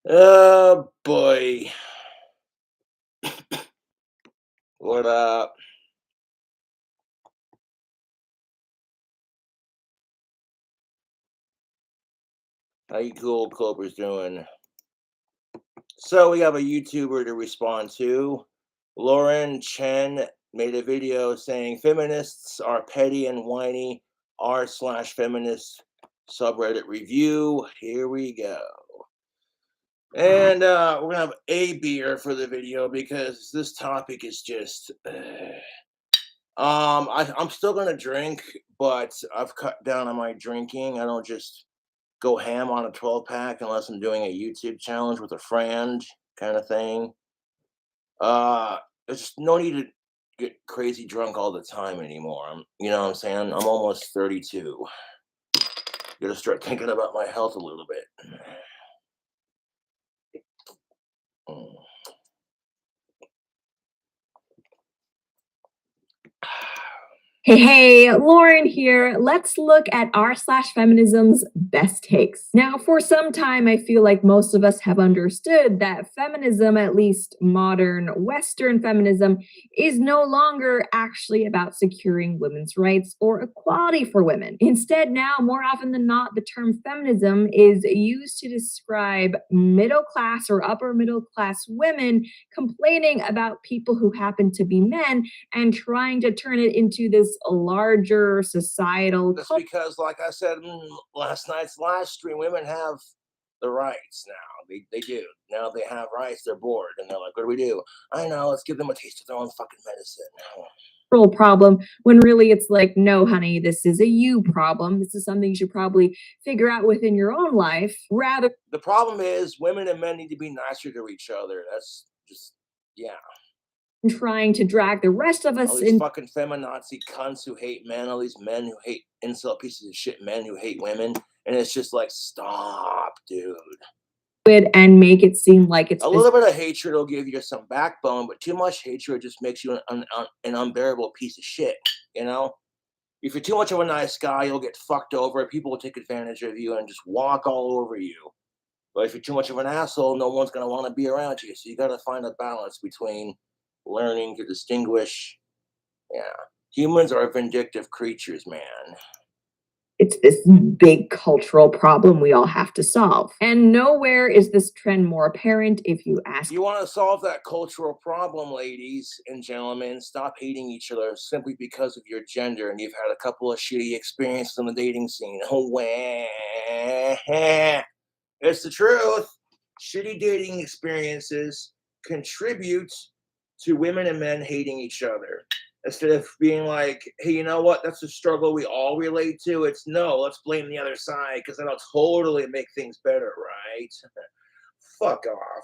Oh boy. What up? How you cool Cobra's doing? So we have a YouTuber to respond to. Lauren Chen made a video saying feminists are petty and whiny. R/feminist subreddit review. Here we go. And we're gonna have a beer for the video because this topic is just I'm still gonna drink, but I've cut down on my drinking. I don't just go ham on a 12 pack unless I'm doing a YouTube challenge with a friend kind of thing. Uh, there's just no need to get crazy drunk all the time anymore. You know what I'm saying? I'm almost 32. Gotta start thinking about my health a little bit. Mm. Hey, Lauren here. Let's look at r/feminism's best takes. Now, for some time, I feel like most of us have understood that feminism, at least modern Western feminism, is no longer actually about securing women's rights or equality for women. Instead, now, more often than not, the term feminism is used to describe middle class or upper middle class women complaining about people who happen to be men and trying to turn it into this larger societal That's because, like I said last night's live stream, women have the rights now. They do. Now they have rights. They're bored. And they're like, what do we do? I know. Let's give them a taste of their own fucking medicine. problem, when really it's like, no, honey, this is a you problem. This is something you should probably figure out within your own life rather. The problem is women and men need to be nicer to each other. That's just, yeah. Trying to drag the rest of All us these in fucking feminazi cunts who hate men, all these men who hate incel pieces of shit men who hate women. And it's just like, stop, dude. it and make it seem like it's A little bit of hatred will give you some backbone, but too much hatred just makes you an unbearable piece of shit, you know? If you're too much of a nice guy, you'll get fucked over. People will take advantage of you and just walk all over you. But if you're too much of an asshole, no one's going to want to be around you. So you got to find a balance between learning to distinguish. Yeah. Humans are vindictive creatures, man. It's this big cultural problem we all have to solve. And nowhere is this trend more apparent if you ask. You want to solve that cultural problem, ladies and gentlemen. Stop hating each other simply because of your gender and you've had a couple of shitty experiences on the dating scene. Oh, it's the truth. Shitty dating experiences contribute to women and men hating each other. Instead of being like, hey, you know what? That's a struggle we all relate to. It's no, let's blame the other side because that'll totally make things better, right? Fuck off.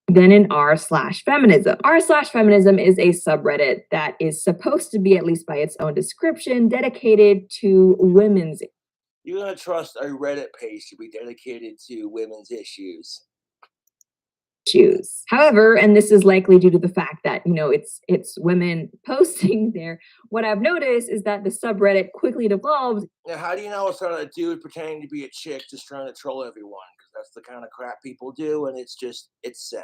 Then in r/feminism. R/feminism is a subreddit that is supposed to be, at least by its own description, dedicated to women's. You're gonna trust a Reddit page to be dedicated to women's issues. However, and this is likely due to the fact that, it's women posting there, what I've noticed is that the subreddit quickly devolved. Now, how do you know it's not a dude pretending to be a chick just trying to troll everyone? Because that's the kind of crap people do, and it's sad.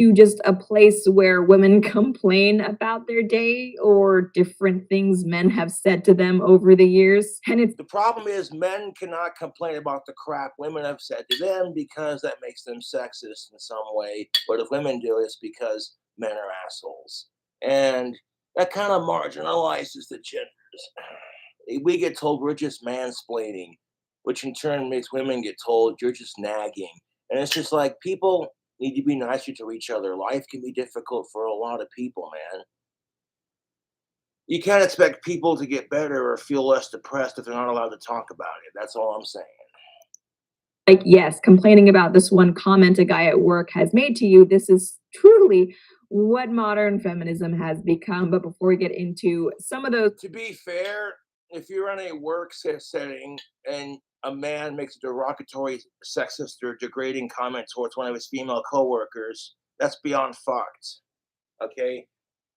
To just a place where women complain about their day or different things men have said to them over the years. And it's The problem is men cannot complain about the crap women have said to them because that makes them sexist in some way. But if women do it, it's because men are assholes. And that kind of marginalizes the genders. We get told we're just mansplaining, which in turn makes women get told you're just nagging. And it's just like people need to be nicer to each other. Life can be difficult for a lot of people, man. You can't expect people to get better or feel less depressed if they're not allowed to talk about it. That's all I'm saying. like, yes, complaining about this one comment a guy at work has made to you. This is truly what modern feminism has become. But before we get into some of those, To be fair, if you're in a work setting and a man makes a derogatory, sexist, or degrading comment towards one of his female coworkers, that's beyond fucked. Okay?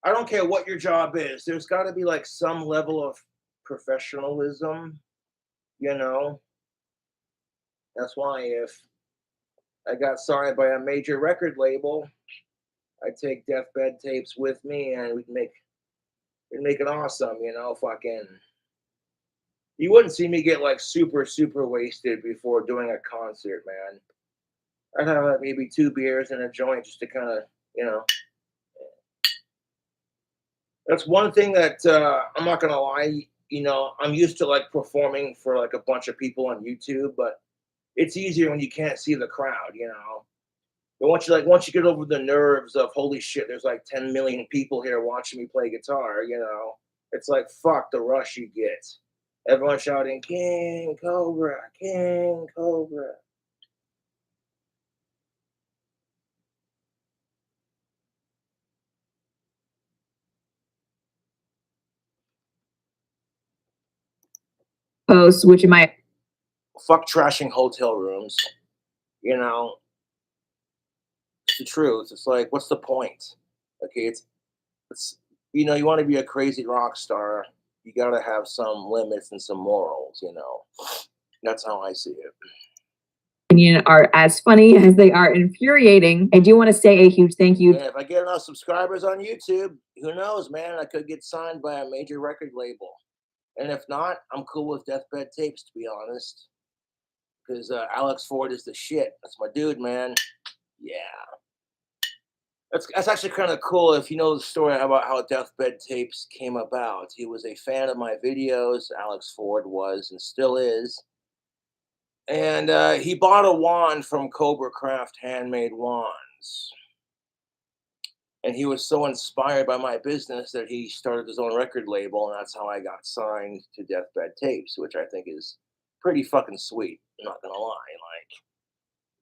I don't care what your job is. There's got to be like some level of professionalism, you know. That's why if I got signed by a major record label, I take deathbed tapes with me, and we'd make it awesome, you know. Fucking, you wouldn't see me get like super wasted before doing a concert, man. I'd have like maybe 2 beers and a joint just to kind of, you know. That's one thing that I'm not gonna lie. You know, I'm used to like performing for like a bunch of people on YouTube, but it's easier when you can't see the crowd, you know. But once you get over the nerves of holy shit, there's like 10 million people here watching me play guitar, you know, it's like fuck the rush you get. Everyone shouting King Cobra, King Cobra. Posts, which in my Fuck trashing hotel rooms, you know. It's the truth. It's like, what's the point? Okay, it's you know, you want to be a crazy rock star, you got to have some limits and some morals, you know. That's how I see it. opinion are as funny as they are infuriating. I do want to say a huge thank you. Yeah, if I get enough subscribers on YouTube, who knows, man? I could get signed by a major record label. And if not, I'm cool with deathbed tapes, to be honest. Because Alex Ford is the shit. That's my dude, man. Yeah. That's actually kind of cool if you know the story about how deathbed tapes came about. He was a fan of my videos. Alex Ford was and still is. And he bought a wand from Cobra Craft Handmade Wands. And he was so inspired by my business that he started his own record label, and that's how I got signed to Deathbed Tapes, which I think is pretty fucking sweet. I'm not gonna lie, like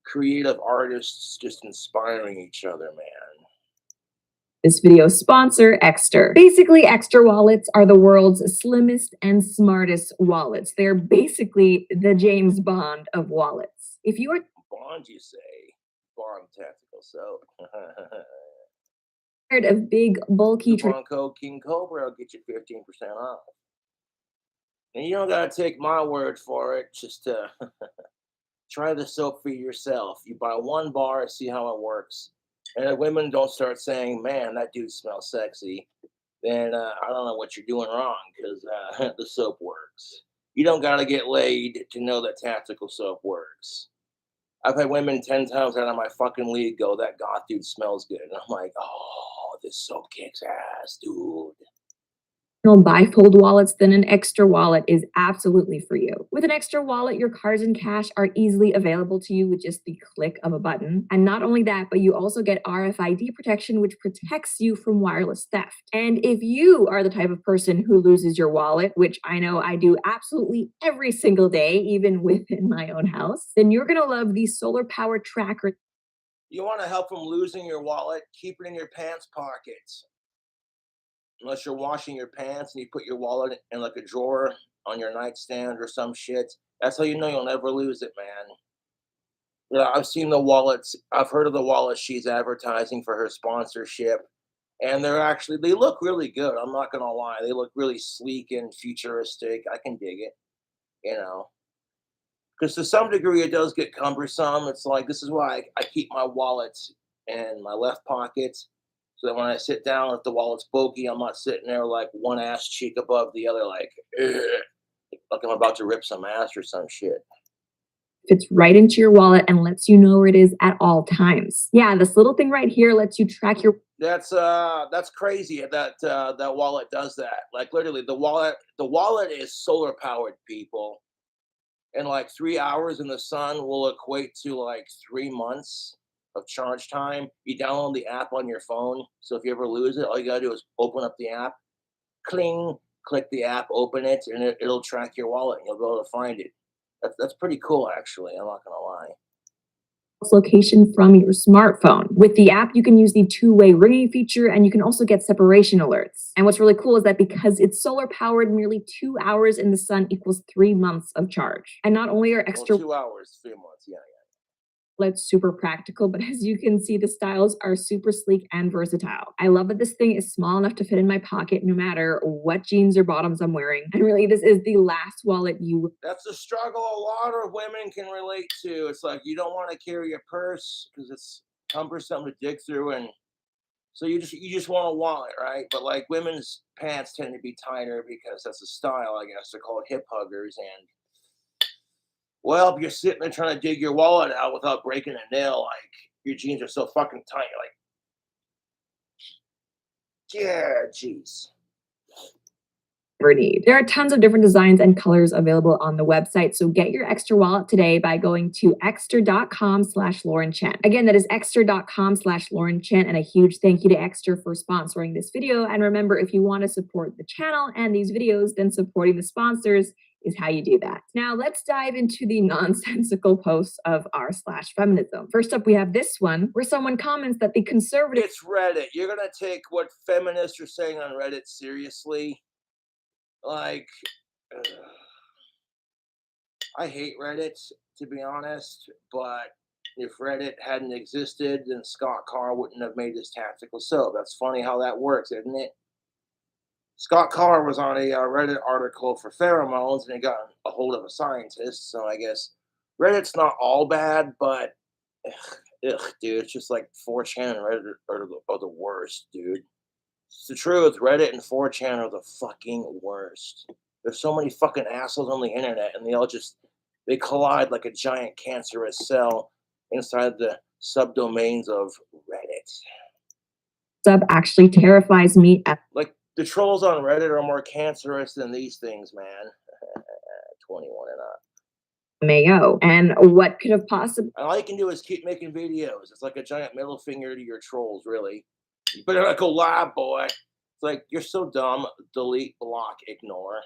creative artists just inspiring each other, man. This video sponsor, Extra. Basically, Extra wallets are the world's slimmest and smartest wallets. They're basically the James Bond of wallets. If you are Bond, you say? Bond tactical soap. tired of big, bulky Coupon code King Cobra will get you 15% off. And you don't gotta take my word for it. Just try the soap for yourself. You buy 1 bar, see how it works. And if women don't start saying, "Man, that dude smells sexy," then I don't know what you're doing wrong, because the soap works. You don't gotta get laid to know that tactical soap works. I've had women 10 times out of my fucking league go, "That goth dude smells good," and I'm like, "Oh, this soap kicks ass, dude." bifold wallets, then an Extra wallet is absolutely for you. With an Extra wallet, your cards and cash are easily available to you with just the click of a button. And not only that, but you also get RFID protection, which protects you from wireless theft. And if you are the type of person who loses your wallet, which I know I do absolutely every single day, even within my own house, then you're gonna love the solar power tracker. You want to help from losing your wallet? Keep it in your pants pockets. Unless you're washing your pants and you put your wallet in like a drawer on your nightstand or some shit. That's how you know you'll never lose it, man. Yeah, I've seen the wallets. I've heard of the wallet she's advertising for her sponsorship, and they look really good. I'm not gonna lie, they look really sleek and futuristic. I can dig it, you know. Because to some degree, it does get cumbersome. It's like this is why I keep my wallet in my left pocket, so that when I sit down, if the wallet's bulky, I'm not sitting there like one ass cheek above the other, like I'm about to rip some ass or some shit. Fits right into your wallet and lets you know where it is at all times. Yeah, this little thing right here lets you track your. That's crazy that that wallet does that. Like literally, the wallet is solar powered, people, and like 3 hours in the sun will equate to like 3 months of charge time. You download the app on your phone, so if you ever lose it, all you gotta do is open up the app, cling, click the app, open it, and it'll track your wallet, and you'll be able to find it. That's pretty cool, actually. I'm not gonna lie. Location from your smartphone. With the app, you can use the two-way ringing feature, and you can also get separation alerts. And what's really cool is that because it's solar powered, nearly 2 hours in the sun equals 3 months of charge. And not only are Extra 2 hours, 3 months, yeah. It's super practical, but as you can see, the styles are super sleek and versatile. I love that this thing is small enough to fit in my pocket no matter what jeans or bottoms I'm wearing. And really, this is the last wallet you. That's a struggle a lot of women can relate to. It's like you don't want to carry a purse because it's cumbersome to dig through, and so you just want a wallet, right? But like women's pants tend to be tighter because that's a style, I guess. They're called hip huggers, and well, if you're sitting there trying to dig your wallet out without breaking a nail, like your jeans are so fucking tight, you're like, yeah, jeez. Need. There are tons of different designs and colors available on the website, so get your extra wallet today by going to extra.com/Lauren Chen. Again, that is extra.com/Lauren Chen, and a huge thank you to Extra for sponsoring this video. And remember, if you want to support the channel and these videos, then supporting the sponsors is how you do that. Now let's dive into the nonsensical posts of r/feminism. First up, we have this one where someone comments that the conservative. It's Reddit. You're gonna take what feminists are saying on Reddit seriously? Like, ugh. I hate Reddit, to be honest, but if Reddit hadn't existed, then Scott Carr wouldn't have made his tactical soap. That's funny how that works, isn't it? Scott Carr was on a Reddit article for pheromones, and he got a hold of a scientist. So I guess Reddit's not all bad, but dude, it's just like 4chan and Reddit are the worst, dude. It's the truth. Reddit and 4chan are the fucking worst. There's so many fucking assholes on the internet, and they collide like a giant cancerous cell inside the subdomains of Reddit. Sub actually terrifies me. Like the trolls on Reddit are more cancerous than these things, man. 21 and up. Mayo. And what could have possibly. All you can do is keep making videos. It's like a giant middle finger to your trolls, really. You better not go live, boy. It's like, you're so dumb. Delete, block, ignore.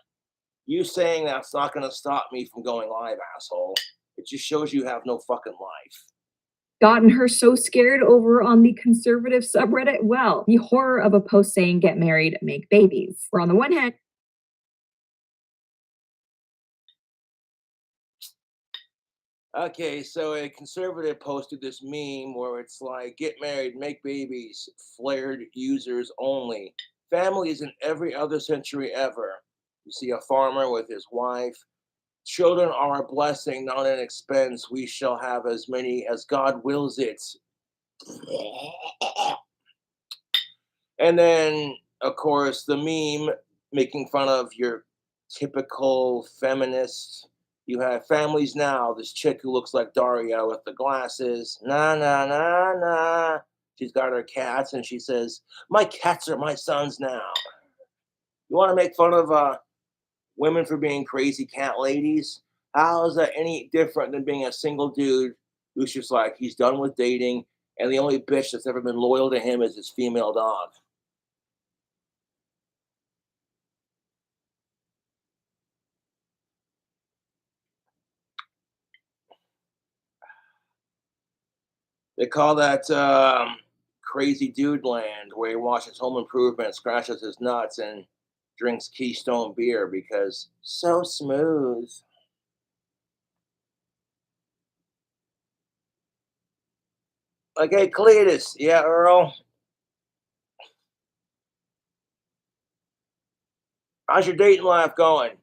You saying that's not going to stop me from going live, asshole. It just shows you have no fucking life. Gotten her so scared over on the conservative subreddit? Well, the horror of a post saying get married, make babies. Where on the one hand, okay, so a conservative posted this meme where it's like, get married, make babies, flared users only. Families in every other century ever. You see a farmer with his wife. Children are a blessing, not an expense. We shall have as many as God wills it. And then, of course, the meme making fun of your typical feminist. You have Families Now, this chick who looks like Daria with the glasses. Nah, nah, nah, nah. She's got her cats, and she says, my cats are my sons now. You want to make fun of women for being crazy cat ladies? How is that any different than being a single dude who's just like, he's done with dating, and the only bitch that's ever been loyal to him is his female dog? They call that crazy dude land, where he watches Home Improvement, scratches his nuts, and drinks Keystone beer because so smooth. Like, hey, Cletus, yeah, Earl. How's your dating life going?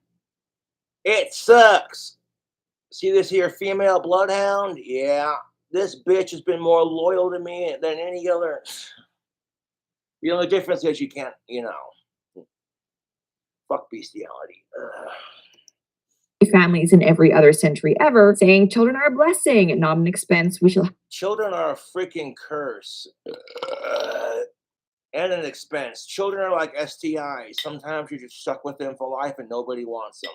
It sucks. See this here female bloodhound? Yeah, this bitch has been more loyal to me than any other. The only difference is you can't, fuck bestiality. families in every other century ever, saying children are a blessing, not an expense. We shall. Children are a freaking curse. And an expense. Children are like STIs. Sometimes you're just stuck with them for life and nobody wants them.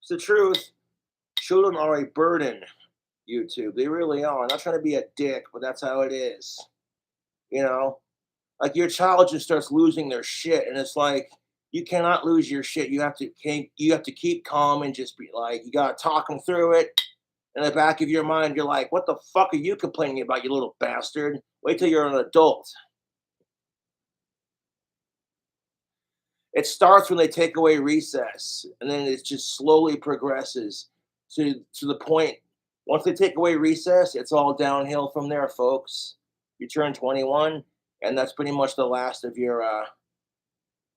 It's the truth. Children are a burden, YouTube. They really are. I'm not trying to be a dick, but that's how it is. Like your child just starts losing their shit, and it's like, you cannot lose your shit. You have to keep calm and just be like, you gotta talk them through it. In the back of your mind, you're like, what the fuck are you complaining about, you little bastard? Wait till you're an adult. It starts when they take away recess, and then it just slowly progresses to the point. Once they take away recess, it's all downhill from there, folks. You turn 21, and that's pretty much the last of your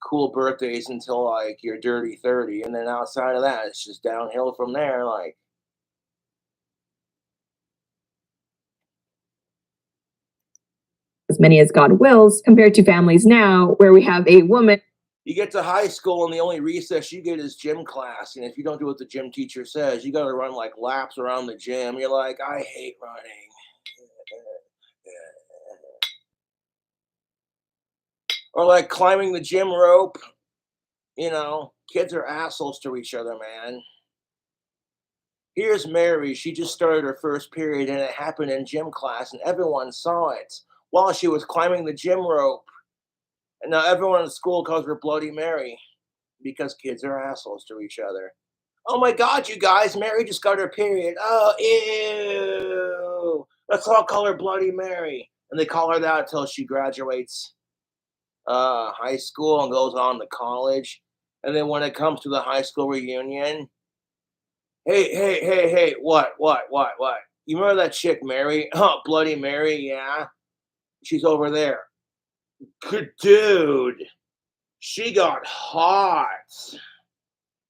cool birthdays until like your dirty 30, and then outside of that, it's just downhill from there. Like, as many as God wills, compared to families now where we have a woman. you get to high school, and the only recess you get is gym class. And if you don't do what the gym teacher says, you got to run like laps around the gym. You're like, I hate running. Or like climbing the gym rope. You know, kids are assholes to each other, man. Here's Mary. She just started her first period, and it happened in gym class, and everyone saw it while she was climbing the gym rope. And now everyone in school calls her Bloody Mary because kids are assholes to each other. Oh my God, you guys, Mary just got her period. Oh, ew. Let's all call her Bloody Mary. And they call her that until she graduates high school and goes on to college. And then when it comes to the high school reunion, hey, what? You remember that chick, Mary? Oh, Bloody Mary, yeah. She's over there. Good dude. She got hot.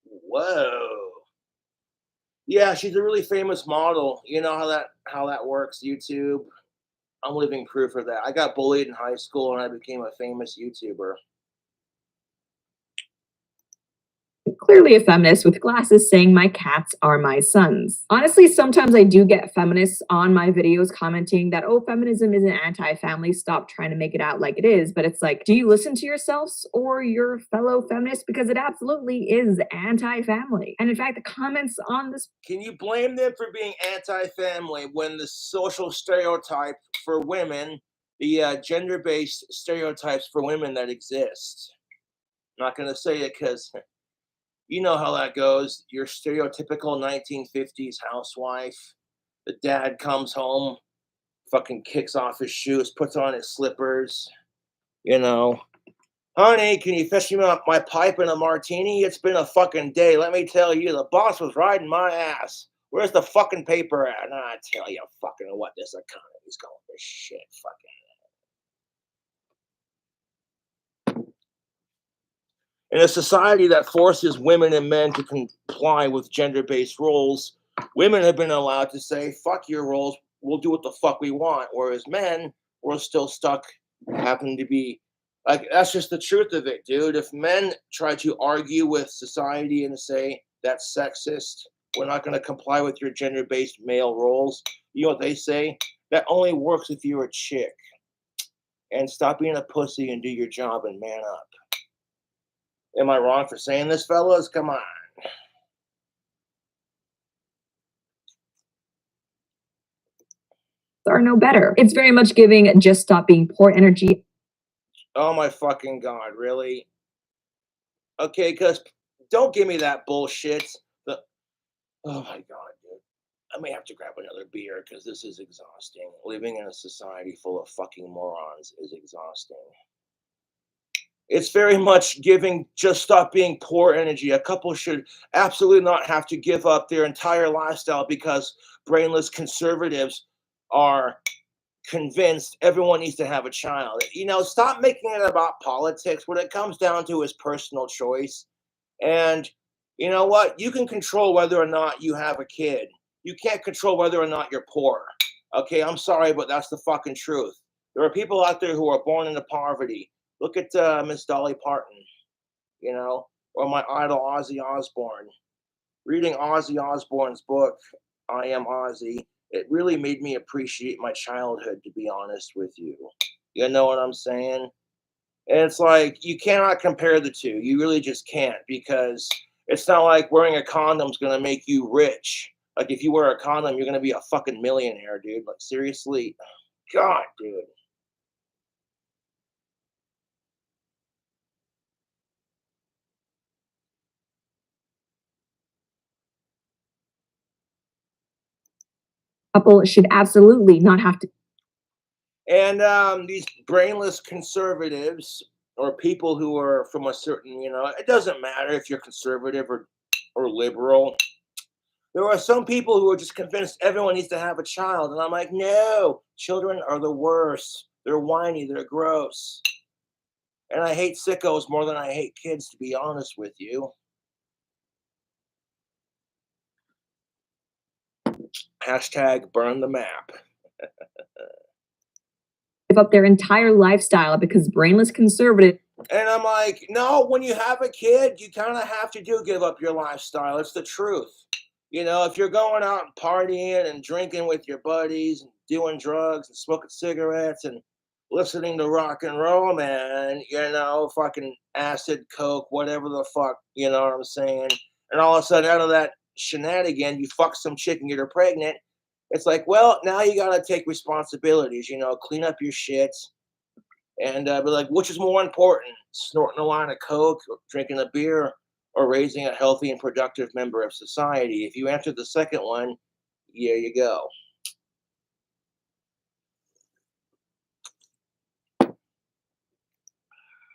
Whoa. Yeah, she's a really famous model. You know how that works, YouTube. I'm living proof of that. I got bullied in high school and I became a famous YouTuber. Clearly a feminist with glasses saying my cats are my sons. Honestly, sometimes I do get feminists on my videos commenting that, oh, feminism isn't anti-family, stop trying to make it out like it is. But it's like, do you listen to yourselves or your fellow feminists? Because it absolutely is anti-family. And in fact, the comments on this... Can you blame them for being anti-family when the social stereotype for women, the gender-based stereotypes for women that exist? I'm not going to say it because... you know how that goes. Your stereotypical 1950s housewife. The dad comes home, fucking kicks off his shoes, puts on his slippers. You know, honey, can you fetch me up my pipe and a martini? It's been a fucking day. Let me tell you, the boss was riding my ass. Where's the fucking paper at? I tell you, fucking what this economy's going for shit. Fucking. In a society that forces women and men to comply with gender-based roles, women have been allowed to say, fuck your roles, we'll do what the fuck we want. Whereas men, we're still stuck, happen to be, like, that's just the truth of it, dude. If men try to argue with society and say, that's sexist, we're not going to comply with your gender-based male roles, you know what they say? That only works if you're a chick. And stop being a pussy and do your job and man up. Am I wrong for saying this, fellas? Come on. are no better. It's very much giving just stop being poor energy. Oh my fucking God, really? Okay, because don't give me that bullshit. Oh my God, dude. I may have to grab another beer because this is exhausting. Living in a society full of fucking morons is exhausting. It's very much giving just stop being poor energy. A couple should absolutely not have to give up their entire lifestyle because brainless conservatives are convinced everyone needs to have a child. You know, stop making it about politics. What it comes down to is personal choice. And you know what? You can control whether or not you have a kid. You can't control whether or not you're poor. Okay, I'm sorry, but that's the fucking truth. There are people out there who are born into poverty. Look at Miss Dolly Parton, you know, or my idol Ozzy Osbourne. Reading Ozzy Osbourne's book, I Am Ozzy, it really made me appreciate my childhood, to be honest with you. You know what I'm saying? And it's like, you cannot compare the two. You really just can't, because it's not like wearing a condom is going to make you rich. Like, if you wear a condom, you're going to be a fucking millionaire, dude. Like, seriously? God, dude. Couple should absolutely not have to. And these brainless conservatives or people who are from a certain, it doesn't matter if you're conservative or liberal. There are some people who are just convinced everyone needs to have a child. And I'm like, no, children are the worst. They're whiny, they're gross. And I hate sickos more than I hate kids, to be honest with you. Hashtag burn the map. Give up their entire lifestyle because brainless conservative. And I'm like, no, when you have a kid, you kind of have to give up your lifestyle. It's the truth. If you're going out and partying and drinking with your buddies and doing drugs and smoking cigarettes and listening to rock and roll, man, fucking acid, coke, whatever the fuck, you know what I'm saying? And all of a sudden, out of that shenanigan, you fuck some chick and get her pregnant. It's like, well, now you got to take responsibilities, clean up your shit and be like, which is more important, snorting a line of coke, or drinking a beer, or raising a healthy and productive member of society? If you answer the second one, here you go.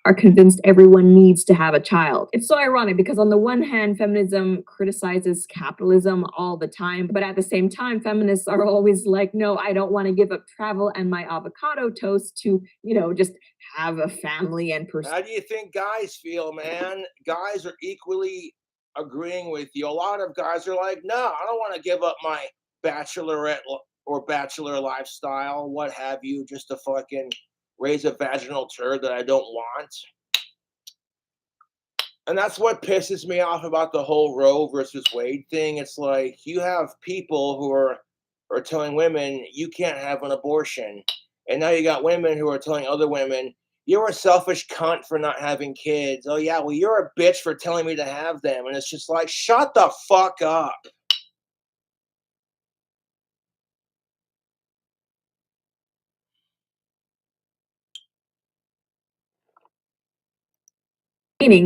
Are convinced everyone needs to have a child. It's so ironic because on the one hand, feminism criticizes capitalism all the time, but at the same time, feminists are always like, no, I don't want to give up travel and my avocado toast to, just have a family and pursue. How do you think guys feel, man? Guys are equally agreeing with you. A lot of guys are like, no, I don't want to give up my bachelorette or bachelor lifestyle, what have you, just to fucking raise a vaginal turd that I don't want. And that's what pisses me off about the whole Roe versus Wade thing. It's like you have people who are telling women you can't have an abortion. And now you got women who are telling other women, you're a selfish cunt for not having kids. Oh yeah, well, you're a bitch for telling me to have them. And it's just like, shut the fuck up.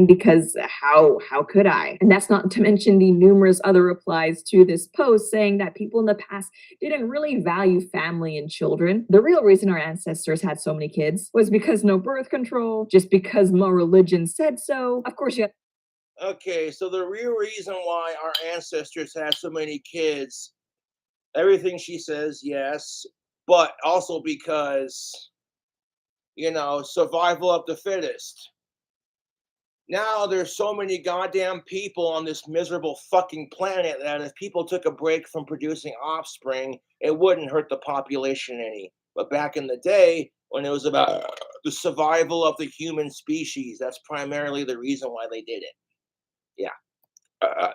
Because how could I? And that's not to mention the numerous other replies to this post saying that people in the past didn't really value family and children. The real reason our ancestors had so many kids was because no birth control, just because more religion said so. Of course, you. Okay, so the real reason why our ancestors had so many kids, everything she says, yes, but also because, survival of the fittest. Now there's so many goddamn people on this miserable fucking planet that if people took a break from producing offspring, it wouldn't hurt the population any. But back in the day, when it was about the survival of the human species, that's primarily the reason why they did it. Yeah.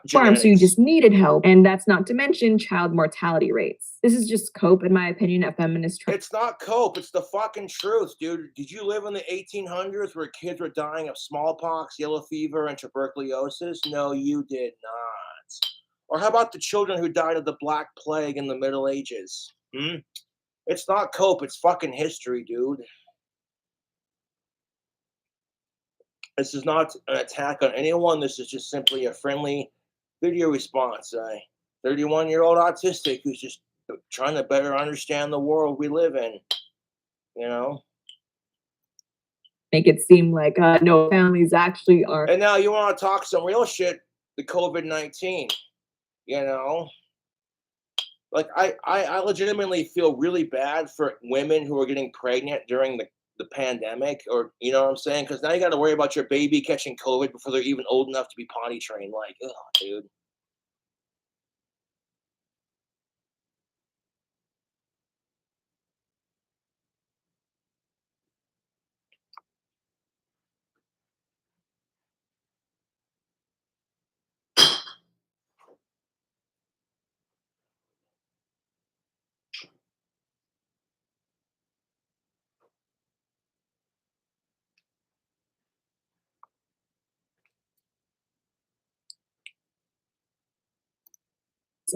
Farms who just needed help, and that's not to mention child mortality rates. This is just cope, in my opinion, a feminist. It's not cope, it's the fucking truth, dude. Did you live in the 1800s where kids were dying of smallpox, yellow fever, and tuberculosis? No, you did not. Or how about the children who died of the Black Plague in the Middle Ages? It's not cope, it's fucking history, dude. This is not an attack on anyone. This is just simply a friendly video response. A 31-year-old autistic who's just trying to better understand the world we live in, Make it seem like no, families actually are. And now you want to talk some real shit, the COVID-19, Like I legitimately feel really bad for women who are getting pregnant during the pandemic, or you know what I'm saying? Because now you got to worry about your baby catching COVID before they're even old enough to be potty trained. Like, oh, dude.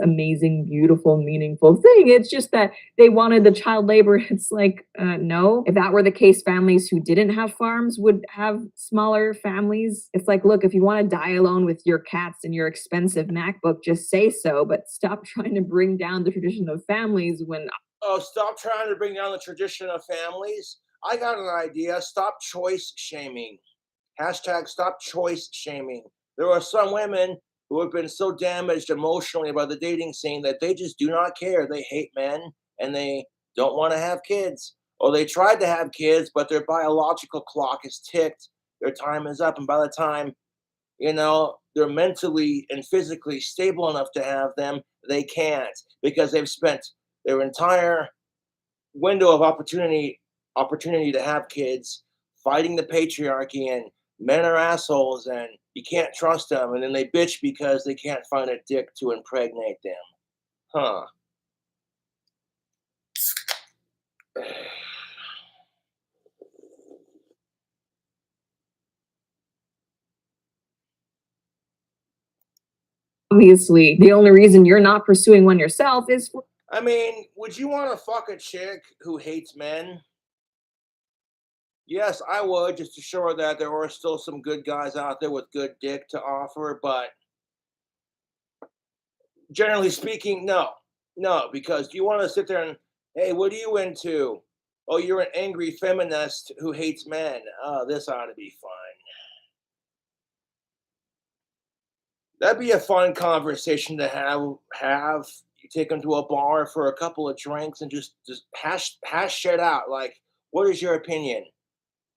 Amazing, beautiful, meaningful thing. It's just that they wanted the child labor. It's like, no. If that were the case, families who didn't have farms would have smaller families. It's like, look, if you want to die alone with your cats and your expensive MacBook, just say so, but stop trying to bring down the tradition of families when. Oh, stop trying to bring down the tradition of families. I got an idea. Stop choice shaming. Hashtag stop choice shaming. There are some women who have been so damaged emotionally by the dating scene that they just do not care. They hate men and they don't want to have kids. Or they tried to have kids, but their biological clock is ticked. Their time is up. And by the time, they're mentally and physically stable enough to have them, they can't because they've spent their entire window of opportunity to have kids fighting the patriarchy, and men are assholes and you can't trust them, and then they bitch because they can't find a dick to impregnate them. Huh. Obviously, the only reason you're not pursuing one yourself is for. I mean, would you want to fuck a chick who hates men? Yes, I would, just to show her that there are still some good guys out there with good dick to offer, but generally speaking, no. No, because you want to sit there and, hey, what are you into? Oh, you're an angry feminist who hates men. Oh, this ought to be fun. That'd be a fun conversation to have. You take them to a bar for a couple of drinks and just hash shit out. Like, what is your opinion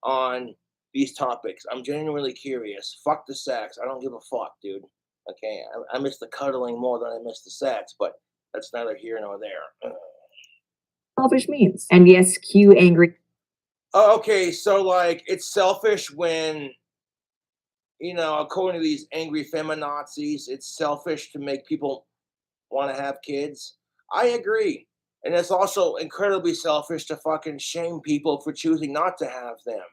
on these topics? I'm genuinely curious. Fuck the sex. I don't give a fuck, dude. Okay, I miss the cuddling more than I miss the sex, but that's neither here nor there. Selfish means. And yes, cue angry. Oh, okay, so like it's selfish when, according to these angry feminazis, it's selfish to make people want to have kids. I agree. And it's also incredibly selfish to fucking shame people for choosing not to have them.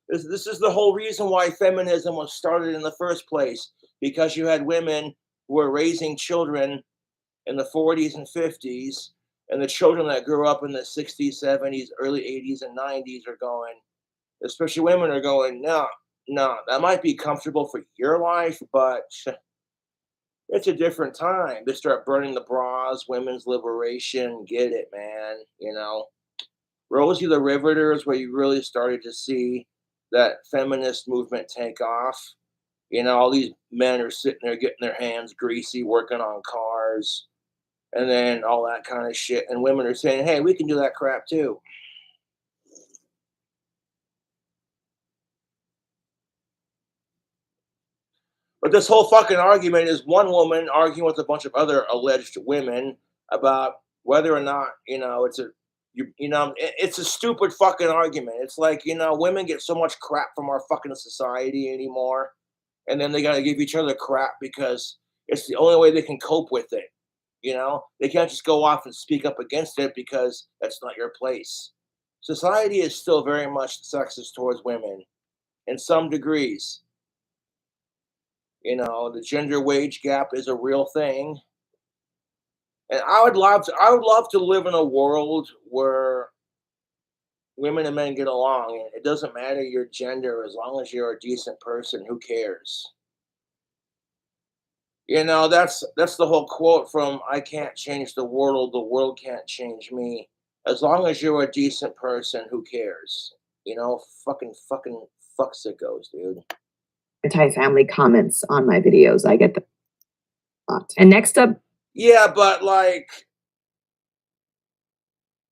This is the whole reason why feminism was started in the first place, because you had women who were raising children in the 40s and 50s, and the children that grew up in the 60s, 70s, early 80s, and 90s are going, especially women are going, no, that might be comfortable for your life, but it's a different time. They start burning the bras, women's liberation, get it, man. Rosie the Riveter is where you really started to see that feminist movement take off. All these men are sitting there getting their hands greasy, working on cars, and then all that kind of shit. And women are saying, hey, we can do that crap too. But this whole fucking argument is one woman arguing with a bunch of other alleged women about whether or not, it's a stupid fucking argument. It's like, women get so much crap from our fucking society anymore. And then they got to give each other crap because it's the only way they can cope with it. They can't just go off and speak up against it because that's not your place. Society is still very much sexist towards women in some degrees. The gender wage gap is a real thing. And I would love to live in a world where women and men get along, and it doesn't matter your gender as long as you're a decent person. Who cares? That's the whole quote from I Can't Change the world can't change me. As long as you're a decent person, who cares? Fucking fuck sickos, dude. Anti-family comments on my videos. I get the and next up. Yeah, but like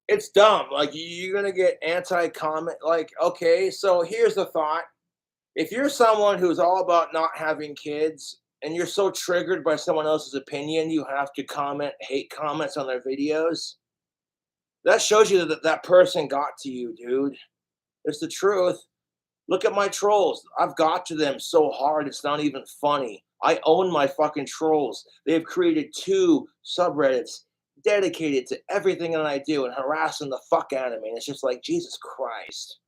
it's dumb. Like you're gonna get anti-comment. Like, okay, so here's the thought. If you're someone who's all about not having kids and you're so triggered by someone else's opinion, you have to hate comments on their videos. That shows you that person got to you, dude. It's the truth. Look at my trolls. I've got to them so hard, it's not even funny. I own my fucking trolls. They've created 2 subreddits dedicated to everything that I do and harassing the fuck out of me. And it's just like, Jesus Christ.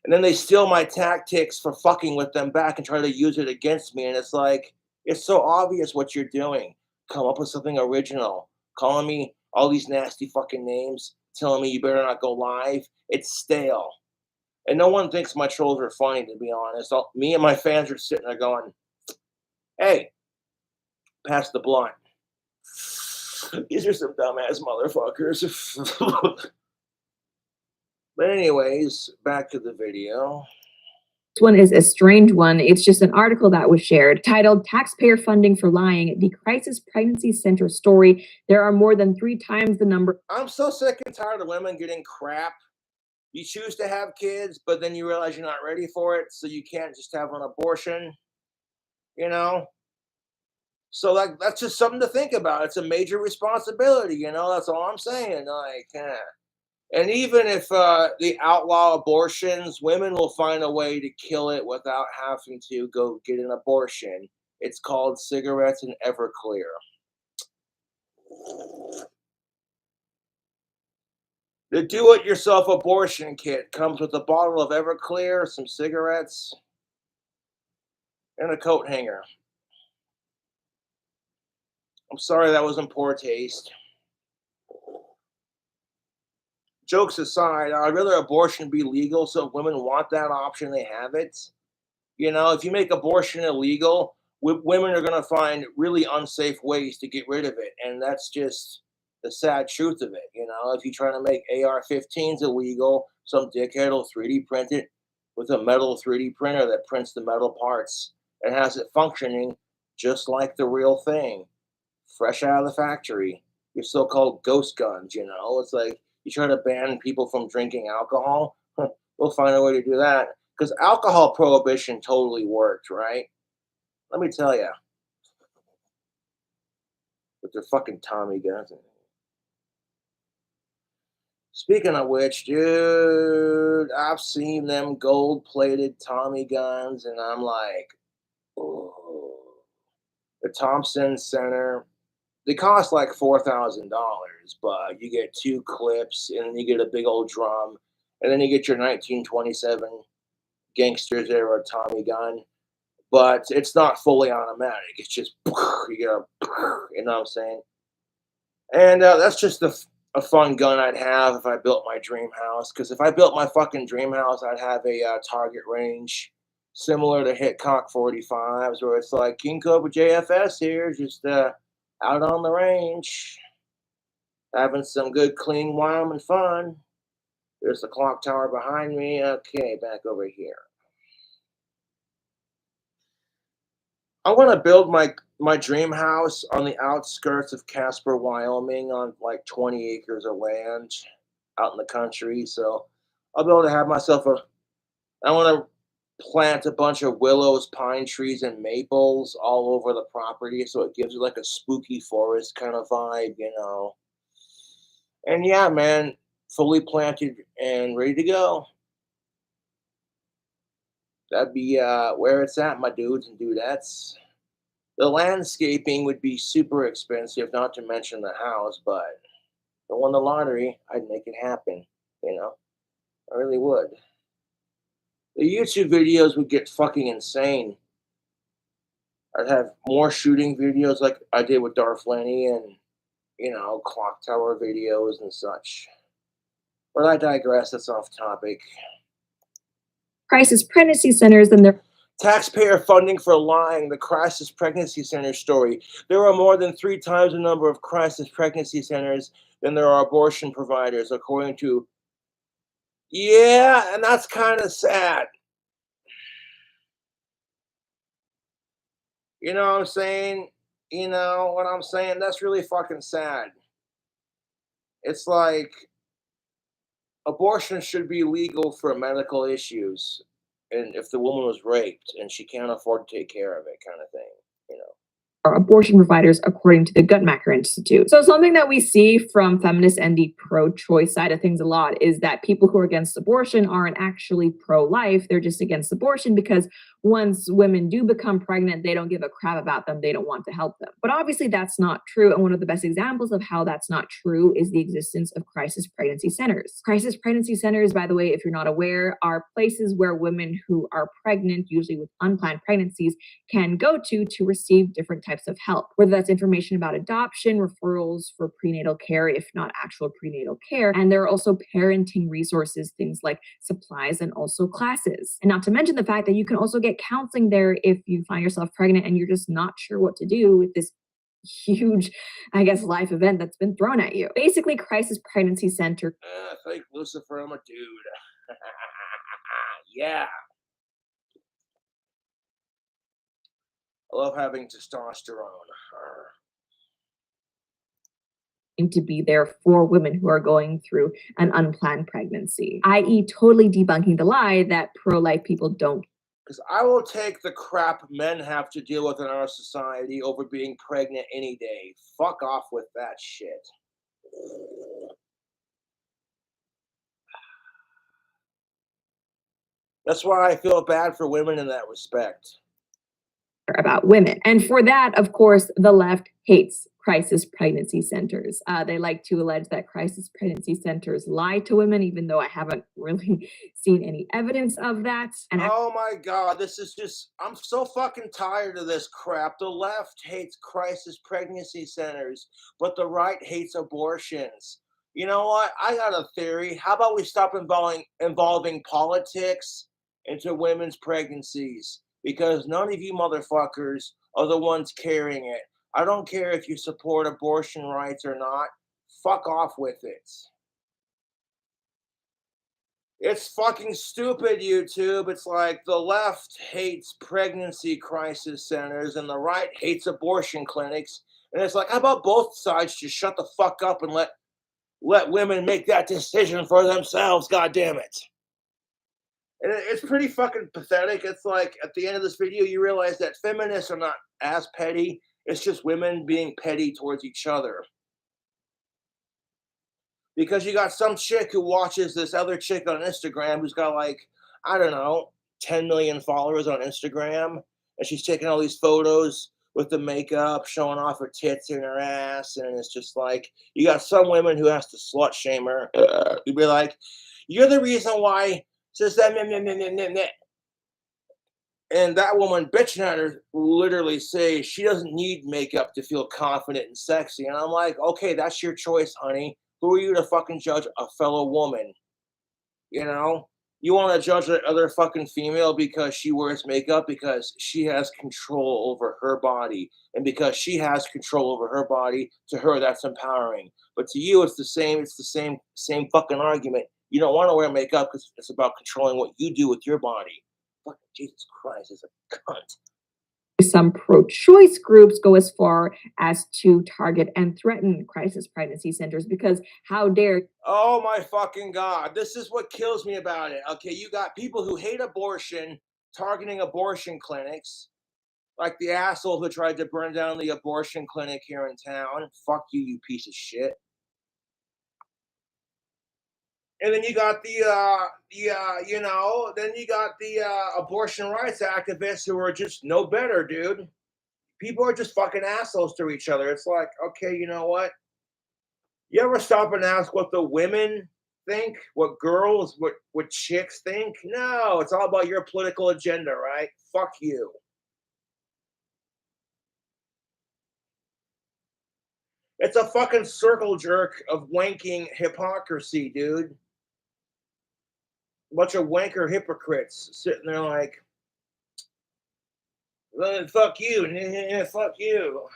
And then they steal my tactics for fucking with them back and try to use it against me. And it's like, it's so obvious what you're doing. Come up with something original. Calling me all these nasty fucking names, telling me you better not go live. It's stale. And no one thinks my trolls are funny, to be honest. Me and my fans are sitting there going, hey, pass the blunt. These are some dumbass motherfuckers. But anyways, back to the video. This one is a strange one. It's just an article that was shared titled Taxpayer Funding for Lying, the Crisis Pregnancy Center Story. There are more than 3 times the number. I'm so sick and tired of women getting crap. You choose to have kids, but then you realize you're not ready for it, so you can't just have an abortion, you know? So that's just something to think about. It's a major responsibility, that's all I'm saying. And even if they outlaw abortions, women will find a way to kill it without having to go get an abortion. It's called cigarettes and Everclear. The do-it-yourself abortion kit comes with a bottle of Everclear, some cigarettes, and a coat hanger. I'm sorry that was in poor taste. Jokes aside, I'd rather abortion be legal, so if women want that option, they have it. If you make abortion illegal, women are going to find really unsafe ways to get rid of it. And that's just the sad truth of it. If you try to make AR-15s illegal, some dickhead will 3D print it with a metal 3D printer that prints the metal parts and has it functioning just like the real thing, fresh out of the factory. Your so-called ghost guns, it's like you try to ban people from drinking alcohol, we'll find a way to do that. Because alcohol prohibition totally worked, right? Let me tell you. With their fucking Tommy guns. Speaking of which, dude, I've seen them gold-plated Tommy guns, and I'm like, oh. The Thompson Center, they cost like $4,000, but you get 2 clips, and then you get a big old drum, and then you get your 1927 Gangsters era Tommy gun, but it's not fully automatic. It's just you get you know what I'm saying? And that's just a fun gun I'd have if I built my dream house. Because if I built my fucking dream house, I'd have a target range similar to Hitcock 45s, where it's like King Cobra JFS here, just out on the range, having some good, clean Wyoming fun. There's the clock tower behind me. Okay, back over here. I want to build my dream house on the outskirts of Casper, Wyoming, on like 20 acres of land out in the country. So I'll be able to have myself I want to plant a bunch of willows, pine trees, and maples all over the property, so it gives it like a spooky forest kind of vibe, And yeah, man, fully planted and ready to go. That'd be where it's at, my dudes and dudettes. The landscaping would be super expensive, not to mention the house, but if I won the lottery, I'd make it happen, I really would. The YouTube videos would get fucking insane. I'd have more shooting videos like I did with Darth Lenny and, clock tower videos and such. But I digress, that's off topic. Crisis pregnancy centers and their taxpayer funding for lying, the crisis pregnancy center story. There are more than 3 times the number of crisis pregnancy centers than there are abortion providers, according to. Yeah, and that's kind of sad. You know what I'm saying? You know what I'm saying? That's really fucking sad. It's like abortion should be legal for medical issues. And if the woman was raped and she can't afford to take care of it, kind of thing. Abortion providers, according to the Guttmacher Institute. So something that we see from feminists and the pro-choice side of things a lot is that people who are against abortion aren't actually pro-life. They're just against abortion because once women do become pregnant, they don't give a crap about them. They don't want to help them. But obviously that's not true. And one of the best examples of how that's not true is the existence of crisis pregnancy centers. Crisis pregnancy centers, by the way, if you're not aware, are places where women who are pregnant, usually with unplanned pregnancies, can go to receive different types of help, whether that's information about adoption, referrals for prenatal care, if not actual prenatal care. And there are also parenting resources, things like supplies and also classes. And not to mention the fact that you can also get counseling there if you find yourself pregnant and you're just not sure what to do with this huge, I guess, life event that's been thrown at you. Basically, crisis pregnancy center. Thank Lucifer, I'm a dude. Yeah. I love having testosterone. To be there for women who are going through an unplanned pregnancy, i.e., totally debunking the lie that pro-life people don't. Because I will take the crap men have to deal with in our society over being pregnant any day. Fuck off with that shit. That's why I feel bad for women in that respect. About women. And for that, of course, the left hates crisis pregnancy centers. They like to allege that crisis pregnancy centers lie to women, even though I haven't really seen any evidence of that. And oh my God, this is just, I'm so fucking tired of this crap. The left hates crisis pregnancy centers, but the right hates abortions. You know what? I got a theory. How about we stop involving politics into women's pregnancies? Because none of you motherfuckers are the ones carrying it. I don't care if you support abortion rights or not. Fuck off with it. It's fucking stupid, YouTube. It's like the left hates pregnancy crisis centers and the right hates abortion clinics. And it's like, how about both sides just shut the fuck up and let women make that decision for themselves, god damn it. And it's pretty fucking pathetic. It's like at the end of this video, you realize that feminists are not as petty. It's just women being petty towards each other. Because you got some chick who watches this other chick on Instagram who's got like, I don't know, 10 million followers on Instagram. And she's taking all these photos with the makeup, showing off her tits and her ass. And it's just like, you got some women who has to slut shame her. You'd be like, you're the reason why. Says that, and that woman bitching at her literally say she doesn't need makeup to feel confident and sexy. And I'm like, okay, that's your choice, honey. Who are you to fucking judge a fellow woman? You know, you want to judge the other fucking female because she wears makeup because she has control over her body, and because she has control over her body, to her that's empowering. But to you, it's the same. It's the same fucking argument. You don't want to wear makeup because it's about controlling what you do with your body. Fucking Jesus Christ, is a cunt. Some pro-choice groups go as far as to target and threaten crisis pregnancy centers because how dare. Oh my fucking God. This is what kills me about it. Okay, you got people who hate abortion targeting abortion clinics, like the asshole who tried to burn down the abortion clinic here in town. Fuck you, you piece of shit. And then you got the abortion rights activists who are just no better, dude. People are just fucking assholes to each other. It's like, okay, you know what? You ever stop and ask what the women think? What girls, what chicks think? No, it's all about your political agenda, right? Fuck you. It's a fucking circle jerk of wanking hypocrisy, dude. Bunch of wanker hypocrites sitting there like, well, fuck you, fuck you.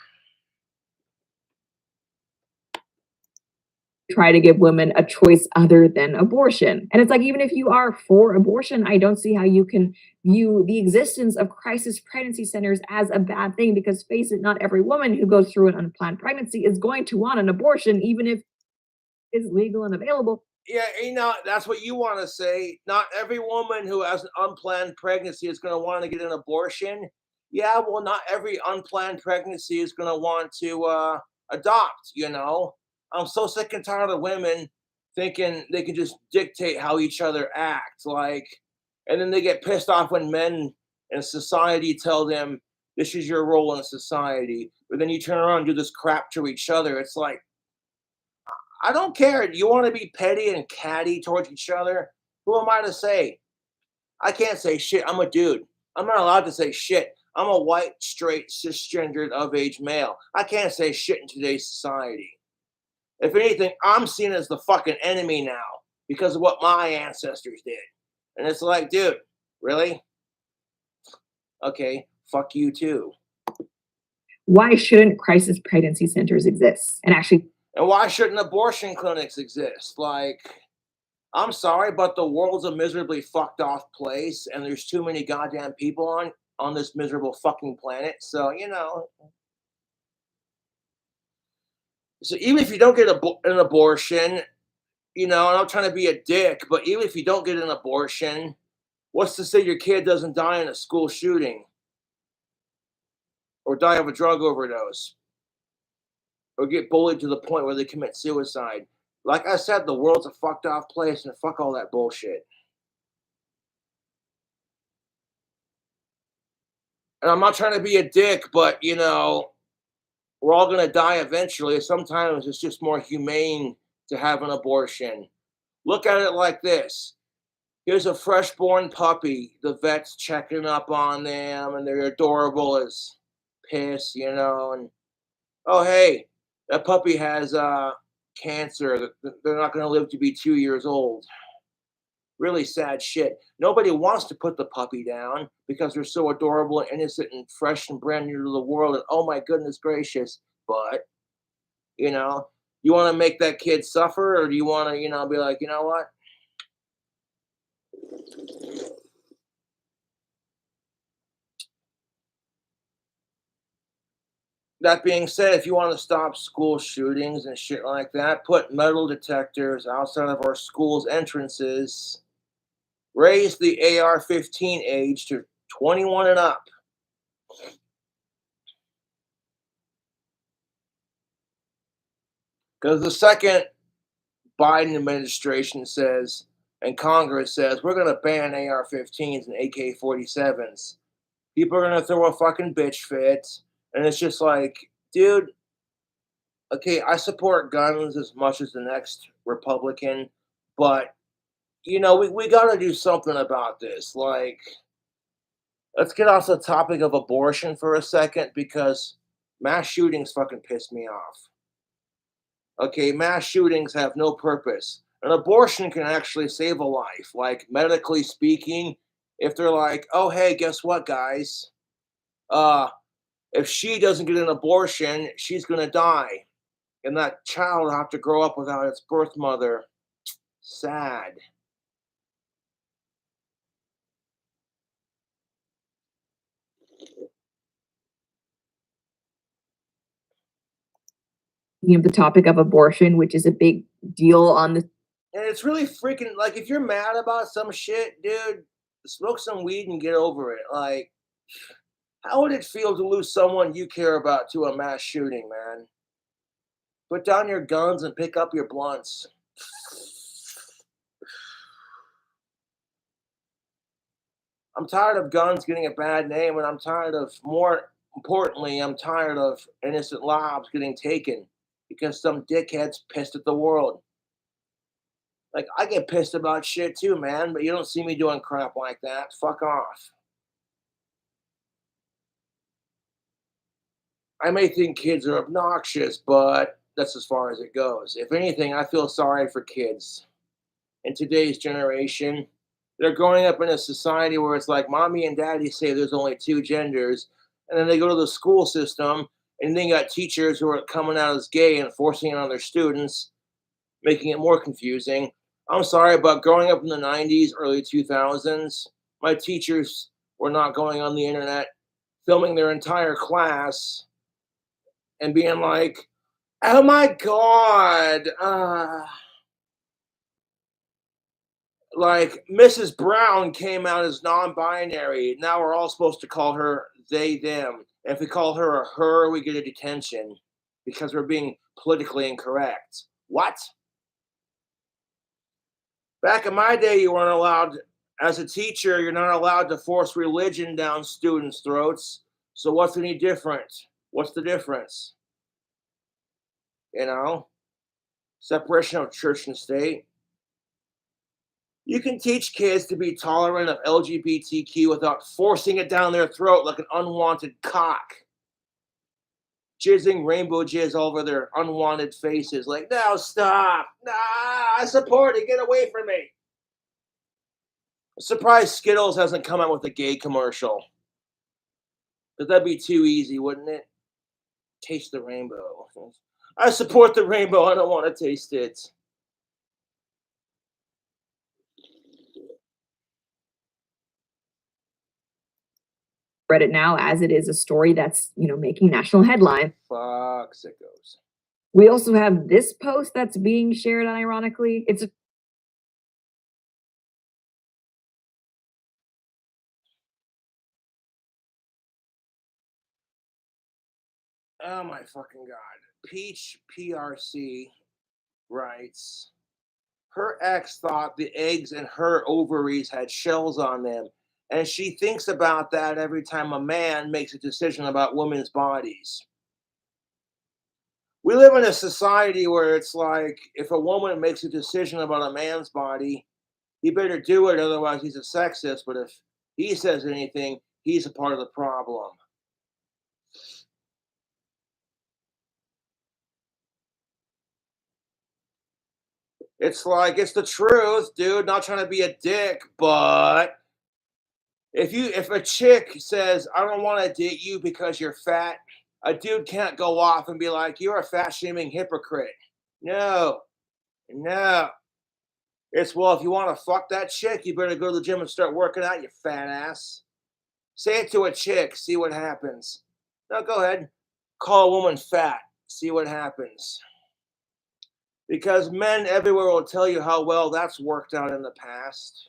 Try to give women a choice other than abortion. And it's like, even if you are for abortion, I don't see how you can view the existence of crisis pregnancy centers as a bad thing, because face it, not every woman who goes through an unplanned pregnancy is going to want an abortion, even if it's legal and available. Yeah, you know, that's what you want to say. Not every woman who has an unplanned pregnancy is going to want to get an abortion. Yeah, well, not every unplanned pregnancy is going to want to adopt, you know. I'm so sick and tired of women thinking they can just dictate how each other act. Like, and then they get pissed off when men in society tell them, this is your role in society. But then you turn around and do this crap to each other. It's like, I don't care. You want to be petty and catty towards each other? Who am I to say? I can't say shit. I'm a dude. I'm not allowed to say shit. I'm a white, straight, cisgendered, of-age male. I can't say shit in today's society. If anything, I'm seen as the fucking enemy now because of what my ancestors did. And it's like, dude, really? Okay, fuck you too. why shouldn't crisis pregnancy centers exist? And why shouldn't abortion clinics exist? Like, I'm sorry, but the world's a miserably fucked off place, and there's too many goddamn people on this miserable fucking planet. So so even if you don't get an abortion, and I'm not trying to be a dick, but even if you don't get an abortion, what's to say your kid doesn't die in a school shooting or die of a drug overdose or get bullied to the point where they commit suicide? Like I said, the world's a fucked off place, and fuck all that bullshit. And I'm not trying to be a dick, but we're all going to die eventually. Sometimes it's just more humane to have an abortion. Look at it like this. Here's a fresh-born puppy. The vet's checking up on them, and they're adorable as piss, and oh, hey, that puppy has cancer. They're not going to live to be 2 years old. Really sad shit. Nobody wants to put the puppy down because they're so adorable and innocent and fresh and brand new to the world. And oh my goodness gracious. But, you want to make that kid suffer, or do you want to, be like, you know what? That being said, if you want to stop school shootings and shit like that, put metal detectors outside of our schools' entrances. Raise the AR-15 age to 21 and up. Because the second Biden administration says, and Congress says, we're going to ban AR-15s and AK-47s, people are going to throw a fucking bitch fit. And it's just like, dude, okay, I support guns as much as the next Republican, but, we got to do something about this. Like, let's get off the topic of abortion for a second, because mass shootings fucking piss me off. Okay, mass shootings have no purpose. An abortion can actually save a life. Like, medically speaking, if they're like, oh, hey, guess what, guys? If she doesn't get an abortion, she's going to die. And that child will have to grow up without its birth mother. Sad. The topic of abortion, which is a big deal on the. And it's really freaking, like, if you're mad about some shit, dude, smoke some weed and get over it. Like, how would it feel to lose someone you care about to a mass shooting, man? Put down your guns and pick up your blunts. I'm tired of guns getting a bad name, and I'm tired of, more importantly, I'm tired of innocent lives getting taken because some dickhead's pissed at the world. Like, I get pissed about shit too, man, but you don't see me doing crap like that. Fuck off. I may think kids are obnoxious, but that's as far as it goes. If anything, I feel sorry for kids. In today's generation, they're growing up in a society where it's like mommy and daddy say there's only two genders, and then they go to the school system, and then you got teachers who are coming out as gay and forcing it on their students, making it more confusing. I'm sorry, but growing up in the 90s, early 2000s, my teachers were not going on the internet, filming their entire class and being like, oh my God, like Mrs. Brown came out as non-binary. Now we're all supposed to call her they, them. And if we call her a her, we get a detention because we're being politically incorrect. What? Back in my day, you weren't allowed, as a teacher, you're not allowed to force religion down students' throats. So what's any different? What's the difference? Separation of church and state. You can teach kids to be tolerant of LGBTQ without forcing it down their throat like an unwanted cock. Jizzing rainbow jizz all over their unwanted faces. Like, no, stop. Nah, I support it. Get away from me. I'm surprised Skittles hasn't come out with a gay commercial. But that'd be too easy, wouldn't it? Taste the rainbow. I support the rainbow. I don't want to taste it. Read it now as it is a story that's, making national headline. Fuck sickos. We also have this post that's being shared unironically. It's Oh my fucking god. Peach PRC writes, her ex thought the eggs in her ovaries had shells on them, and she thinks about that every time a man makes a decision about women's bodies. We live in a society where it's like if a woman makes a decision about a man's body, he better do it, otherwise he's a sexist. But if he says anything, he's a part of the problem. It's like it's the truth, dude. Not trying to be a dick, but if a chick says, I don't want to date you because you're fat, a dude can't go off and be like, you're a fat shaming hypocrite. No, no. It's, well, if you want to fuck that chick, you better go to the gym and start working out, you fat ass. Say it to a chick, see what happens. No, go ahead. Call a woman fat, see what happens. Because men everywhere will tell you how well that's worked out in the past.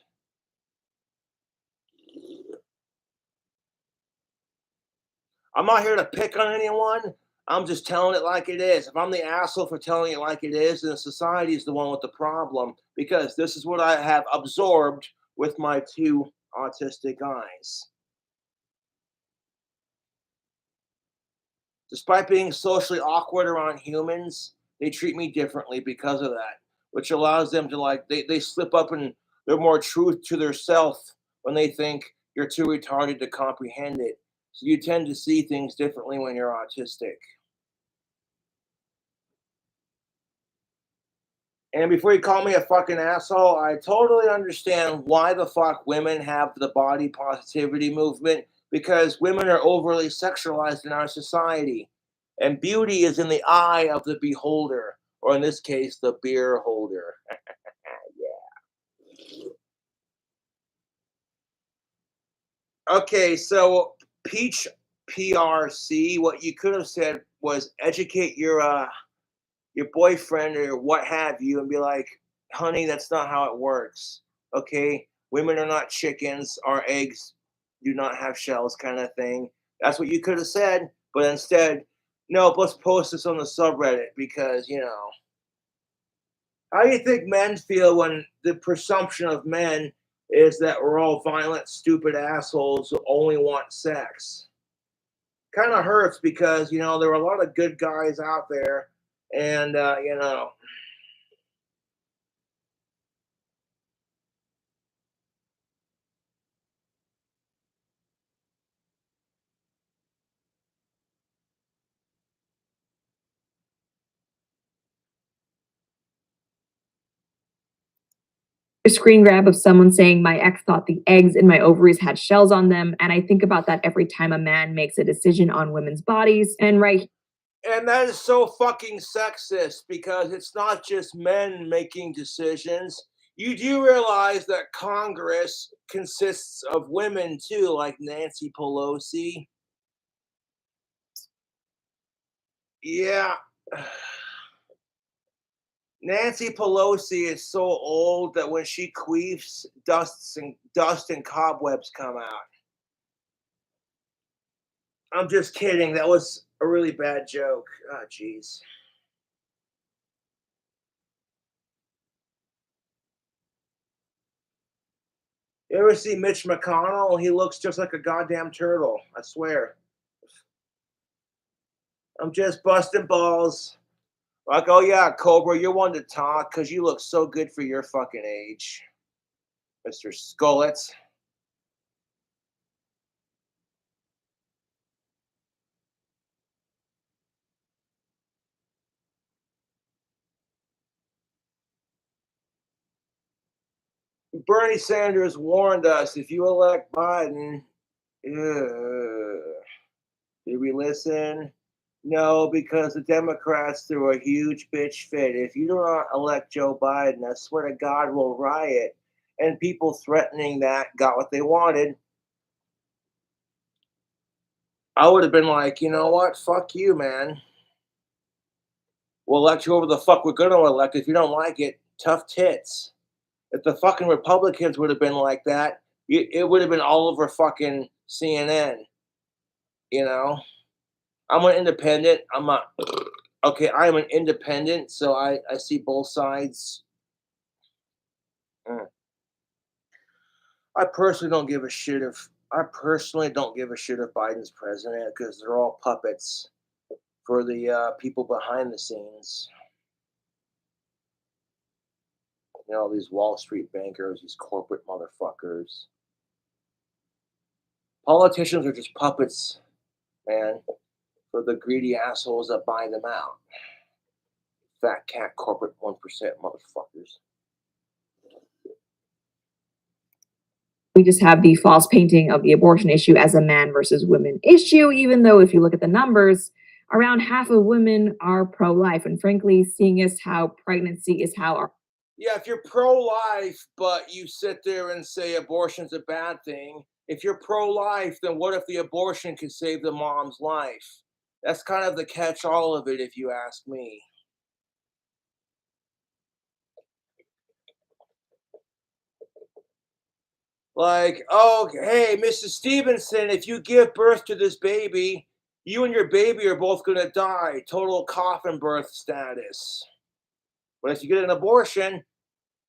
I'm not here to pick on anyone. I'm just telling it like it is. If I'm the asshole for telling it like it is, then society is the one with the problem, because this is what I have absorbed with my two autistic eyes. Despite being socially awkward around humans, they treat me differently because of that, which allows them to, like, they slip up and they're more truth to their self when they think you're too retarded to comprehend it. So you tend to see things differently when you're autistic. And before you call me a fucking asshole, I totally understand why the fuck women have the body positivity movement, because women are overly sexualized in our society. And beauty is in the eye of the beholder, or in this case, the beer holder. Okay, so Peach PRC, what you could have said was educate your boyfriend or what have you and be like, honey, that's not how it works. Okay. Women are not chickens. Our eggs do not have shells, kind of thing. That's what you could have said. But instead, no, let's post this on the subreddit because, how do you think men feel when the presumption of men is that we're all violent, stupid assholes who only want sex? Kind of hurts because, there are a lot of good guys out there. And, a screen grab of someone saying, my ex thought the eggs in my ovaries had shells on them. And I think about that every time a man makes a decision on women's bodies. And And that is so fucking sexist because it's not just men making decisions. You do realize that Congress consists of women too, like Nancy Pelosi. Yeah. Nancy Pelosi is so old that when she queefs, dust and cobwebs come out. I'm just kidding. That was a really bad joke. Oh, jeez. You ever see Mitch McConnell? He looks just like a goddamn turtle. I swear. I'm just busting balls. Like, oh yeah, Cobra, you're one to talk because you look so good for your fucking age, Mr. Skullets. Bernie Sanders warned us if you elect Biden, did we listen? No, because the Democrats threw a huge bitch fit. If you do not elect Joe Biden, I swear to God, we'll riot. And people threatening that got what they wanted. I would have been like, you know what? Fuck you, man. We'll elect whoever the fuck we're going to elect. If you don't like it, tough tits. If the fucking Republicans would have been like that, it would have been all over fucking CNN. You know, I'm an independent. I'm not okay. I am an independent, so I see both sides. Mm. I personally don't give a shit if Biden's president because they're all puppets for the people behind the scenes. You know, these Wall Street bankers, these corporate motherfuckers. Politicians are just puppets, man, for the greedy assholes that buy them out. Fat cat corporate 1% motherfuckers. We just have the false painting of the abortion issue as a man versus women issue, even though if you look at the numbers, around half of women are pro-life. And frankly, seeing as how pregnancy is how our Yeah, if you're pro-life, but you sit there and say abortion's a bad thing, if you're pro-life, then what if the abortion can save the mom's life? That's kind of the catch-all of it, if you ask me. Like, oh, hey, Mrs. Stevenson, if you give birth to this baby, you and your baby are both going to die. Total coffin birth status. But if you get an abortion,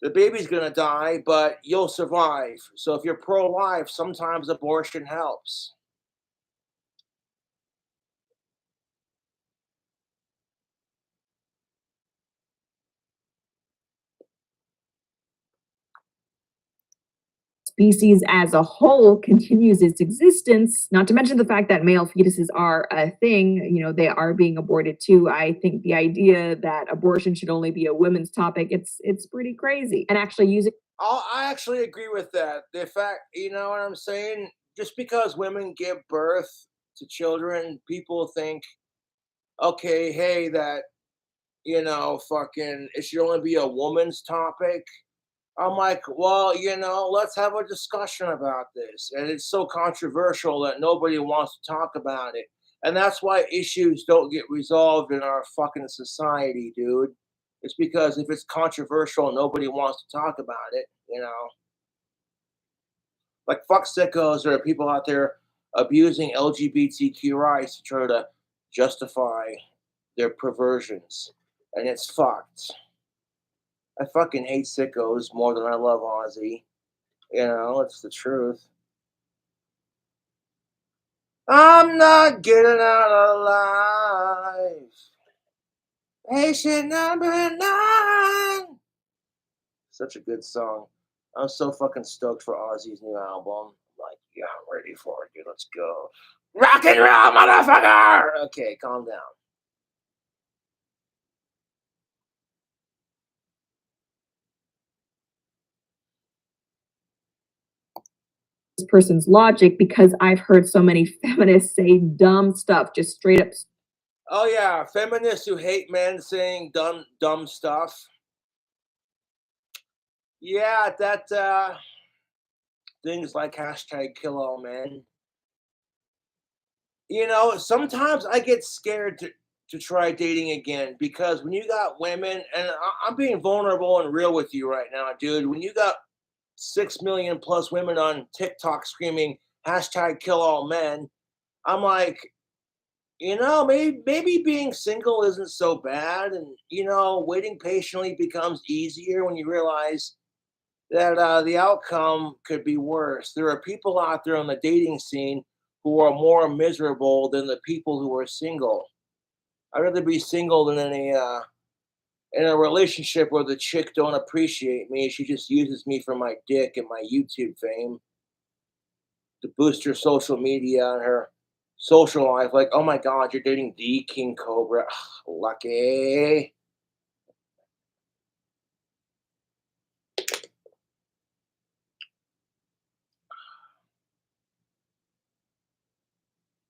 the baby's going to die, but you'll survive. So if you're pro-life, sometimes abortion helps. species as a whole continues its existence, not to mention the fact that male fetuses are a thing, they are being aborted too. I think the idea that abortion should only be a women's topic, it's pretty crazy. And actually using I actually agree with that. The fact, you know what I'm saying? Just because women give birth to children, people think, okay, hey, that, fucking, it should only be a woman's topic. I'm like, well, let's have a discussion about this. And it's so controversial that nobody wants to talk about it. And that's why issues don't get resolved in our fucking society, dude. It's because if it's controversial, nobody wants to talk about it. Like fuck sickos, there are people out there abusing LGBTQ rights to try to justify their perversions. And it's fucked. I fucking hate sickos more than I love Ozzy. It's the truth. I'm not getting out alive. Patient number 9. Such a good song. I'm so fucking stoked for Ozzy's new album. I'm like, yeah, I'm ready for it, dude. Let's go. Rock and roll, motherfucker! Okay, calm down. this person's logic because I've heard so many feminists say dumb stuff, just straight up. Oh yeah, feminists who hate men saying dumb stuff. Yeah, that things like hashtag kill all men. Sometimes I get scared to try dating again because when you got women, and I'm being vulnerable and real with you right now, dude. When you got 6 million plus women on TikTok screaming hashtag kill all men, I'm like, maybe being single isn't so bad, and waiting patiently becomes easier when you realize that the outcome could be worse. There are people out there on the dating scene who are more miserable than the people who are single. I'd rather be single than in a relationship where the chick don't appreciate me. She just uses me for my dick and my YouTube fame to boost her social media and her social life. Like, oh my God, you're dating the King Cobra. Lucky.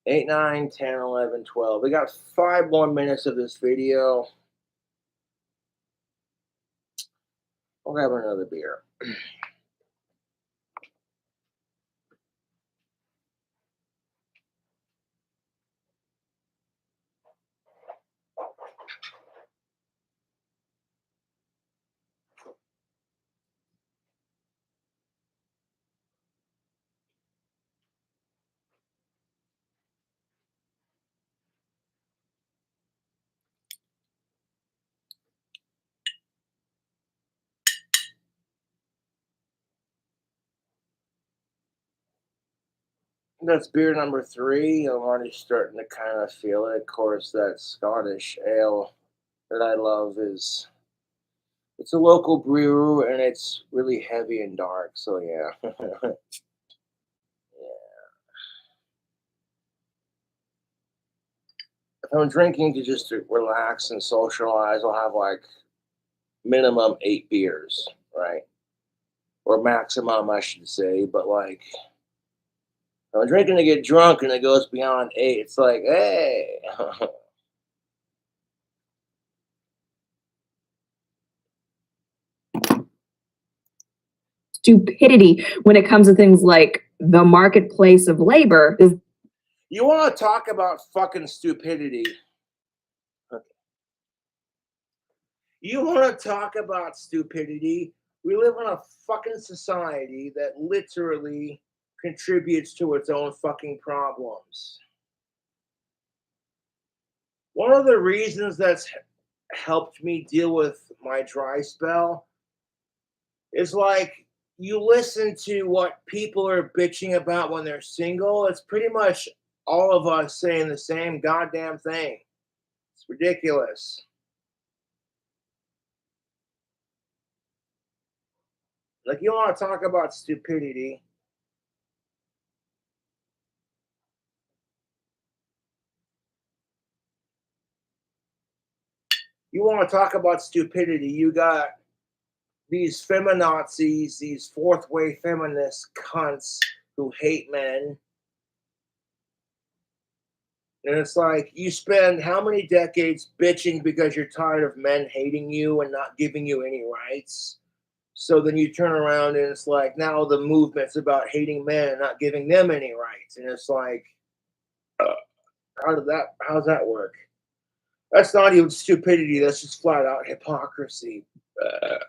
8, 9, 10, 11, 12. We got 5 more minutes of this video. We'll grab another beer. That's beer number 3. I'm already starting to kind of feel it. Of course, that Scottish ale that I love is it's a local brew and it's really heavy and dark. So yeah. Yeah. If I'm drinking to relax and socialize, I'll have like minimum 8 beers, right? Or maximum, I should say. But like, if I'm drinking to get drunk and it goes beyond 8, it's like, hey. Stupidity when it comes to things like the marketplace of labor is. You want to talk about fucking stupidity? You want to talk about stupidity? We live in a fucking society that literally contributes to its own fucking problems. One of the reasons that's helped me deal with my dry spell is like you listen to what people are bitching about when they're single. It's pretty much all of us saying the same goddamn thing. It's ridiculous. Like, you want to talk about stupidity? You want to talk about stupidity? You got these feminazis, these fourth way feminist cunts who hate men. And it's like you spend how many decades bitching because you're tired of men hating you and not giving you any rights. So then you turn around and it's like now the movement's about hating men and not giving them any rights. And it's like, how's that work? That's not even stupidity. That's just flat out hypocrisy. Uh,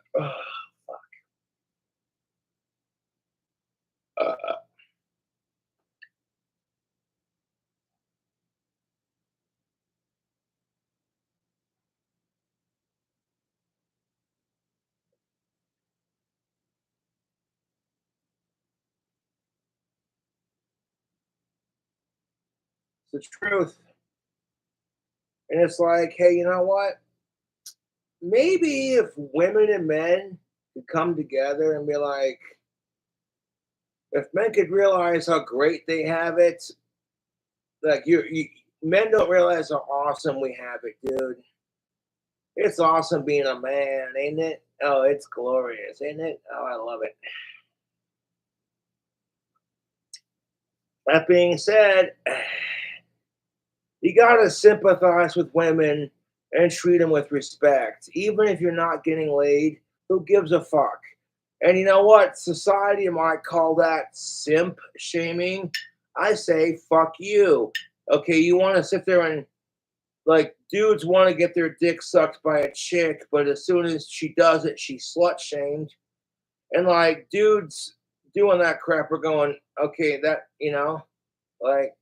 uh, it's the truth. And it's like, hey, you know what? Maybe if women and men could come together and be like, if men could realize how great they have it, like men don't realize how awesome we have it, dude. It's awesome being a man, ain't it? Oh, it's glorious, ain't it? Oh, I love it. That being said, you gotta sympathize with women and treat them with respect. Even if you're not getting laid, who gives a fuck? And you know what? Society might call that simp shaming. I say, fuck you. Okay, you want to sit there and, like, dudes want to get their dick sucked by a chick, but as soon as she does it, she's slut shamed. And, like, dudes doing that crap are going, okay, that, like,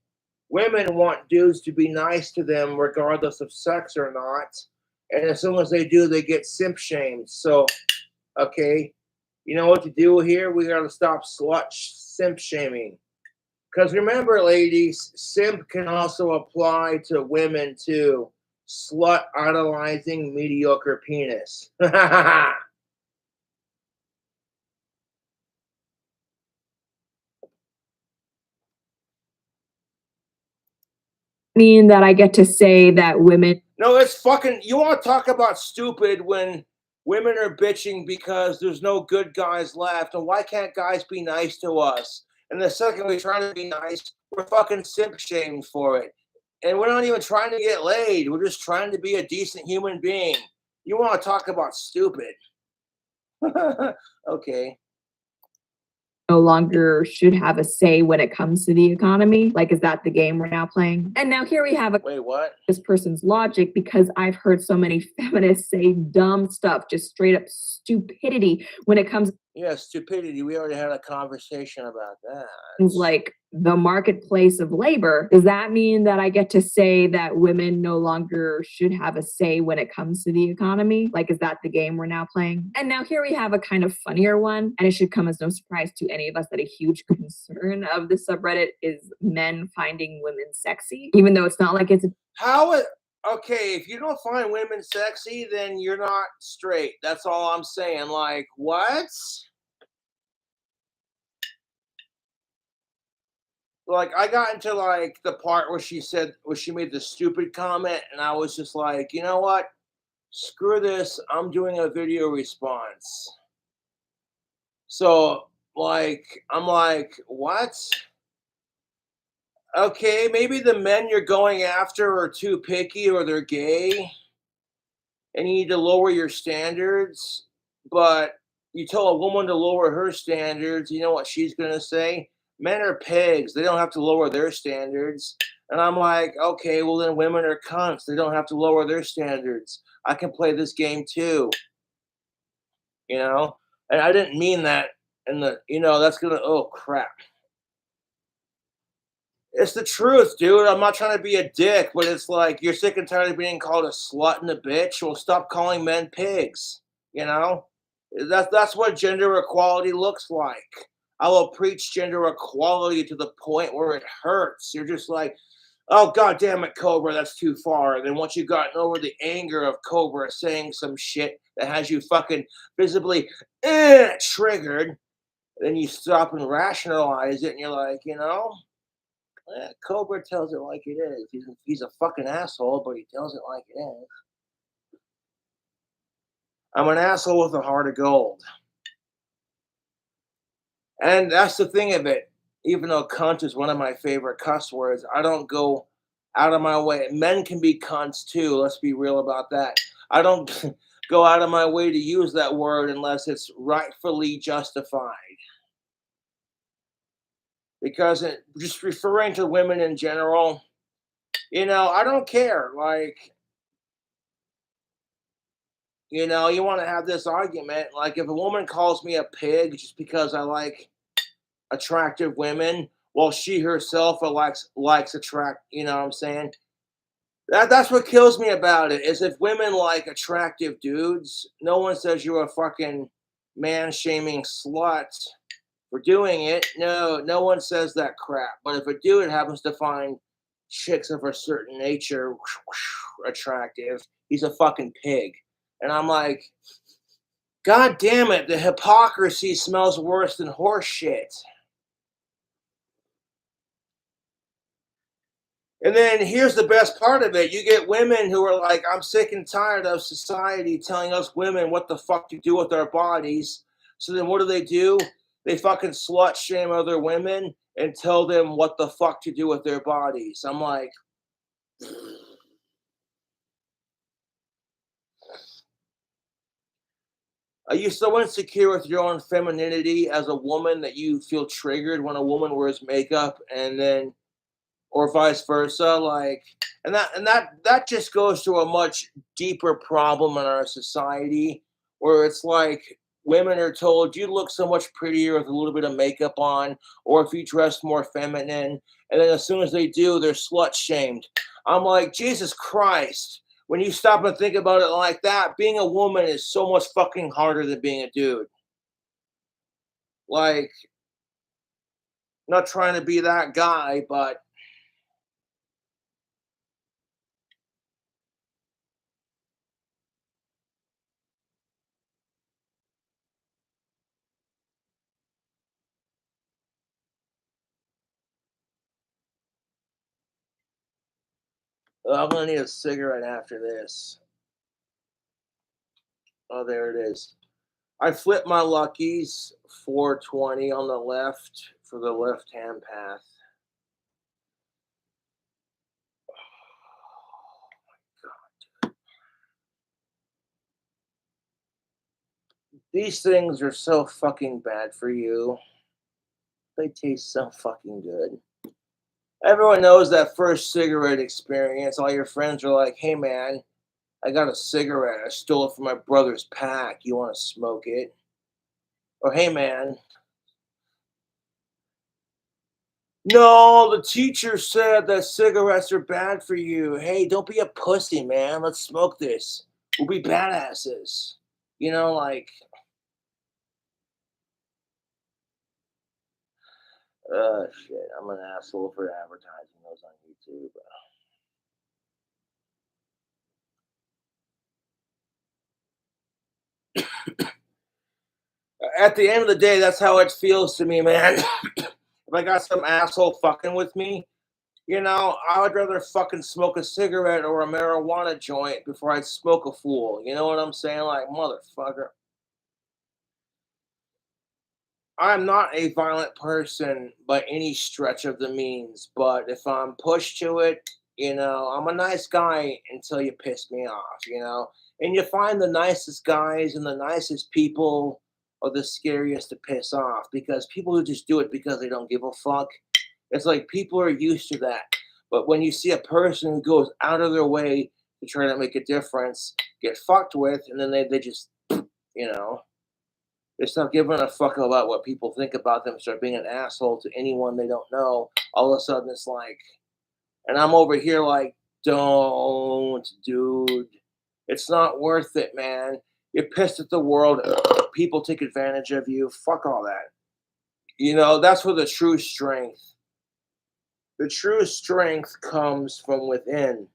women want dudes to be nice to them regardless of sex or not. And as soon as they do, they get simp shamed. So, okay, you know what to do here? We got to stop simp shaming. Because remember, ladies, simp can also apply to women too. Slut idolizing mediocre penis. Mean that I get to say that women. No, it's fucking. You want to talk about stupid when women are bitching because there's no good guys left, and why can't guys be nice to us? And the second we try to be nice, we're fucking simp shamed for it. And we're not even trying to get laid. We're just trying to be a decent human being. You want to talk about stupid? Okay. No longer should have a say when it comes to the economy? Like, is that the game we're now playing? And now here we have Wait, what? this person's logic, because I've heard so many feminists say dumb stuff, just straight up stupidity when it comes Yeah, stupidity. We already had a conversation about that. things like the marketplace of labor. Does that mean that I get to say that women no longer should have a say when it comes to the economy? Like, is that the game we're now playing? And now here we have a kind of funnier one, and it should come as no surprise to any of us that a huge concern of the subreddit is men finding women sexy, even though it's not like it's How it? Okay, if you don't find women sexy, then you're not straight. That's all I'm saying. Like, what? Like, I got into like the part where she made the stupid comment, and I was just like, you know what? Screw this. I'm doing a video response. So, like, I'm like, what? Okay, maybe the men you're going after are too picky or they're gay and you need to lower your standards. But you tell a woman to lower her standards, you know what she's going to say? Men are pigs. They don't have to lower their standards. And I'm like, okay, well, then women are cunts. They don't have to lower their standards. I can play this game too, you know? And I didn't mean that. And that's going to, oh, crap. It's the truth, dude. I'm not trying to be a dick, but it's like you're sick and tired of being called a slut and a bitch. Well, stop calling men pigs. You know, that's what gender equality looks like. I will preach gender equality to the point where it hurts. You're just like, oh god damn it, Cobra, that's too far. And then once you've gotten over the anger of Cobra saying some shit that has you fucking visibly triggered, then you stop and rationalize it, and you're like, Cobra tells it like it is. He's a fucking asshole, but he tells it like it is. I'm an asshole with a heart of gold. And that's the thing of it. Even though cunt is one of my favorite cuss words, I don't go out of my way. Men can be cunts too. Let's be real about that. I don't go out of my way to use that word unless it's rightfully justified. Because just referring to women in general, I don't care. Like, you want to have this argument. Like, if a woman calls me a pig just because I like attractive women, while she herself likes attract, you know what I'm saying? That's what kills me about it. Is if women like attractive dudes, no one says you're a fucking man shaming slut for doing it. No, no one says that crap. But if a dude happens to find chicks of a certain nature attractive, he's a fucking pig. And I'm like, God damn it, the hypocrisy smells worse than horse shit. And then here's the best part of it. You get women who are like, I'm sick and tired of society telling us women what the fuck to do with our bodies. So then what do? They fucking slut shame other women and tell them what the fuck to do with their bodies. I'm like, are you so insecure with your own femininity as a woman that you feel triggered when a woman wears makeup and then or vice versa, like, and that just goes to a much deeper problem in our society, where it's like women are told you look so much prettier with a little bit of makeup on, or if you dress more feminine, and then as soon as they do, they're slut shamed. I'm like, Jesus Christ. When you stop and think about it like that, being a woman is so much fucking harder than being a dude. Like, not trying to be that guy, but I'm gonna need a cigarette after this. Oh, there it is. I flipped my luckies 420 on the left for the left-hand path. These things are so fucking bad for you. They taste so fucking good. Everyone knows that first cigarette experience. All your friends are like, hey man, I got a cigarette. I stole it from my brother's pack. You want to smoke it? Or hey man, no, the teacher said that cigarettes are bad for you. Hey, don't be a pussy, man. Let's smoke this. We'll be badasses. You know, like, shit. I'm an asshole for advertising those on YouTube. At the end of the day, that's how it feels to me, man. If I got some asshole fucking with me, you know, I would rather fucking smoke a cigarette or a marijuana joint before I'd smoke a fool. You know what I'm saying? Like, motherfucker. I'm not a violent person by any stretch of the means, but if I'm pushed to it, you know, I'm a nice guy until you piss me off, you know? And you find the nicest guys and the nicest people are the scariest to piss off because people who just do it because they don't give a fuck, it's like people are used to that. But when you see a person who goes out of their way to try to make a difference, get fucked with, and then they just, you know, they stop giving a fuck about what people think about them, start being an asshole to anyone they don't know. All of a sudden, it's like, and I'm over here like, don't, dude. It's not worth it, man. You're pissed at the world. People take advantage of you. Fuck all that. You know, that's where the true strength comes from within.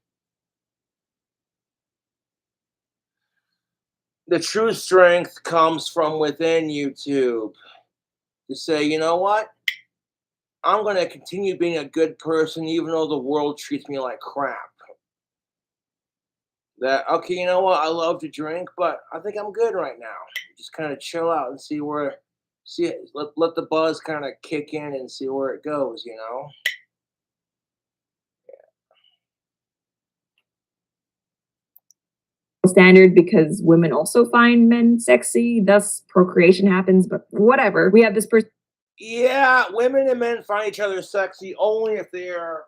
The true strength comes from within, YouTube. To say, you know what? I'm going to continue being a good person even though the world treats me like crap. That, okay, you know what? I love to drink, but I think I'm good right now. Just kind of chill out and see where, see it, let the buzz kind of kick in and see where it goes, you know? Standard because women also find men sexy, thus procreation happens, but whatever. We have this person. Yeah, women and men find each other sexy only if they are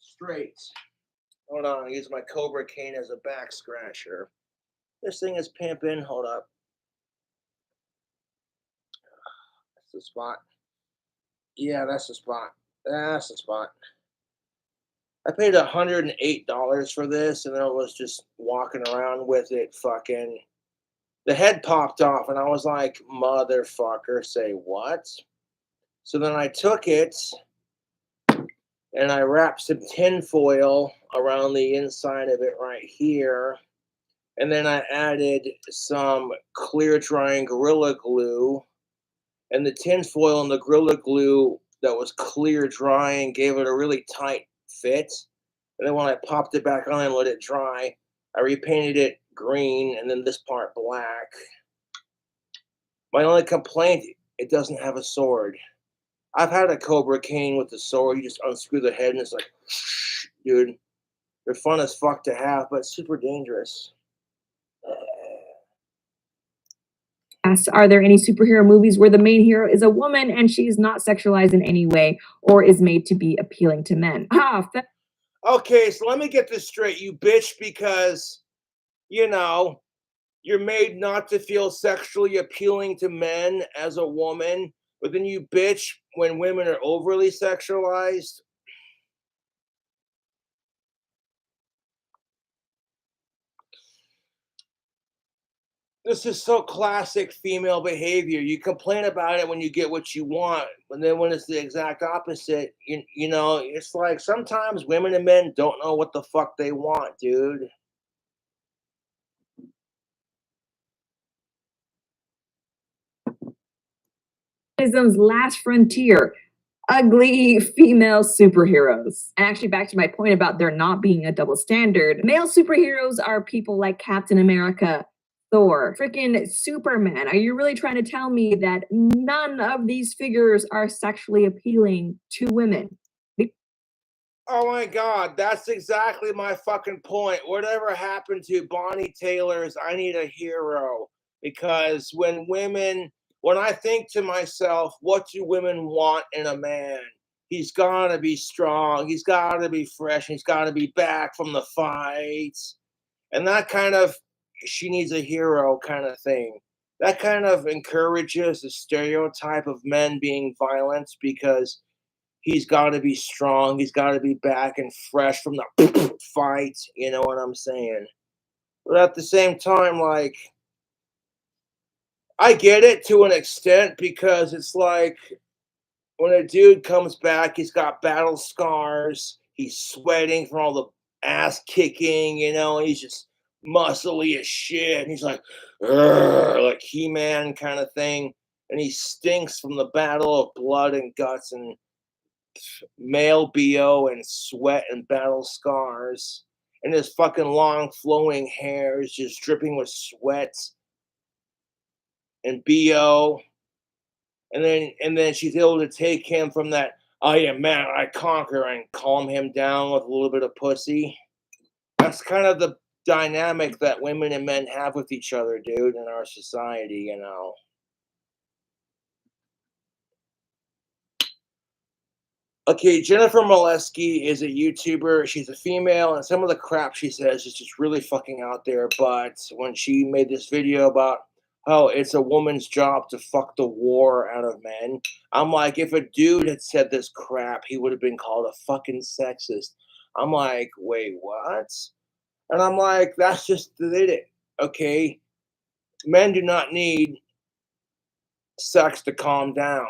straight. Hold on, I use my Cobra cane as a back scratcher. This thing is pimping. Hold up. That's the spot. Yeah, that's the spot. That's the spot. I paid $108 for this, and I was just walking around with it. Fucking, the head popped off, and I was like, "Motherfucker, say what?" So then I took it, and I wrapped some tin foil around the inside of it right here, and then I added some clear drying Gorilla Glue, and the tin foil and the Gorilla Glue that was clear drying gave it a really tight fit. And then when I popped it back on and let it dry, I repainted it green and then this part black. My only complaint, it doesn't have a sword. I've had a Cobra cane with the sword. You just unscrew the head and it's like, dude, they're fun as fuck to have, but super dangerous. Are there any superhero movies where the main hero is a woman and she's not sexualized in any way or is made to be appealing to men? Okay, so let me get this straight, you bitch, because, you know, you're made not to feel sexually appealing to men as a woman, but then you bitch when women are overly sexualized. This is so classic female behavior. You complain about it when you get what you want, and then when it's the exact opposite, you know, it's like sometimes women and men don't know what the fuck they want, dude. Feminism's last frontier. Ugly female superheroes. And actually, back to my point about there not being a double standard, male superheroes are people like Captain America, Thor, freaking Superman. Are you really trying to tell me that none of these figures are sexually appealing to women? Oh my God, that's exactly my fucking point. Whatever happened to Bonnie Taylor's I Need a Hero? Because when I think to myself, what do women want in a man? He's got to be strong, he's got to be fresh, he's got to be back from the fights. And that kind of, she needs a hero kind of thing. That kind of encourages the stereotype of men being violent because he's got to be strong. He's got to be back and fresh from the fight. You know what I'm saying? But at the same time, like, I get it to an extent because it's like when a dude comes back, he's got battle scars. He's sweating from all the ass kicking, and he's just muscly as shit. And he's like, "Urgh," like He-Man kind of thing. And he stinks from the battle of blood and guts and male BO and sweat and battle scars, and his fucking long flowing hair is just dripping with sweat and BO. And then she's able to take him from that I am man, I conquer, and calm him down with a little bit of pussy. That's kind of the dynamic that women and men have with each other, dude, in our society. Okay, Jennifer Molesky is a YouTuber. She's a female, and some of the crap she says is just really fucking out there. But when she made this video about how it's a woman's job to fuck the war out of men, I'm like, if a dude had said this crap, he would have been called a fucking sexist. I'm like, wait, what? And I'm like, that's just it. Okay, men do not need sex to calm down.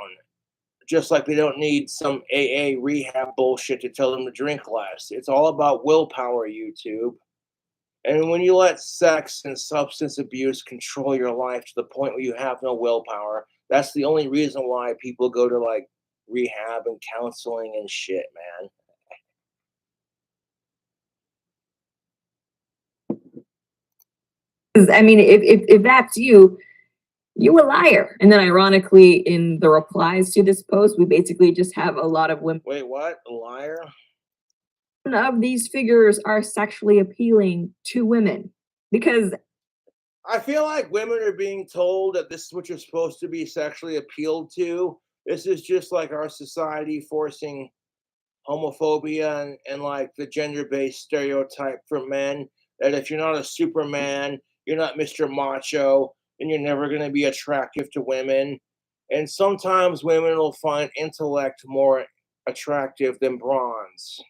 Just like they don't need some AA rehab bullshit to tell them to drink less. It's all about willpower, YouTube. And when you let sex and substance abuse control your life to the point where you have no willpower, that's the only reason why people go to like rehab and counseling and shit, man. I mean, if that's you a liar. And then ironically, in the replies to this post, we basically just have a lot of women. Wait, what? A liar? None of these figures are sexually appealing to women because I feel like women are being told that this is what you're supposed to be sexually appealed to. This is just like our society forcing homophobia and like the gender-based stereotype for men that if you're not a Superman, you're not Mr. Macho, and you're never going to be attractive to women. And sometimes women will find intellect more attractive than bronze.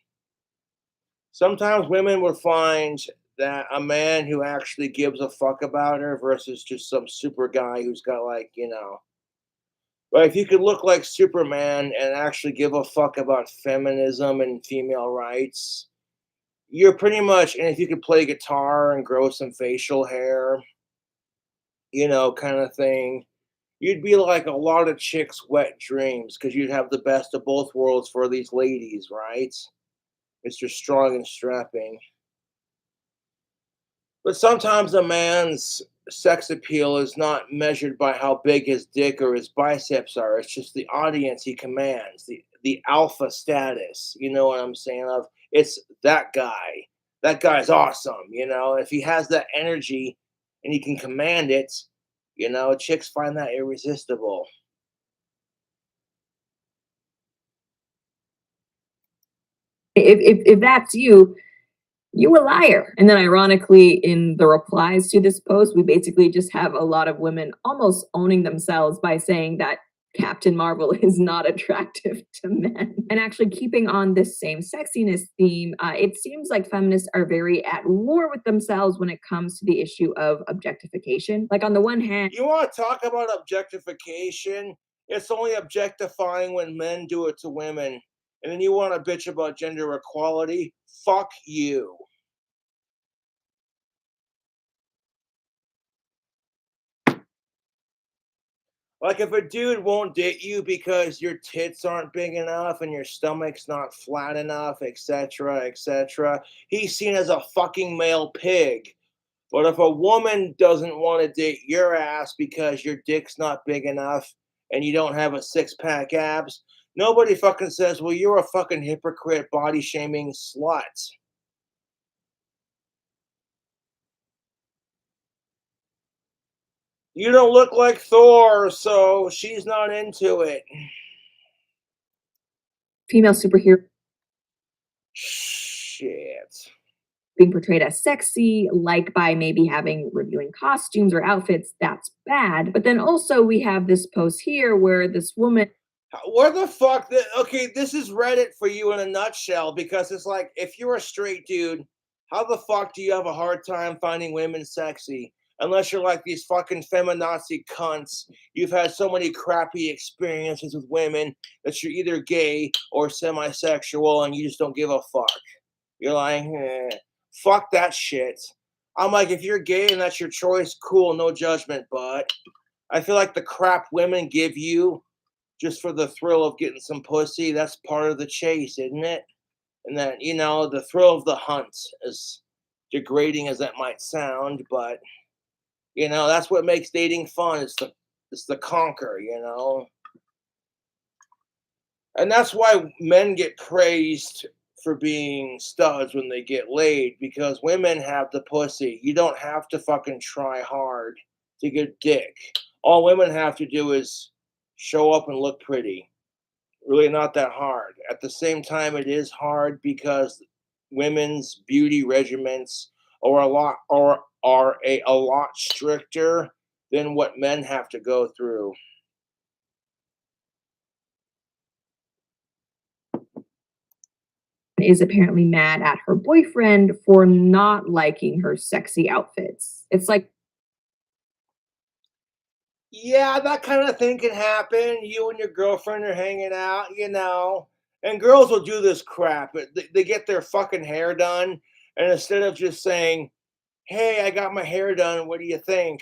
Sometimes women will find that a man who actually gives a fuck about her versus just some super guy who's got like. But if you could look like Superman and actually give a fuck about feminism and female rights, you're pretty much, and if you could play guitar and grow some facial hair, kind of thing, you'd be like a lot of chicks' wet dreams because you'd have the best of both worlds for these ladies, right? Mr. Strong and Strapping. But sometimes a man's sex appeal is not measured by how big his dick or his biceps are. It's just the audience he commands, the alpha status. You know what I'm saying? It's that guy. That guy's awesome. If he has that energy and he can command it, chicks find that irresistible. if that's you a liar. And then ironically, in the replies to this post, we basically just have a lot of women almost owning themselves by saying that Captain Marvel is not attractive to men. And actually keeping on this same sexiness theme, it seems like feminists are very at war with themselves when it comes to the issue of objectification. Like on the one hand, You want to talk about objectification? It's only objectifying when men do it to women. And then you want to bitch about gender equality? Fuck you. Like if a dude won't date you because your tits aren't big enough and your stomach's not flat enough, etc., etc., he's seen as a fucking male pig. But if a woman doesn't want to date your ass because your dick's not big enough and you don't have a six-pack abs, nobody fucking says, well, you're a fucking hypocrite, body shaming slut. You don't look like Thor, so she's not into it. Female superhero Shit. being portrayed as sexy, like by maybe having revealing costumes or outfits, that's bad. But then also we have this post here where this woman Where the fuck? Okay, this is Reddit for you in a nutshell, because it's like, if you're a straight dude, how the fuck do you have a hard time finding women sexy? Unless you're like these fucking feminazi cunts. You've had so many crappy experiences with women that you're either gay or semi-sexual and you just don't give a fuck. You're like, fuck that shit. I'm like, if you're gay and that's your choice, cool, no judgment, but I feel like the crap women give you just for the thrill of getting some pussy, that's part of the chase, isn't it? And that, the thrill of the hunt, as degrading as that might sound, but that's what makes dating fun. It's the conquer. And that's why men get praised for being studs when they get laid, because women have the pussy. You don't have to fucking try hard to get dick. All women have to do is show up and look pretty. Really not that hard. At the same time, it is hard because women's beauty regimens are a lot stricter than what men have to go through. is apparently mad at her boyfriend for not liking her sexy outfits. It's like, Yeah, that kind of thing can happen. You and your girlfriend are hanging out, and girls will do this crap. They get their fucking hair done, and instead of just saying, hey, I got my hair done, what do you think?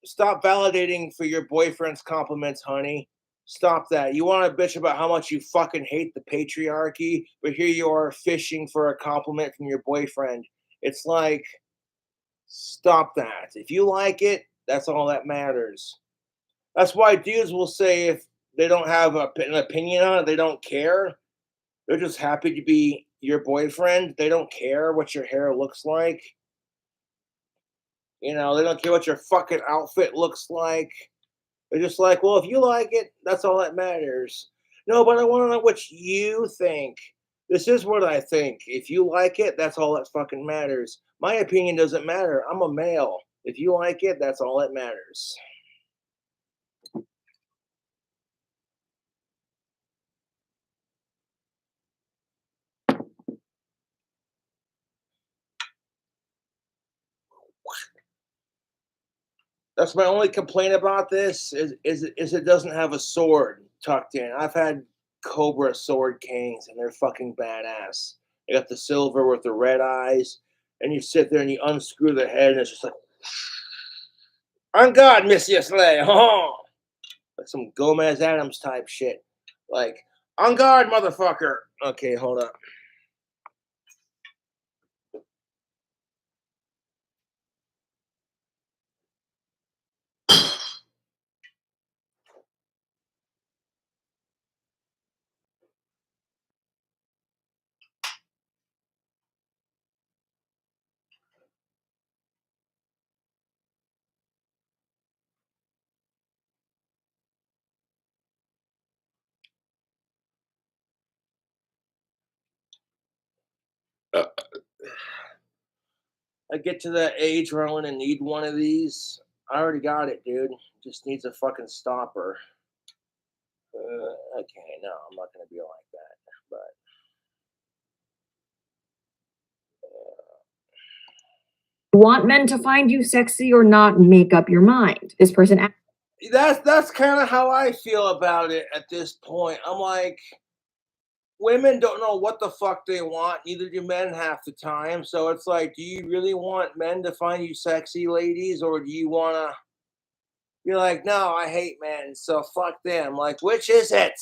Stop validating for your boyfriend's compliments, honey. Stop that. You want to bitch about how much you fucking hate the patriarchy, but here you are fishing for a compliment from your boyfriend. It's like, stop that. If you like it, that's all that matters. That's why dudes will say, if they don't have an opinion on it, they don't care. They're just happy to be your boyfriend. They don't care what your hair looks like. They don't care what your fucking outfit looks like. They're just like, well, if you like it, that's all that matters. No, but I want to know what you think. This is what I think. If you like it, that's all that fucking matters. My opinion doesn't matter. I'm a male. If you like it, that's all that matters. That's my only complaint about this is it doesn't have a sword tucked in. I've had Cobra sword canes and they're fucking badass. They got the silver with the red eyes, and you sit there and you unscrew the head and it's just like, on God, Monsieur Slay, oh, like some Gomez Adams type shit. Like, on guard, motherfucker. Okay, hold up. I get to that age where I'm gonna need one of these. I already got it, dude. Just needs a fucking stopper. Okay, no, I'm not gonna be like that. But want men to find you sexy or not, make up your mind. This person that's kind of how I feel about it at this point. I'm like, women don't know what the fuck they want. Neither do men half the time. So it's like, do you really want men to find you sexy, ladies, or do you wanna? You're like, no, I hate men, so fuck them. Like, which is it?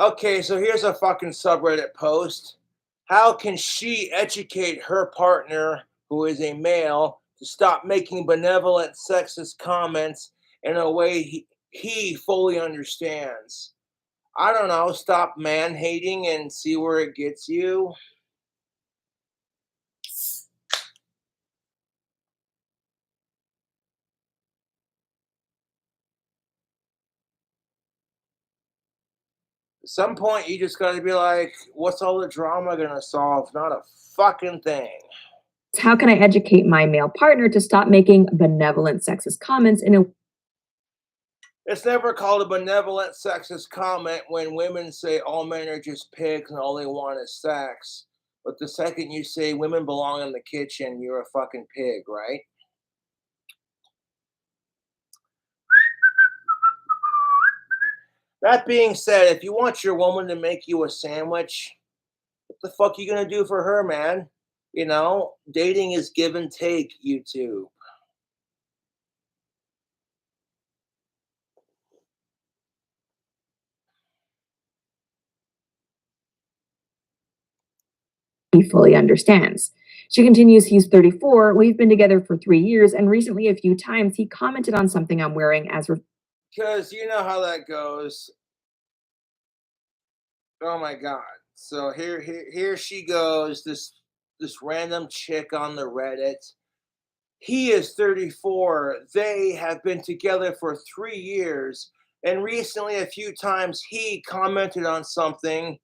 Okay, so here's a fucking subreddit post. How can she educate her partner, who is a male, to stop making benevolent sexist comments in a way he fully understands? I don't know, stop man hating and see where it gets you. At some point, you just gotta be like, what's all the drama gonna solve? Not a fucking thing. How can I educate my male partner to stop making benevolent sexist comments in a It's never called a benevolent sexist comment when women say all men are just pigs and all they want is sex. But the second you say women belong in the kitchen, you're a fucking pig, right? That being said, if you want your woman to make you a sandwich, what the fuck you gonna do for her, man? You know, dating is give and take, YouTube. he fully understands? She continues, he's 34, we've been together for 3 years, and recently a few times he commented on something I'm wearing as Because you know how that goes. Oh my god. So here she goes, this random chick on the Reddit. He is 34. They have been together for 3 years. And recently, a few times, he commented on something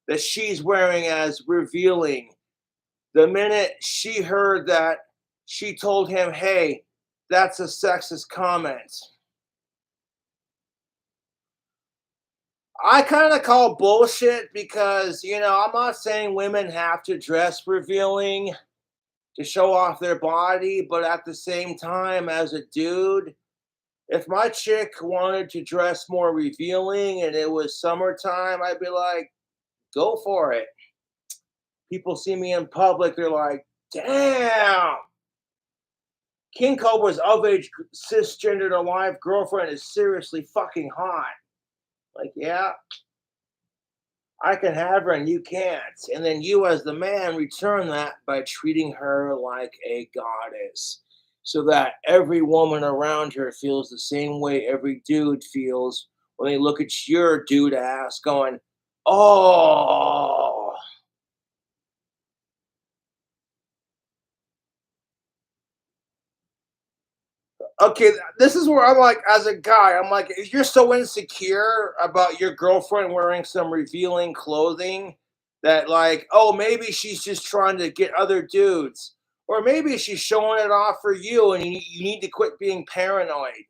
that she's wearing as revealing. The minute she heard that, she told him, hey, that's a sexist comment. I kind of call bullshit because, I'm not saying women have to dress revealing to show off their body, but at the same time, as a dude, if my chick wanted to dress more revealing and it was summertime, I'd be like, go for it. People see me in public, they're like, damn, King Cobra's of age cisgendered alive girlfriend is seriously fucking hot. Like, yeah, I can have her and you can't. And then you, as the man, return that by treating her like a goddess so that every woman around her feels the same way every dude feels when they look at your dude ass going, oh. Okay, this is where I'm like, as a guy, I'm like, if you're so insecure about your girlfriend wearing some revealing clothing that, like, oh, maybe she's just trying to get other dudes, or maybe she's showing it off for you, and you need to quit being paranoid.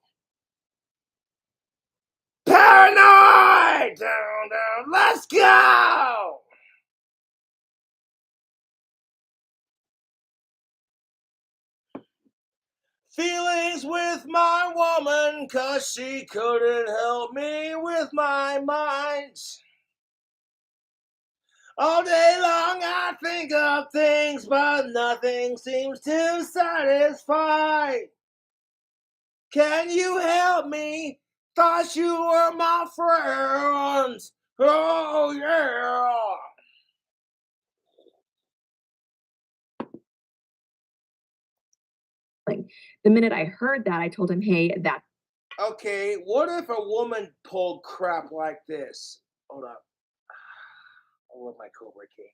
Paranoid! Down, down, let's go! Feelings with my woman, cause she couldn't help me with my mind. All day long I think of things, but nothing seems to satisfy. Can you help me? Thought you were my friends. Oh, yeah. the minute I heard that, I told him, hey, that Okay, what if a woman pulled crap like this? Hold up. I love my Cobra King.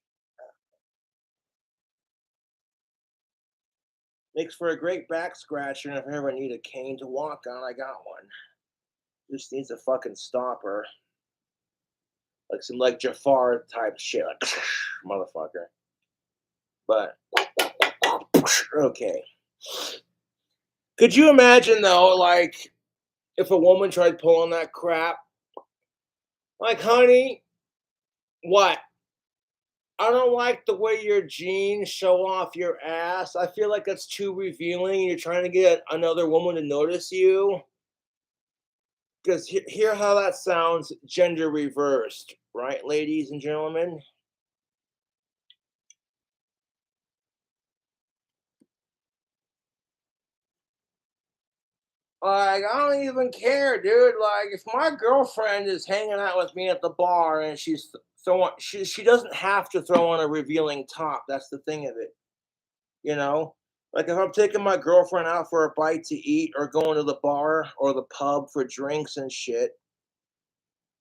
Makes for a great back scratcher, and if I ever need a cane to walk on, I got one. Just needs a fucking stopper. Like some like Jafar type shit. Like motherfucker. But okay. Could you imagine though, like if a woman tried pulling that crap? Like, honey, what? I don't like the way your jeans show off your ass. I feel like that's too revealing. You're trying to get another woman to notice you. Because hear how that sounds gender reversed, right, ladies and gentlemen? Like, I don't even care, dude. Like, if my girlfriend is hanging out with me at the bar and she's throwing, she doesn't have to throw on a revealing top. That's the thing of it, you know. Like, if I'm taking my girlfriend out for a bite to eat or going to the bar or the pub for drinks and shit,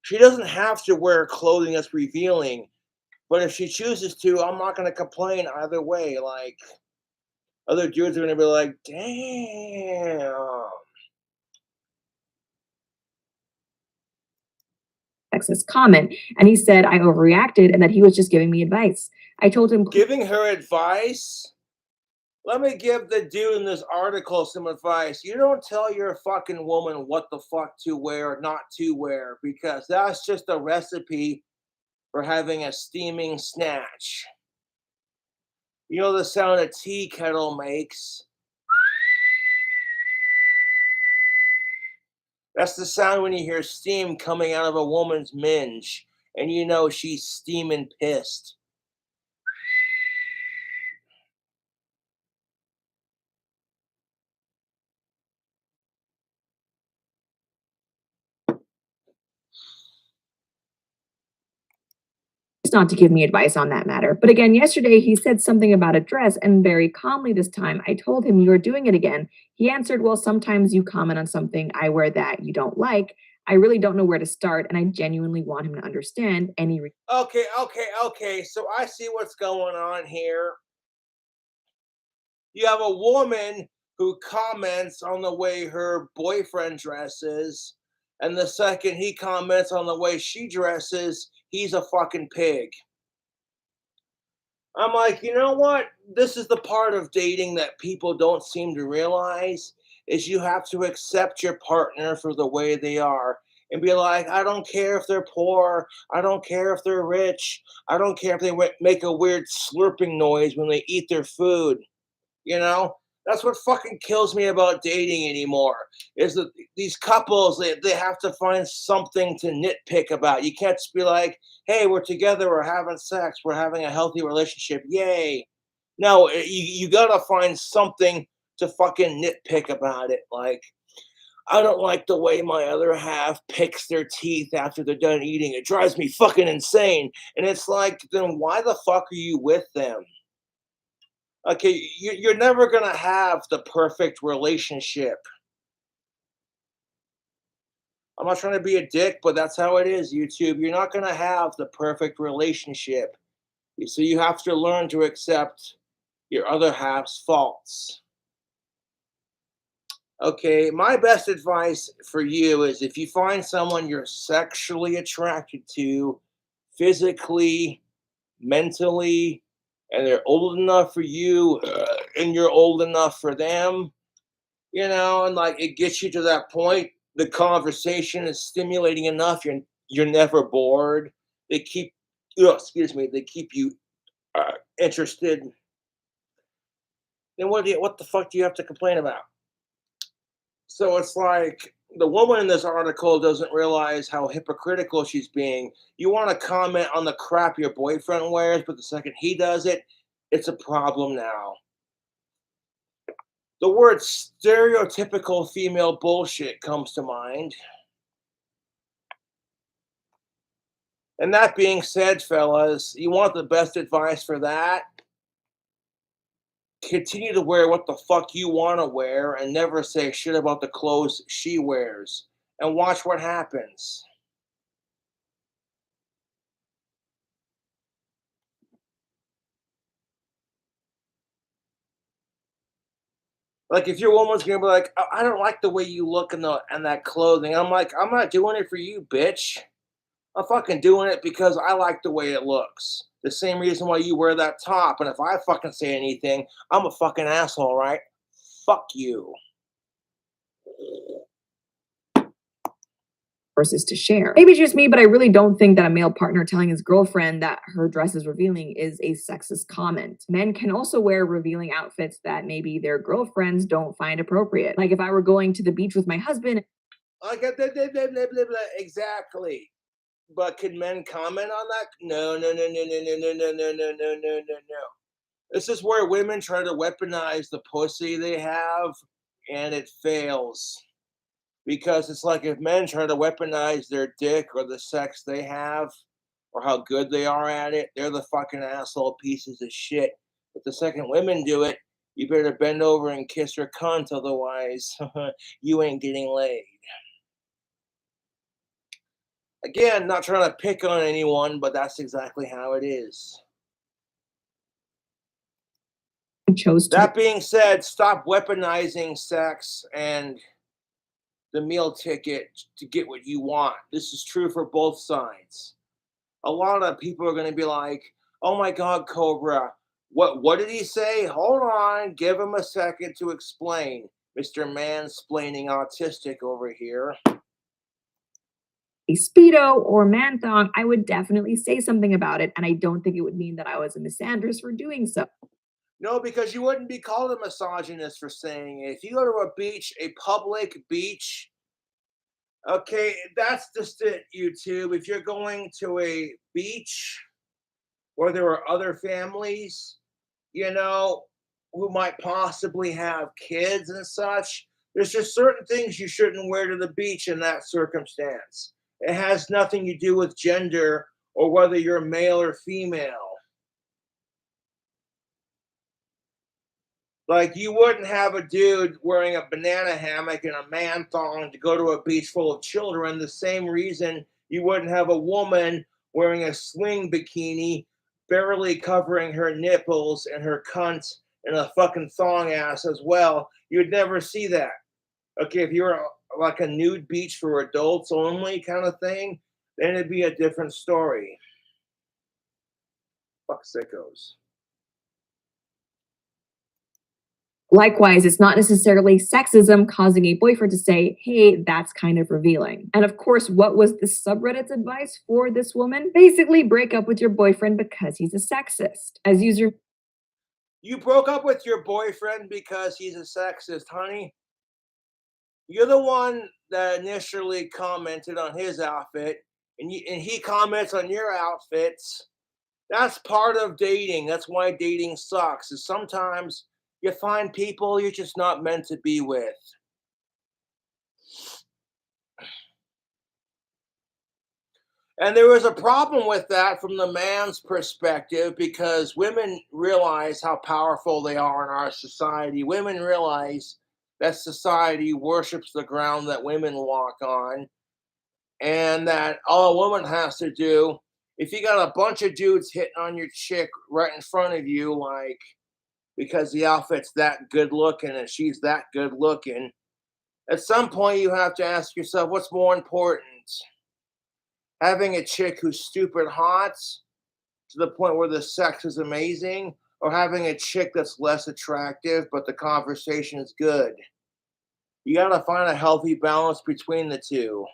she doesn't have to wear clothing that's revealing. But if she chooses to, I'm not gonna complain either way. Like, other dudes are gonna be like, damn. Sexist comment, and he said I overreacted and that he was just giving me advice. I told him, Giving her advice? Let me give the dude in this article some advice. You don't tell your fucking woman what the fuck to wear or not to wear, because that's just a recipe for having a steaming snatch. You know the sound a tea kettle makes? That's the sound when you hear steam coming out of a woman's minge, and you know she's steaming pissed. not to give me advice on that matter. But again, yesterday he said something about a dress, and very calmly this time, I told him, "You're doing it again." He answered, "Well, sometimes you comment on something I wear that you don't like. I really don't know where to start, and I genuinely want him to understand any." Okay. So I see what's going on here. You have a woman who comments on the way her boyfriend dresses, and the second he comments on the way she dresses, he's a fucking pig. I'm like, you know what? This is the part of dating that people don't seem to realize is you have to accept your partner for the way they are and be like, I don't care if they're poor, I don't care if they're rich, I don't care if they make a weird slurping noise when they eat their food. You know, that's what fucking kills me about dating anymore. Is that these couples they have to find something to nitpick about. You can't just be like, "Hey, we're together, we're having sex, we're having a healthy relationship, yay!" No, you gotta find something to fucking nitpick about it. Like, I don't like the way my other half picks their teeth after they're done eating. It drives me fucking insane. And it's like, then why the fuck are you with them? Okay, you're never gonna have the perfect relationship. I'm not trying to be a dick, but that's how it is, YouTube. You're not gonna have the perfect relationship. So you have to learn to accept your other half's faults. Okay, my best advice for you is if you find someone you're sexually attracted to, physically, mentally, and they're old enough for you, and you're old enough for them, you know, and like it gets you to that point. The conversation is stimulating enough. You're never bored. They keep, excuse me, they keep you interested. Then what the fuck do you have to complain about? So it's like the woman in this article doesn't realize how hypocritical she's being. You want to comment on the crap your boyfriend wears, but the second he does it, it's a problem now. The word stereotypical female bullshit comes to mind. And that being said, fellas, you want the best advice for that? Continue to wear what the fuck you want to wear and never say shit about the clothes she wears. And watch what happens. Like if your woman's gonna be like, I don't like the way you look in that clothing. I'm like, I'm not doing it for you, bitch. I'm fucking doing it because I like the way it looks. The same reason why you wear that top. And if I fucking say anything, I'm a fucking asshole, right? Fuck you. Versus to share. Maybe it's just me, but I really don't think that a male partner telling his girlfriend that her dress is revealing is a sexist comment. Men can also wear revealing outfits that maybe their girlfriends don't find appropriate. Like if I were going to the beach with my husband. Like, blah, blah, blah, blah, blah, blah. Exactly. But can men comment on that? No. This is where women try to weaponize the pussy they have, and it fails. because it's like if men try to weaponize their dick or the sex they have or how good they are at it, they're the fucking asshole pieces of shit. But the second women do it, you better bend over and kiss her cunt, otherwise, you ain't getting laid. Again, not trying to pick on anyone, but that's exactly how it is. chose to. That being said, stop weaponizing sex and the meal ticket to get what you want. This is true for both sides. A lot of people are going to be like, "Oh my God, Cobra, what did he say? Hold on, give him a second to explain." Mr. Mansplaining Autistic over here. A Speedo or man thong, I would definitely say something about it, and I don't think it would mean that I was a misandrist for doing so. No, because you wouldn't be called a misogynist for saying it. If you go to a beach, a public beach, okay, that's just it, YouTube. If you're going to a beach where there are other families, you know, who might possibly have kids and such, there's just certain things you shouldn't wear to the beach in that circumstance. It has nothing to do with gender or whether you're male or female. Like, you wouldn't have a dude wearing a banana hammock and a man thong to go to a beach full of children. The same reason you wouldn't have a woman wearing a swing bikini, barely covering her nipples and her cunt and a fucking thong ass as well. You'd never see that. Okay, if you're like a nude beach for adults only kind of thing, then it'd be a different story. Fuck sickos. Likewise, it's not necessarily sexism causing a boyfriend to say, hey, that's kind of revealing. And of course, what was the subreddit's advice for this woman? Basically, break up with your boyfriend because he's a sexist. As user, You broke up with your boyfriend because he's a sexist, honey. You're the one that initially commented on his outfit, and he comments on your outfits. That's part of dating. That's why dating sucks. Is sometimes you find people you're just not meant to be with. And there was a problem with that from the man's perspective because women realize how powerful they are in our society. Women realize that society worships the ground that women walk on, and that all a woman has to do, if you got a bunch of dudes hitting on your chick right in front of you, like because the outfit's that good looking and she's that good looking, at some point you have to ask yourself, what's more important? Having a chick who's stupid hot to the point where the sex is amazing, or having a chick that's less attractive but the conversation is good? You got to find a healthy balance between the two.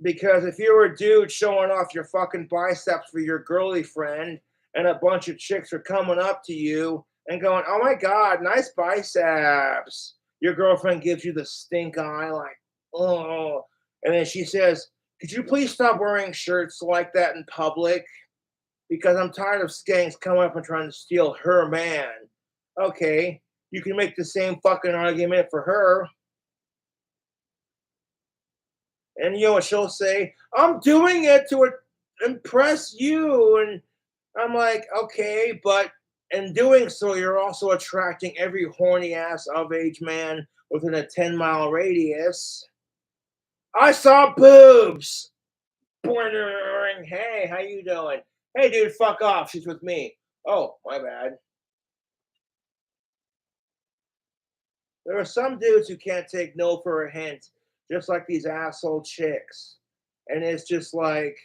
Because if you were a dude showing off your fucking biceps for your girly friend and a bunch of chicks are coming up to you and going, "Oh my God, nice biceps," your girlfriend gives you the stink eye, like, "Oh," and then she says, "Could you please stop wearing shirts like that in public? Because I'm tired of skanks coming up and trying to steal her man." Okay, you can make the same fucking argument for her. And you know what she'll say? "I'm doing it to impress you." And I'm like, okay, but in doing so, you're also attracting every horny ass of age man within a 10-mile radius. I saw boobs. Boing. Hey, how you doing? Hey, dude, fuck off. She's with me. Oh, my bad. There are some dudes who can't take no for a hint, just like these asshole chicks. And it's just like,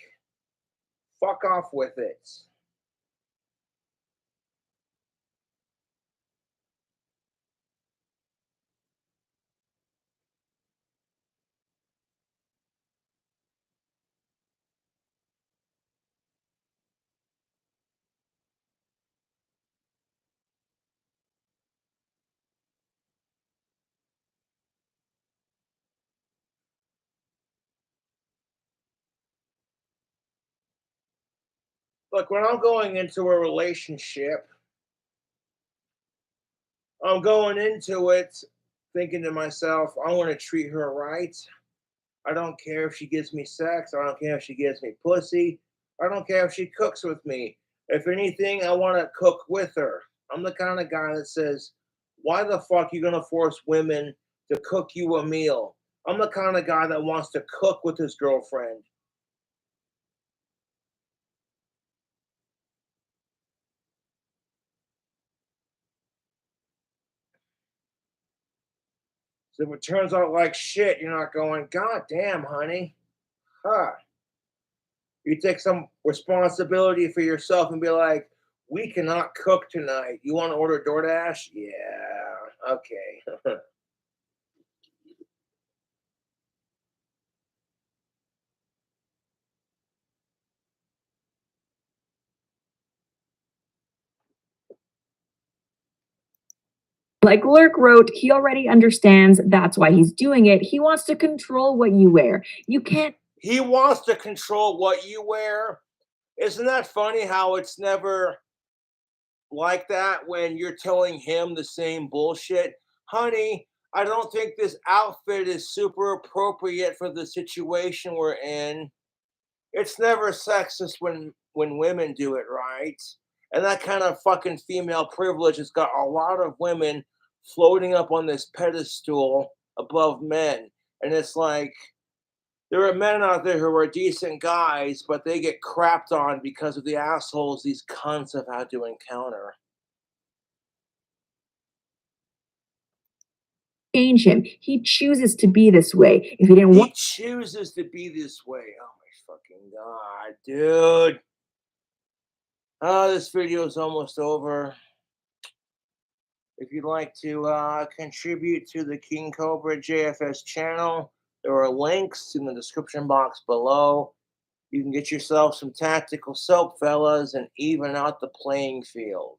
fuck off with it. Look, when I'm going into a relationship, I'm going into it thinking to myself, I want to treat her right. I don't care if she gives me sex. I don't care if she gives me pussy. I don't care if she cooks with me. If anything, I want to cook with her. I'm the kind of guy that says, why the fuck you gonna force women to cook you a meal? I'm the kind of guy that wants to cook with his girlfriend. So if it turns out like shit, you're not going, God damn, honey. Huh. You take some responsibility for yourself and be like, we cannot cook tonight. You want to order DoorDash? Yeah. Okay. Like Lurk wrote, he already understands that's why he's doing it. He wants to control what you wear. You can't. He wants to control what you wear. Isn't that funny how it's never like that when you're telling him the same bullshit? Honey, I don't think this outfit is super appropriate for the situation we're in. It's never sexist when women do it, right? And that kind of fucking female privilege has got a lot of women floating up on this pedestal above men. And it's like there are men out there who are decent guys, but they get crapped on because of the assholes these cunts have had to encounter. Change him. He chooses to be this way. If he didn't He want, chooses to be this way. Oh my fucking god, dude. Oh, this video is almost over. If you'd like to contribute to the King Cobra JFS channel, there are links in the description box below. You can get yourself some tactical soap, fellas, and even out the playing field.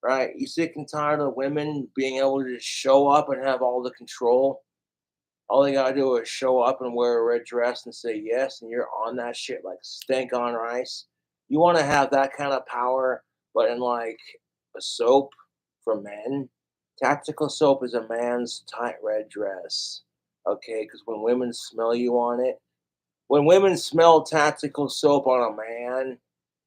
Right? You sick and tired of women being able to just show up and have all the control? All they gotta do is show up and wear a red dress and say yes, and you're on that shit like stank on rice. You want to have that kind of power, but in like a soap for men. Tactical soap is a man's tight red dress. Okay, because when women smell you on it, when women smell tactical soap on a man,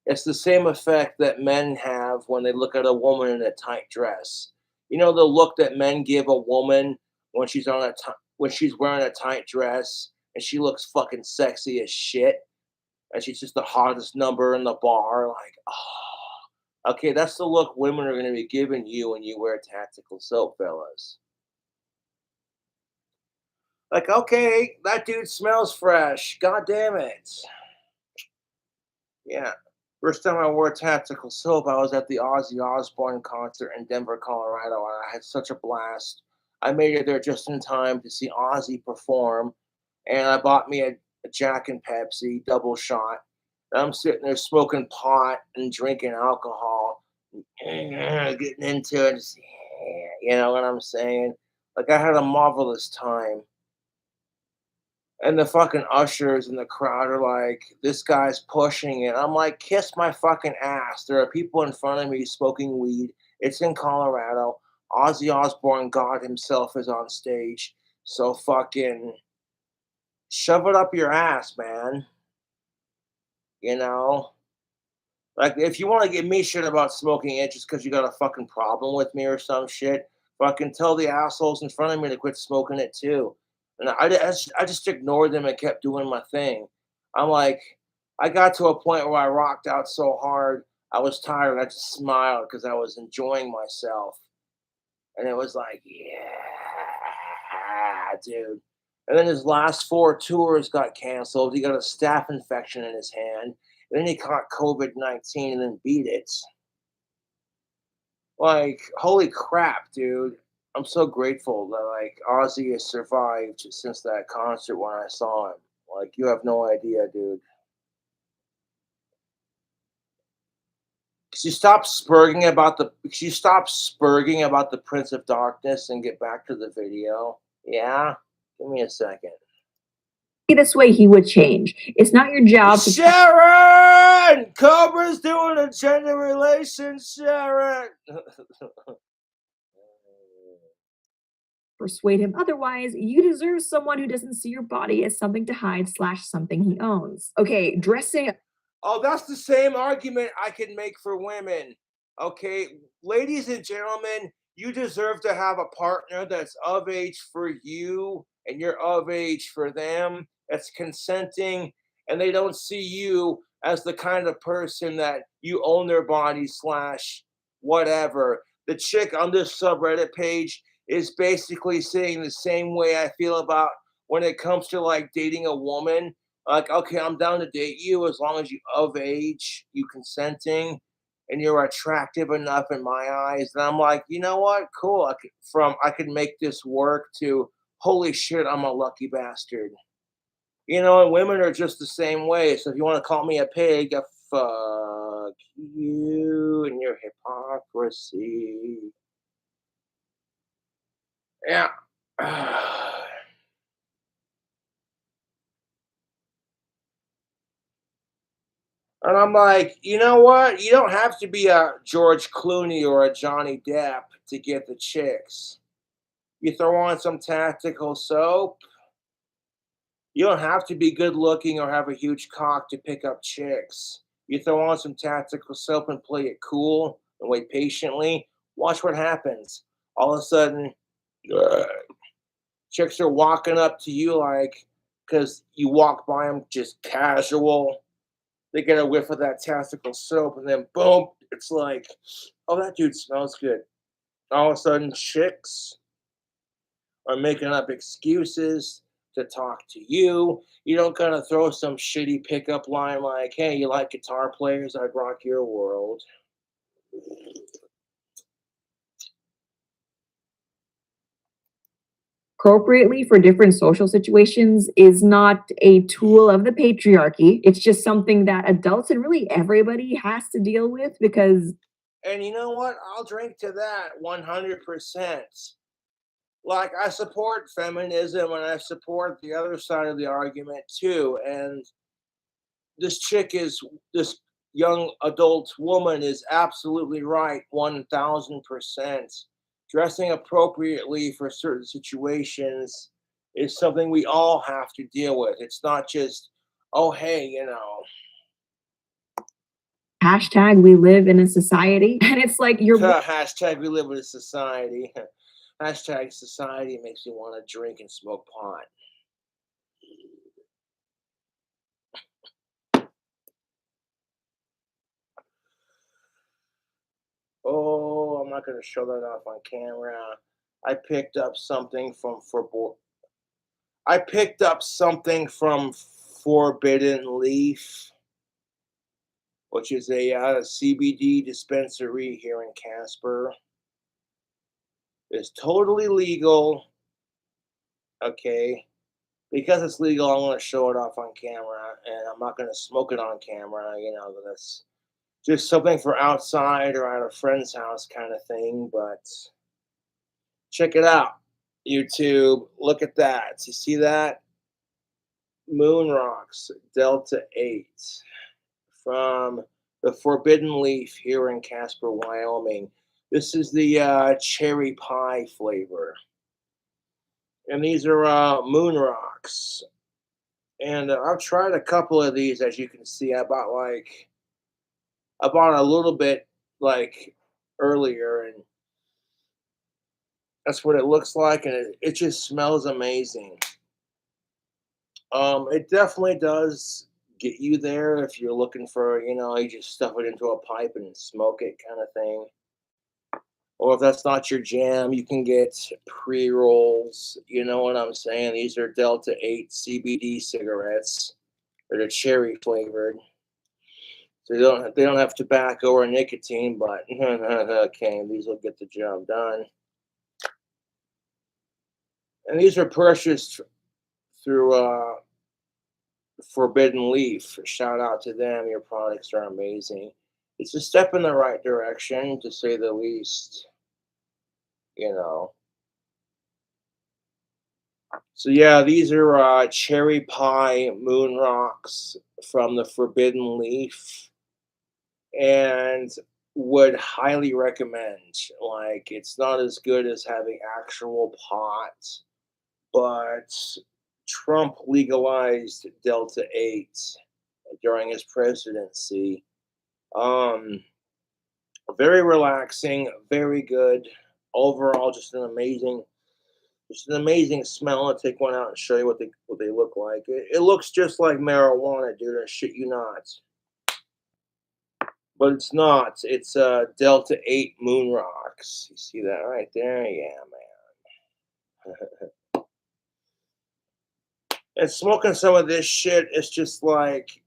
it's the same effect that men have when they look at a woman in a tight dress. You know the look that men give a woman when when she's wearing a tight dress and she looks fucking sexy as shit and she's just the hottest number in the bar. Like, oh, okay, that's the look women are going to be giving you when you wear tactical soap, fellas. Like, okay, that dude smells fresh. God damn it. Yeah. First time I wore tactical soap, I was at the Ozzy Osbourne concert in Denver, Colorado, and I had such a blast. I made it there just in time to see Ozzy perform, and I bought me a Jack and Pepsi double shot. And I'm sitting there smoking pot and drinking alcohol, getting into it. Just, you know what I'm saying? Like I had a marvelous time. And the fucking ushers in the crowd are like, this guy's pushing it. I'm like, kiss my fucking ass. There are people in front of me smoking weed. It's in Colorado. Ozzy Osbourne, God himself, is on stage. So fucking shove it up your ass, man. You know? Like, if you want to give me shit about smoking it just because you got a fucking problem with me or some shit, fucking tell the assholes in front of me to quit smoking it too. And I just ignored them and kept doing my thing. I'm like, I got to a point where I rocked out so hard, I was tired. I just smiled because I was enjoying myself. And it was like, yeah, dude. And then his last four tours got canceled. He got a staph infection in his hand. And then he caught COVID-19 and then beat it. Like, holy crap, dude. I'm so grateful that like Ozzy has survived since that concert when I saw him. Like, you have no idea, dude. Could you stop spurging about the Prince of Darkness and get back to the video? Yeah? Give me a second. this way, he would change. It's not your job to. Sharon! Cobra's doing a gender relations, Sharon! persuade him otherwise, you deserve someone who doesn't see your body as something to hide slash something he owns. Okay, dressing. Oh, that's the same argument I can make for women. Okay, ladies and gentlemen, you deserve to have a partner that's of age for you and you're of age for them, that's consenting, and they don't see you as the kind of person that you own their body slash whatever. The chick on this subreddit page is basically saying the same way I feel about when it comes to like dating a woman. Like, okay, I'm down to date you as long as you of age, you consenting, and you're attractive enough in my eyes. And I'm like, you know what? Cool. I could make this work to holy shit, I'm a lucky bastard. You know, and women are just the same way. So if you want to call me a pig, fuck you and your hypocrisy. Yeah. And I'm like, you know what? You don't have to be a George Clooney or a Johnny Depp to get the chicks. You throw on some tactical soap. You don't have to be good looking or have a huge cock to pick up chicks. You throw on some tactical soap and play it cool and wait patiently. Watch what happens. All of a sudden, uh, chicks are walking up to you like, because you walk by them just casual. They get a whiff of that tactical soap, and then boom, it's like, oh, that dude smells good. All of a sudden, chicks are making up excuses to talk to you. You don't gotta throw some shitty pickup line like, hey, you like guitar players? I'd rock your world. Appropriately for different social situations is not a tool of the patriarchy. It's just something that adults and really everybody has to deal with because And you know what? I'll drink to that 100%. Like, I support feminism and I support the other side of the argument too. And this young adult woman is absolutely right 1000%. Dressing appropriately for certain situations is something we all have to deal with. It's not just, oh hey, hashtag we live in a society. And it's like you're hashtag we live in a society. Hashtag society makes me want to drink and smoke pot. Oh, I'm not going to show that off on camera. I picked up something from I picked up something from Forbidden Leaf, which is a CBD dispensary here in Casper. It's totally legal. Okay. Because it's legal, I'm going to show it off on camera, and I'm not going to smoke it on camera. That's just something for outside or at a friend's house kind of thing. But check it out, YouTube. Look at that. You see that? Moon Rocks Delta 8 from the Forbidden Leaf here in Casper, Wyoming. This is the cherry pie flavor. And these are moon rocks. And I've tried a couple of these, as you can see. I bought a little bit like earlier, and that's what it looks like, and it just smells amazing. It definitely does get you there if you're looking for, you just stuff it into a pipe and smoke it kind of thing. Or if that's not your jam, you can get pre rolls. You know what I'm saying? These are Delta 8 CBD cigarettes that are cherry flavored. So they don't have tobacco or nicotine, but okay, these will get the job done. And these are purchased through Forbidden Leaf. Shout out to them. Your products are amazing. It's a step in the right direction, to say the least. You know. So yeah, these are cherry pie moon rocks from the Forbidden Leaf, and would highly recommend. Like, it's not as good as having actual pot, but Trump legalized Delta 8 during his presidency. Um, Very relaxing, very good. Overall, just an amazing smell. I'll take one out and show you what they look like. It looks just like marijuana, dude. I shit you not. But it's not. It's Delta 8 Moon Rocks. You see that right there? Yeah, man. And smoking some of this shit is just like,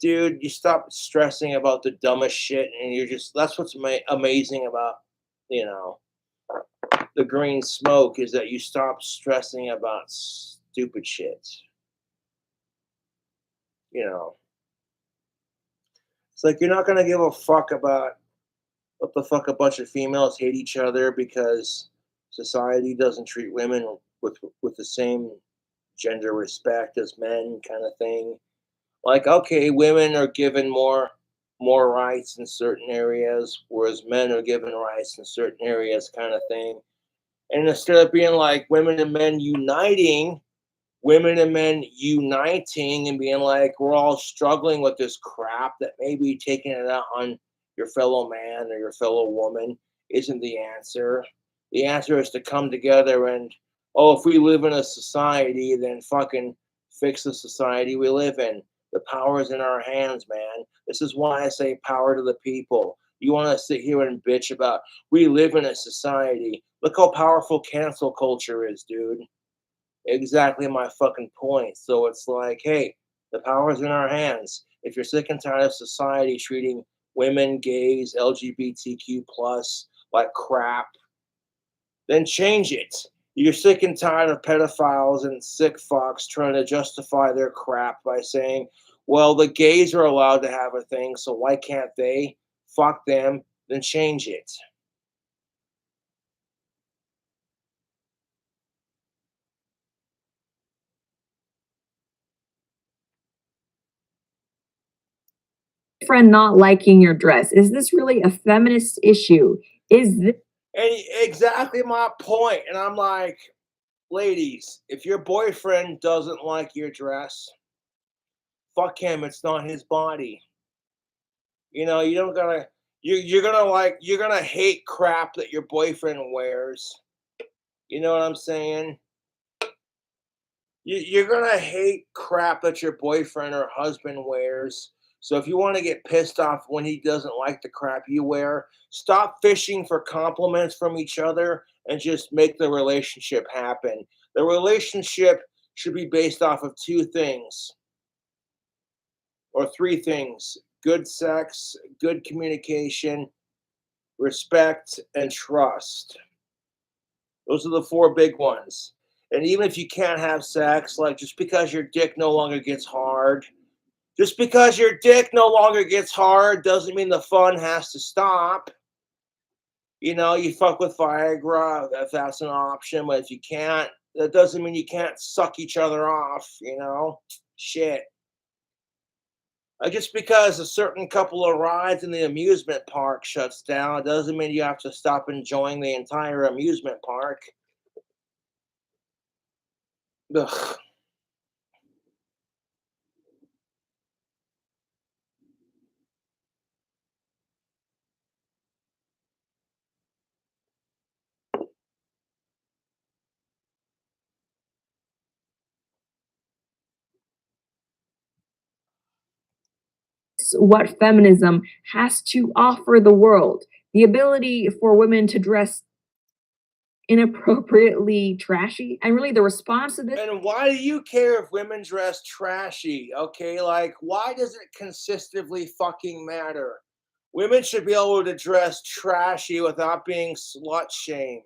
dude, you stop stressing about the dumbest shit, and you're just, that's what's amazing about, you know, the green smoke, is that you stop stressing about stupid shit. You know, it's like you're not gonna give a fuck about what the fuck a bunch of females hate each other because society doesn't treat women with the same gender respect as men, kind of thing. Like, okay, women are given more rights in certain areas, whereas men are given rights in certain areas, kind of thing. And instead of being like women and men uniting and being like, we're all struggling with this crap, that maybe taking it out on your fellow man or your fellow woman isn't the answer. The answer is to come together and, oh, if we live in a society, then fucking fix the society we live in. The power is in our hands, man. This is why I say power to the people. You want to sit here and bitch about we live in a society. Look how powerful cancel culture is, dude. Exactly my fucking point. So it's like, hey, the power's in our hands. If you're sick and tired of society treating women, gays, LGBTQ plus like crap, then change it. You're sick and tired of pedophiles and sick fucks trying to justify their crap by saying, well, the gays are allowed to have a thing, so why can't they? Fuck them, then change it. Friend not liking your dress. Is this really a feminist issue? Is this And exactly my point. And I'm like, ladies, if your boyfriend doesn't like your dress, fuck him. It's not his body. You know, you don't gotta. You're gonna hate crap that your boyfriend wears. You know what I'm saying? You're gonna hate crap that your boyfriend or husband wears. So if you want to get pissed off when he doesn't like the crap you wear, stop fishing for compliments from each other and just make the relationship happen. The relationship should be based off of two things or three things: good sex, good communication, respect, and trust. Those are the four big ones. And even if you can't have sex, like, just because your dick no longer gets hard, just because your dick no longer gets hard doesn't mean the fun has to stop. You know, you fuck with Viagra if that's an option, but if you can't, that doesn't mean you can't suck each other off, you know? Shit. Just because a certain couple of rides in the amusement park shuts down doesn't mean you have to stop enjoying the entire amusement park. Ugh. what feminism has to offer the world? The ability for women to dress inappropriately trashy, and really the response to this. And why do you care if women dress trashy? Okay, like, why does it consistently fucking matter? Women should be able to dress trashy without being slut shamed.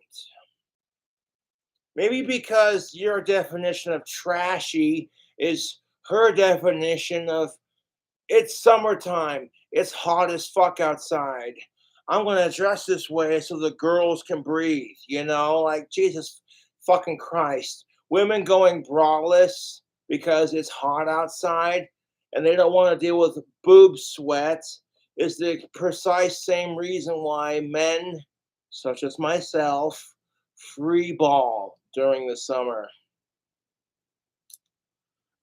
Maybe because your definition of trashy is her definition of it's summertime, it's hot as fuck outside. I'm gonna dress this way so the girls can breathe, you know? Like, Jesus fucking Christ. Women going braless because it's hot outside and they don't want to deal with boob sweat is the precise same reason why men, such as myself, free ball during the summer.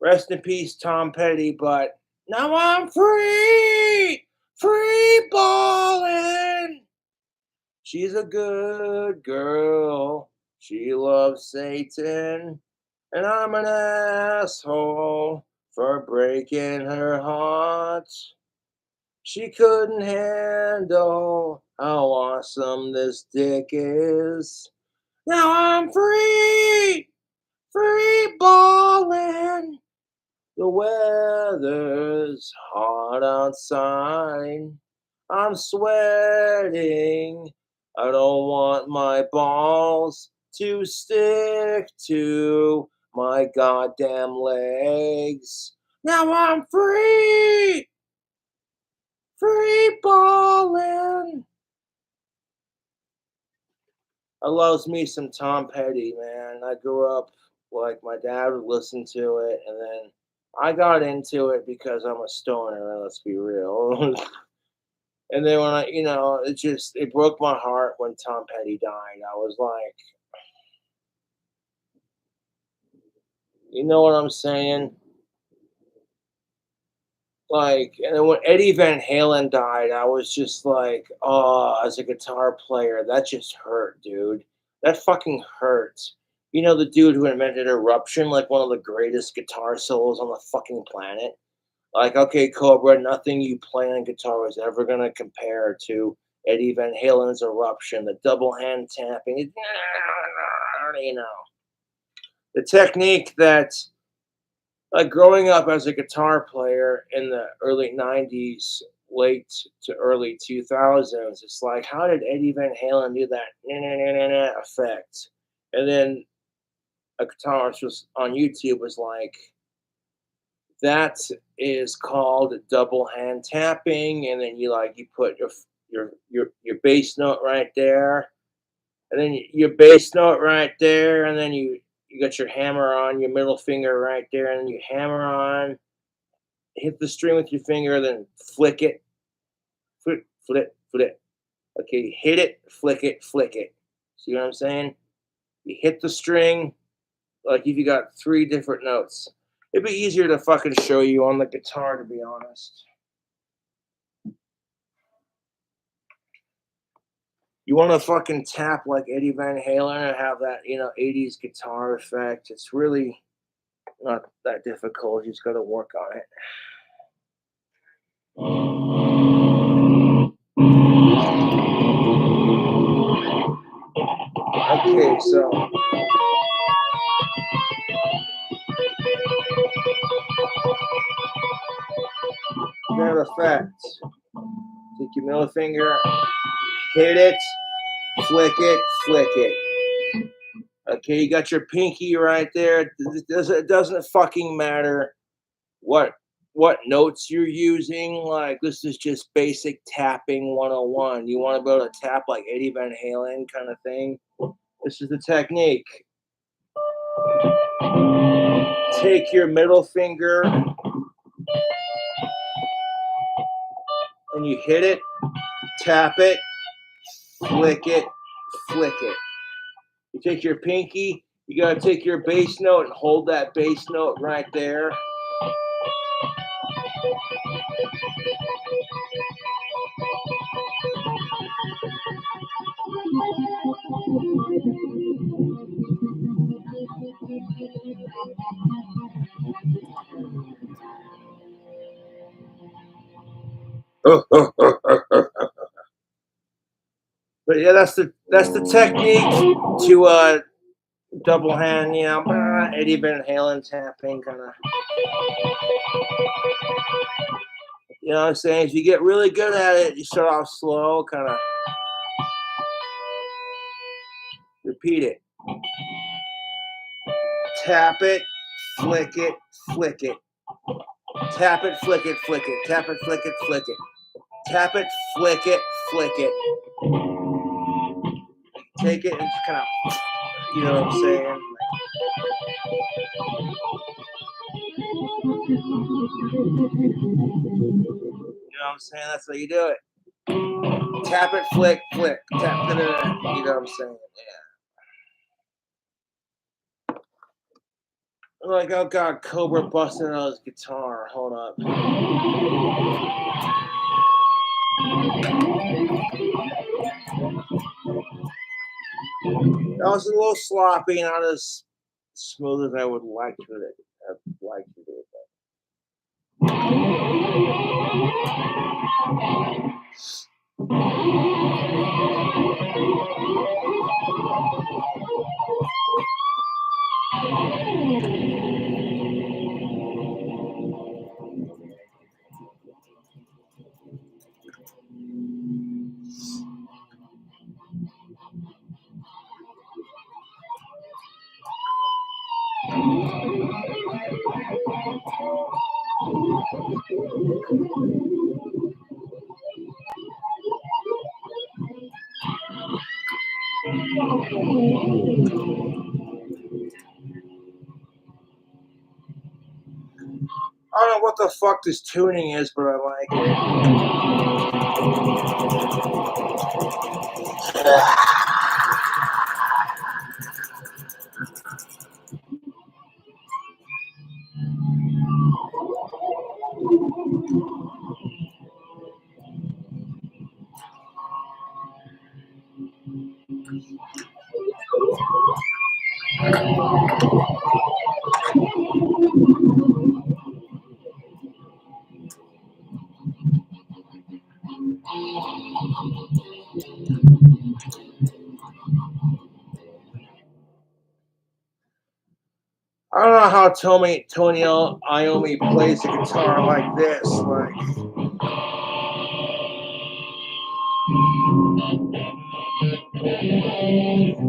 Rest in peace, Tom Petty, but now I'm free balling. She's a good girl. She loves Satan, and I'm an asshole for breaking her heart. She couldn't handle how awesome this dick is. Now I'm free balling. The weather's hot outside. I'm sweating. I don't want my balls to stick to my goddamn legs. Now I'm free balling. I loves me some Tom Petty, man. I grew up like my dad would listen to it, and then I got into it because I'm a stoner. Let's be real. And then when it broke my heart when Tom Petty died. I was like, you know what I'm saying? Like, and then when Eddie Van Halen died, I was just like, oh, as a guitar player, that just hurt, dude. That fucking hurt. You know, the dude who invented Eruption, like one of the greatest guitar solos on the fucking planet. Like, okay, Cobra, nothing you play on guitar is ever gonna compare to Eddie Van Halen's Eruption, the double hand tapping. You know, the technique that, like, growing up as a guitar player in the early 90s, late to early 2000s, it's like, how did Eddie Van Halen do that effect? And then a guitarist was on YouTube was like, that is called double hand tapping, and then you put your bass note right there, and then your bass note right there, and then you got your hammer on your middle finger right there, and then you hammer on, hit the string with your finger, then flick it, flip. Okay, hit it, flick it. See what I'm saying? You hit the string, like if you got 3 different notes. It'd be easier to fucking show you on the guitar, to be honest. You want to fucking tap like Eddie Van Halen and have that, 80s guitar effect. It's really not that difficult. You just got to work on it. Okay, so that effect. Take your middle finger, hit it, flick it. Okay, you got your pinky right there. It doesn't fucking matter what notes you're using. Like, this is just basic tapping 101. You want to be able to tap like Eddie Van Halen kind of thing. This is the technique. Take your middle finger and you hit it, tap it, flick it. You take your pinky, you gotta take your bass note and hold that bass note right there. But yeah, that's the technique to double hand, Eddie Van Halen tapping kind of. You know what I'm saying? If you get really good at it, you start off slow, kind of repeat it. Tap it, flick it. Tap it, flick it. Tap it, flick it. Tap it, flick it. Take it and just kind of, you know what I'm saying? You know what I'm saying? That's how you do it. Tap it, flick, flick. Tap it, you know what I'm saying? Yeah. I'm like, oh God, Cobra busted out his guitar. Hold up. That was a little sloppy, not as smooth as I would like to do it. I don't know what the fuck this tuning is, but I like it. I don't know how Tony Iommi plays the guitar like this. Like,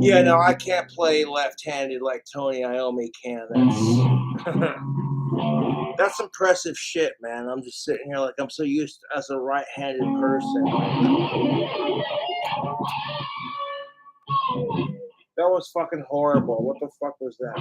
yeah, no, I can't play left-handed like Tony Iommi can. That's impressive shit, man. I'm just sitting here like I'm so used to, as a right-handed person. That was fucking horrible. What the fuck was that?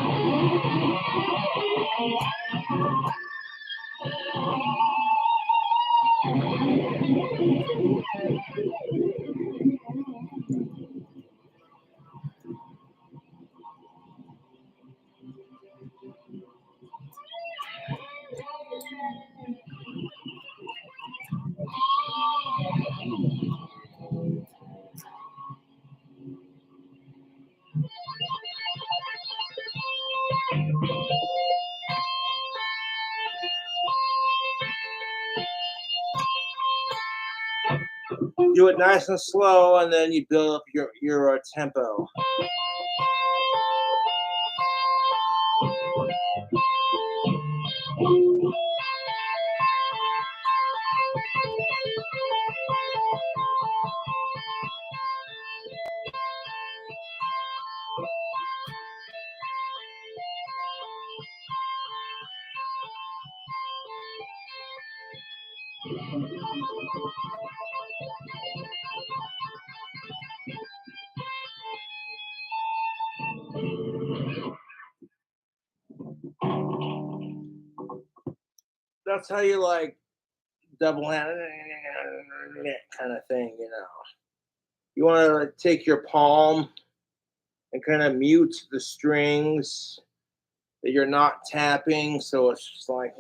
Do it nice and slow, and then you build up your tempo. That's how you like double-handed kind of thing, you know. You want to like, take your palm and kind of mute the strings that you're not tapping, so it's just like.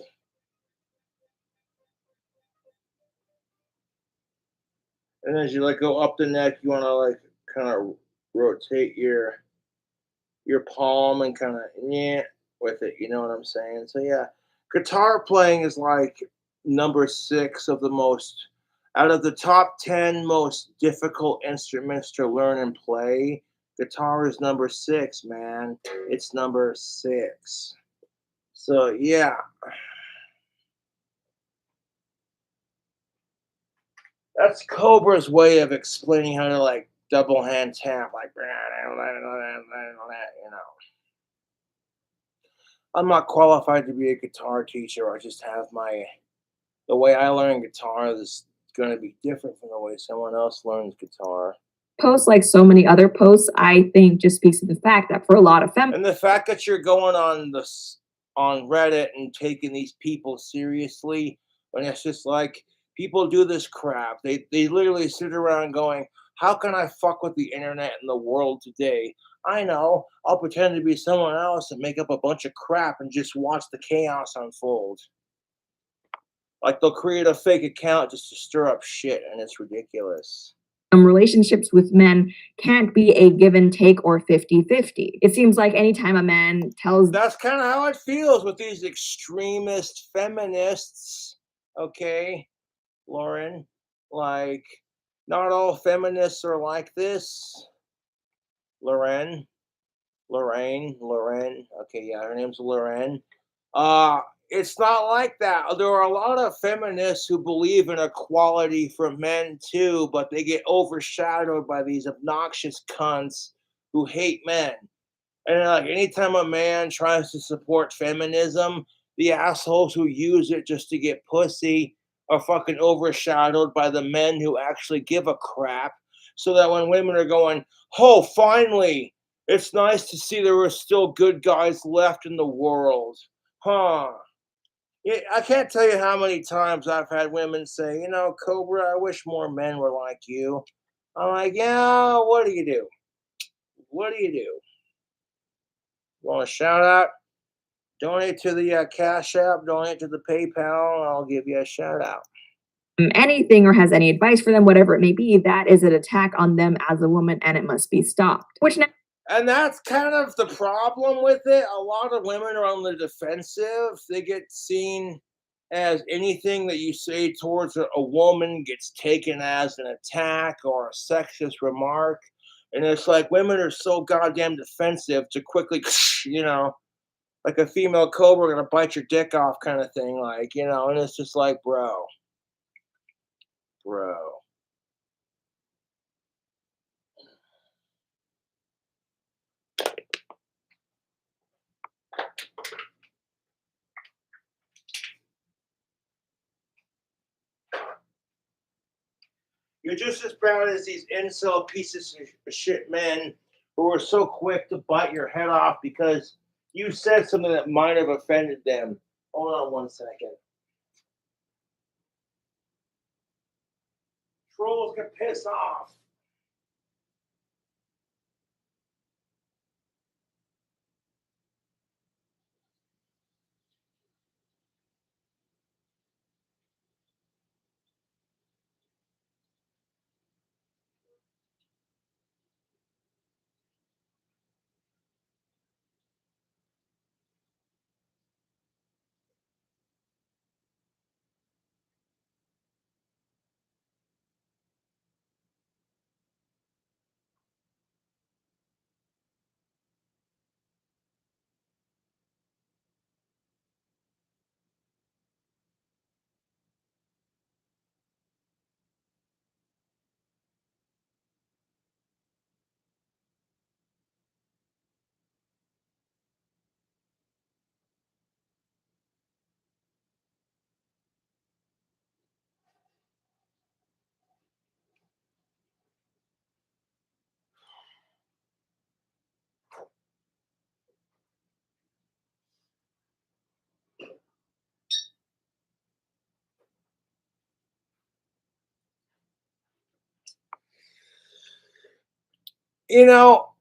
And as you like go up the neck, you want to like kind of rotate your palm and kind of with it. You know what I'm saying? So yeah, guitar playing is like number 6 of the most out of the top 10 most difficult instruments to learn and play. Guitar is number 6, man. It's number 6. So yeah. That's Cobra's way of explaining how to like double hand tap, like you know. I'm not qualified to be a guitar teacher. I just have the way I learn guitar is going to be different from the way someone else learns guitar. Posts like so many other posts, I think just speaks to the fact that for a lot of and the fact that you're going on Reddit and taking these people seriously when it's just like People do this crap. They literally sit around going, "How can I fuck with the internet and the world today? I know. I'll pretend to be someone else and make up a bunch of crap and just watch the chaos unfold." Like they'll create a fake account just to stir up shit, and it's ridiculous. Relationships with men can't be a give and take or 50-50. It seems like anytime a man tells That's kind of how it feels with these extremist feminists. Okay, Lauren, like not all feminists are like this. Lorraine, Lorraine. Okay, yeah, her name's Lorraine. Uh, it's not like that. There are a lot of feminists who believe in equality for men too, but they get overshadowed by these obnoxious cunts who hate men. And like anytime a man tries to support feminism, the assholes who use it just to get pussy are fucking overshadowed by the men who actually give a crap. So that when women are going, "Oh, finally, it's nice to see there are still good guys left in the world." Huh. Yeah, I can't tell you how many times I've had women say, "Cobra, I wish more men were like you." I'm like, "Yeah, what do you do? What do you do? Want a shout out? Donate to the Cash App, donate to the PayPal, and I'll give you a shout out." anything or has any advice for them, whatever it may be, that is an attack on them as a woman and it must be stopped. Which now And that's kind of the problem with it. A lot of women are on the defensive. They get seen as anything that you say towards a woman gets taken as an attack or a sexist remark. And it's like women are so goddamn defensive to quickly, like a female cobra gonna bite your dick off kind of thing. Like, and it's just like, bro. You're just as bad as these incel pieces of shit men who are so quick to bite your head off because you said something that might have offended them. Hold on one second. Trolls can piss off. You know,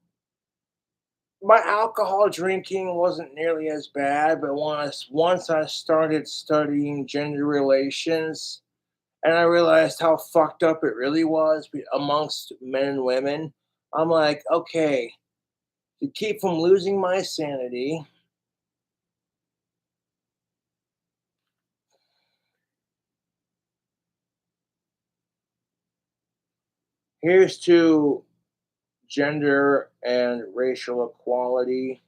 my alcohol drinking wasn't nearly as bad, but once I started studying gender relations and I realized how fucked up it really was amongst men and women, I'm like, okay, to keep from losing my sanity, here's to gender and racial equality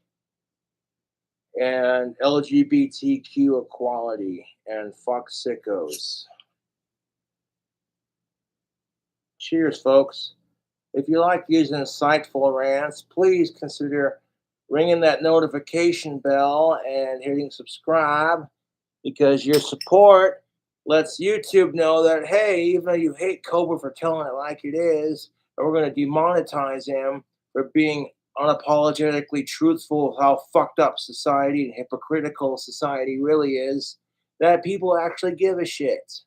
and LGBTQ equality and fuck sickos. Cheers, folks. If you like these insightful rants, please consider ringing that notification bell and hitting subscribe because your support lets YouTube know that, hey, even though you hate Cobra for telling it like it is, and we're going to demonetize him for being unapologetically truthful of how fucked up society and hypocritical society really is, that people actually give a shit.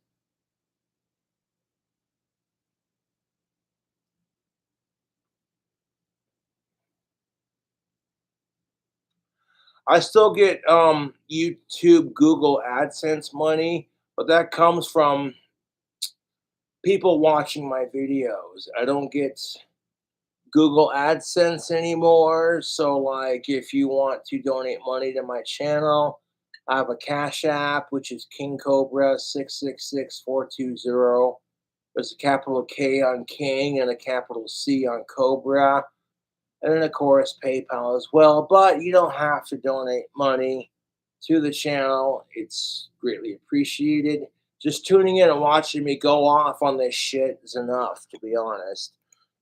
I still get YouTube, Google AdSense money, but that comes from people watching my videos. I don't get Google AdSense anymore. So, like, if you want to donate money to my channel, I have a Cash App, which is KingCobra666420. There's a capital K on King and a capital C on Cobra. And then, of course, PayPal as well. But you don't have to donate money to the channel. It's greatly appreciated. Just tuning in and watching me go off on this shit is enough, to be honest.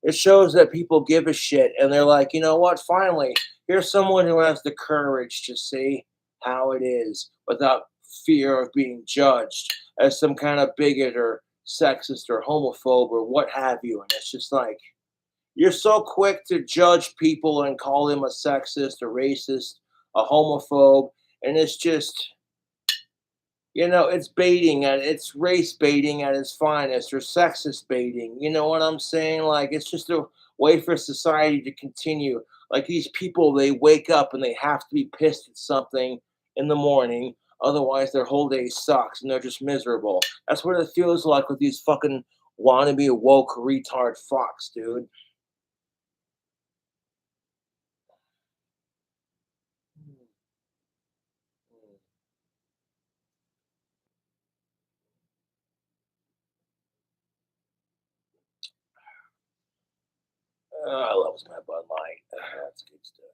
It shows that people give a shit and they're like, you know what? Finally, here's someone who has the courage to say how it is without fear of being judged as some kind of bigot or sexist or homophobe or what have you. And it's just like, you're so quick to judge people and call them a sexist, a racist, a homophobe, and it's just, it's baiting it's race baiting at its finest, or sexist baiting. You know what I'm saying? Like, it's just a way for society to continue. Like, these people, they wake up and they have to be pissed at something in the morning. Otherwise, their whole day sucks and they're just miserable. That's what it feels like with these fucking wannabe woke retard fucks, dude. I love my Bud Light. That's good stuff.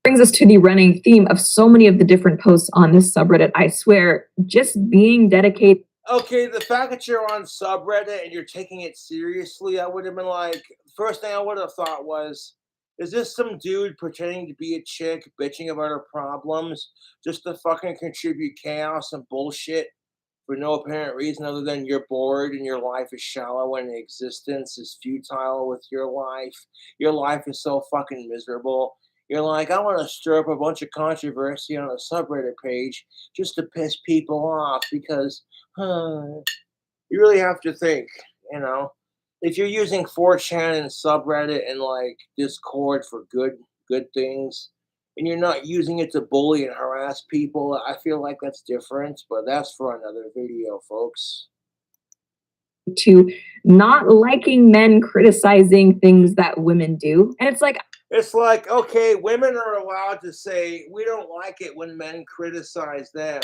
Brings us to the running theme of so many of the different posts on this subreddit. I swear, just being dedicated. Okay, the fact that you're on subreddit and you're taking it seriously, I would have been like, first thing I would have thought was, is this some dude pretending to be a chick, bitching about her problems, just to fucking contribute chaos and bullshit for no apparent reason other than you're bored and your life is shallow and existence is futile with your life? Your life is so fucking miserable. You're like, I want to stir up a bunch of controversy on a subreddit page just to piss people off because you really have to think, you know, if you're using 4chan and subreddit and like Discord for good things, and you're not using it to bully and harass people, I feel like that's different, but that's for another video, folks. To not liking men criticizing things that women do. And it's like, okay, women are allowed to say, we don't like it when men criticize them,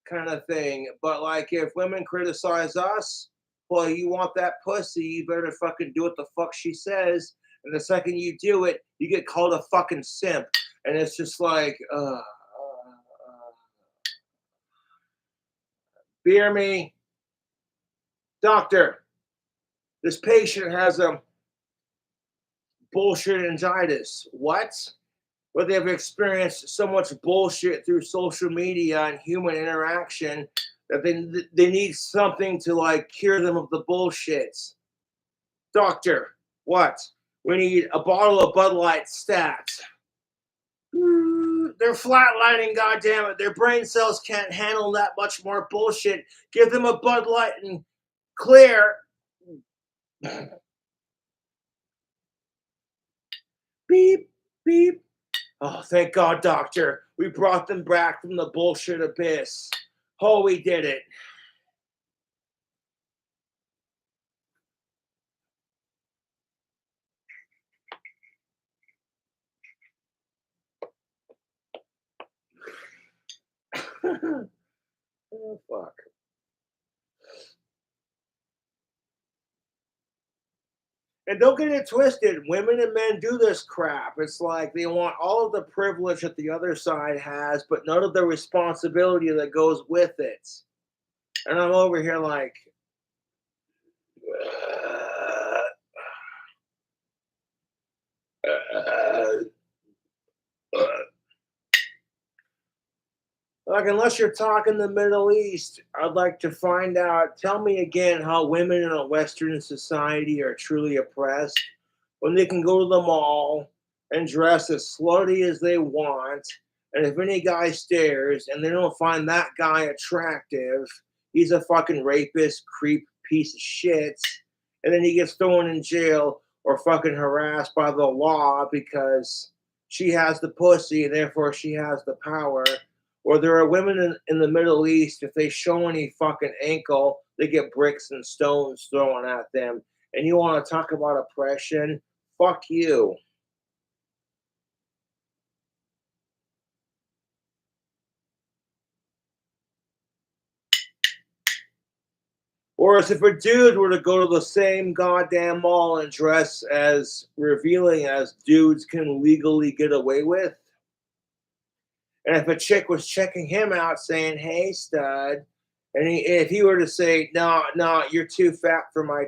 kind of thing. But like, if women criticize us, well, you want that pussy, you better fucking do what the fuck she says. And the second you do it, you get called a fucking simp. And it's just like, beer me. Doctor, this patient has a bullshit meningitis. What? But they've experienced so much bullshit through social media and human interaction that they need something to like cure them of the bullshits. Doctor, what? We need a bottle of Bud Light stat. They're flatlining, goddammit. Their brain cells can't handle that much more bullshit. Give them a Bud Light and clear. Beep, beep. Oh, thank God, doctor. We brought them back from the bullshit abyss. Oh, we did it. Oh, fuck. And don't get it twisted. Women and men do this crap. It's like they want all of the privilege that the other side has, but none of the responsibility that goes with it. And I'm over here like, like, unless you're talking the Middle East, I'd like to find out. Tell me again how women in a Western society are truly oppressed when they can go to the mall and dress as slutty as they want. And if any guy stares and they don't find that guy attractive, he's a fucking rapist, creep, piece of shit. And then he gets thrown in jail or fucking harassed by the law because she has the pussy, therefore she has the power. Or there are women in the Middle East, if they show any fucking ankle, they get bricks and stones thrown at them. And you want to talk about oppression? Fuck you. Whereas if a dude were to go to the same goddamn mall and dress as revealing as dudes can legally get away with, and if a chick was checking him out saying, "Hey, stud," and if he were to say, "No, no, you're too fat for my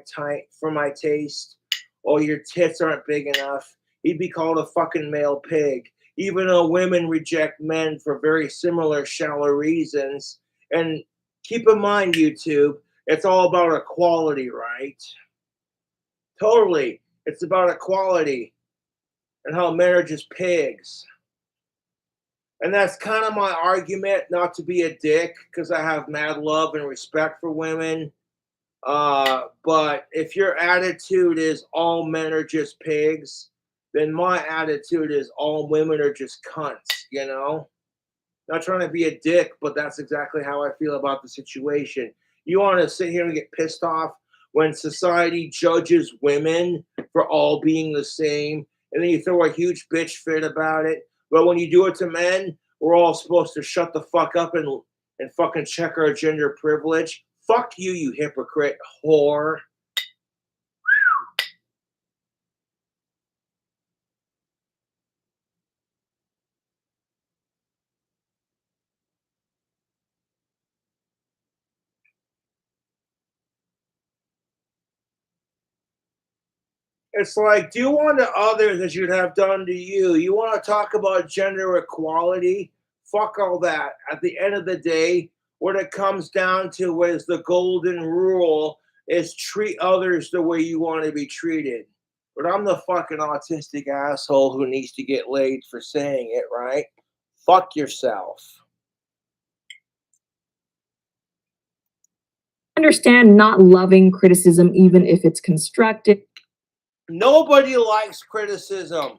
taste," or "Your tits aren't big enough," he'd be called a fucking male pig. Even though women reject men for very similar shallow reasons. And keep in mind, YouTube, it's all about equality, right? Totally, it's about equality and how men are just pigs. And that's kind of my argument, not to be a dick, because I have mad love and respect for women. But if your attitude is all men are just pigs, then my attitude is all women are just cunts, you know? Not trying to be a dick, but that's exactly how I feel about the situation. You want to sit here and get pissed off when society judges women for all being the same, and then you throw a huge bitch fit about it. But when you do it to men, we're all supposed to shut the fuck up and fucking check our gender privilege. Fuck you, you hypocrite whore. It's like, do unto others as you'd have done to you. You want to talk about gender equality? Fuck all that. At the end of the day, what it comes down to is the golden rule is treat others the way you want to be treated. But I'm the fucking autistic asshole who needs to get laid for saying it, right? Fuck yourself. Understand not loving criticism, even if it's constructive. Nobody likes criticism,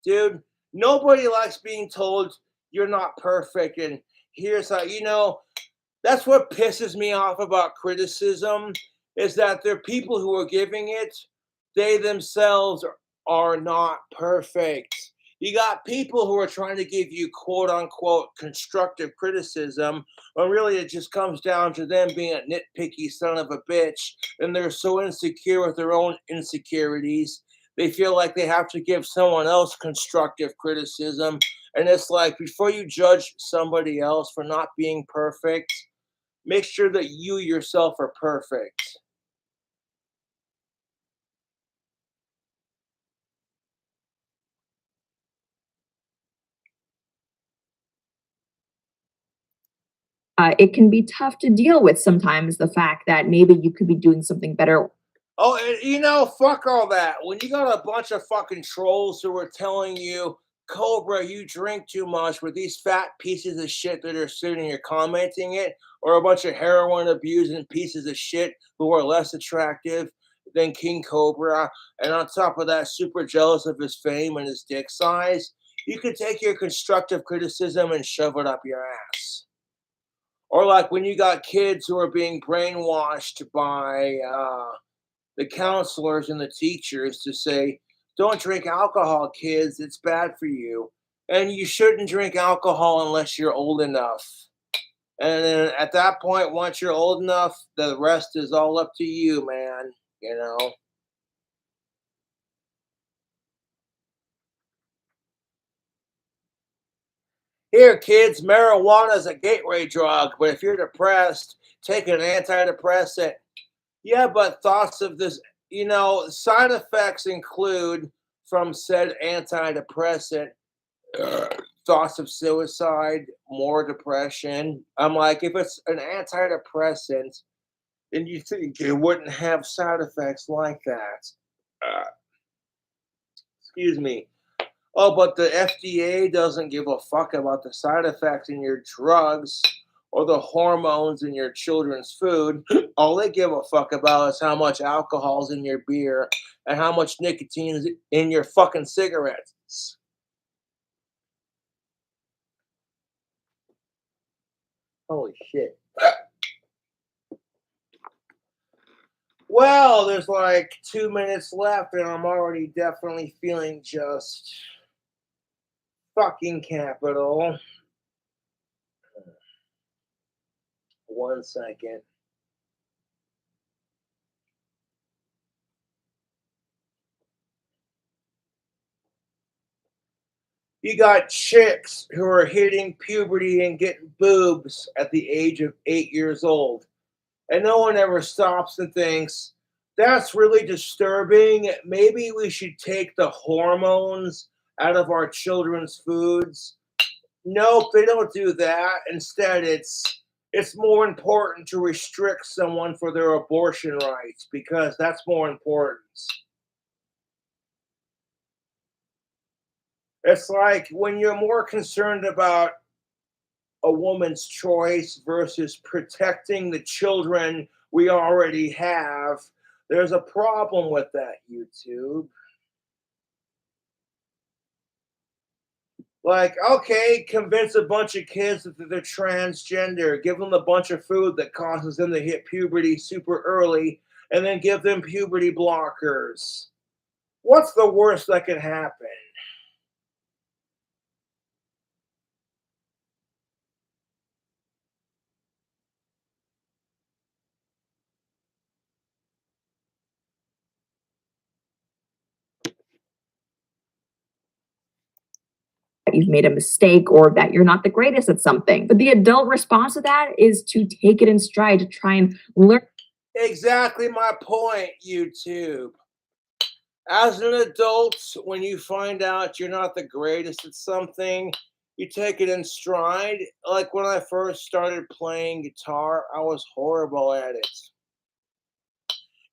dude. Nobody likes being told you're not perfect and here's how, that's what pisses me off about criticism is that there are people who are giving it, they themselves are not perfect. You got people who are trying to give you quote unquote constructive criticism, when really it just comes down to them being a nitpicky son of a bitch, and they're so insecure with their own insecurities. They feel like they have to give someone else constructive criticism. And it's like, before you judge somebody else for not being perfect, make sure that you yourself are perfect. It can be tough to deal with sometimes, the fact that maybe you could be doing something better. Oh, fuck all that. When you got a bunch of fucking trolls who are telling you, Cobra, you drink too much, with these fat pieces of shit that are sitting here commenting it, or a bunch of heroin abusing pieces of shit who are less attractive than King Cobra, and on top of that, super jealous of his fame and his dick size, you could take your constructive criticism and shove it up your ass. Or like when you got kids who are being brainwashed by the counselors and the teachers to say, don't drink alcohol, kids, it's bad for you. And you shouldn't drink alcohol unless you're old enough. And then at that point, once you're old enough, the rest is all up to you, man. You know? Here, kids, marijuana is a gateway drug, but if you're depressed, take an antidepressant. Yeah, but thoughts of this, side effects include from said antidepressant thoughts of suicide, more depression. I'm like, if it's an antidepressant, then you think it wouldn't have side effects like that. Uh, excuse me. Oh, but the FDA doesn't give a fuck about the side effects in your drugs or the hormones in your children's food. All they give a fuck about is how much alcohol's in your beer and how much nicotine is in your fucking cigarettes. Holy shit. Well, there's like 2 minutes left, and I'm already definitely feeling just fucking capital. 1 second. You got chicks who are hitting puberty and getting boobs at the age of 8 years old. And no one ever stops and thinks, that's really disturbing. Maybe we should take the hormones out of our children's foods. Nope, they don't do that. Instead, it's more important to restrict someone for their abortion rights because that's more important. It's like when you're more concerned about a woman's choice versus protecting the children we already have, there's a problem with that, YouTube. Like, okay, convince a bunch of kids that they're transgender, give them a bunch of food that causes them to hit puberty super early, and then give them puberty blockers. What's the worst that could happen? You've made a mistake or that you're not the greatest at something. But the adult response to that is to take it in stride, to try and learn. Exactly my point, YouTube. As an adult, when you find out you're not the greatest at something, you take it in stride. Like when I first started playing guitar, I was horrible at it.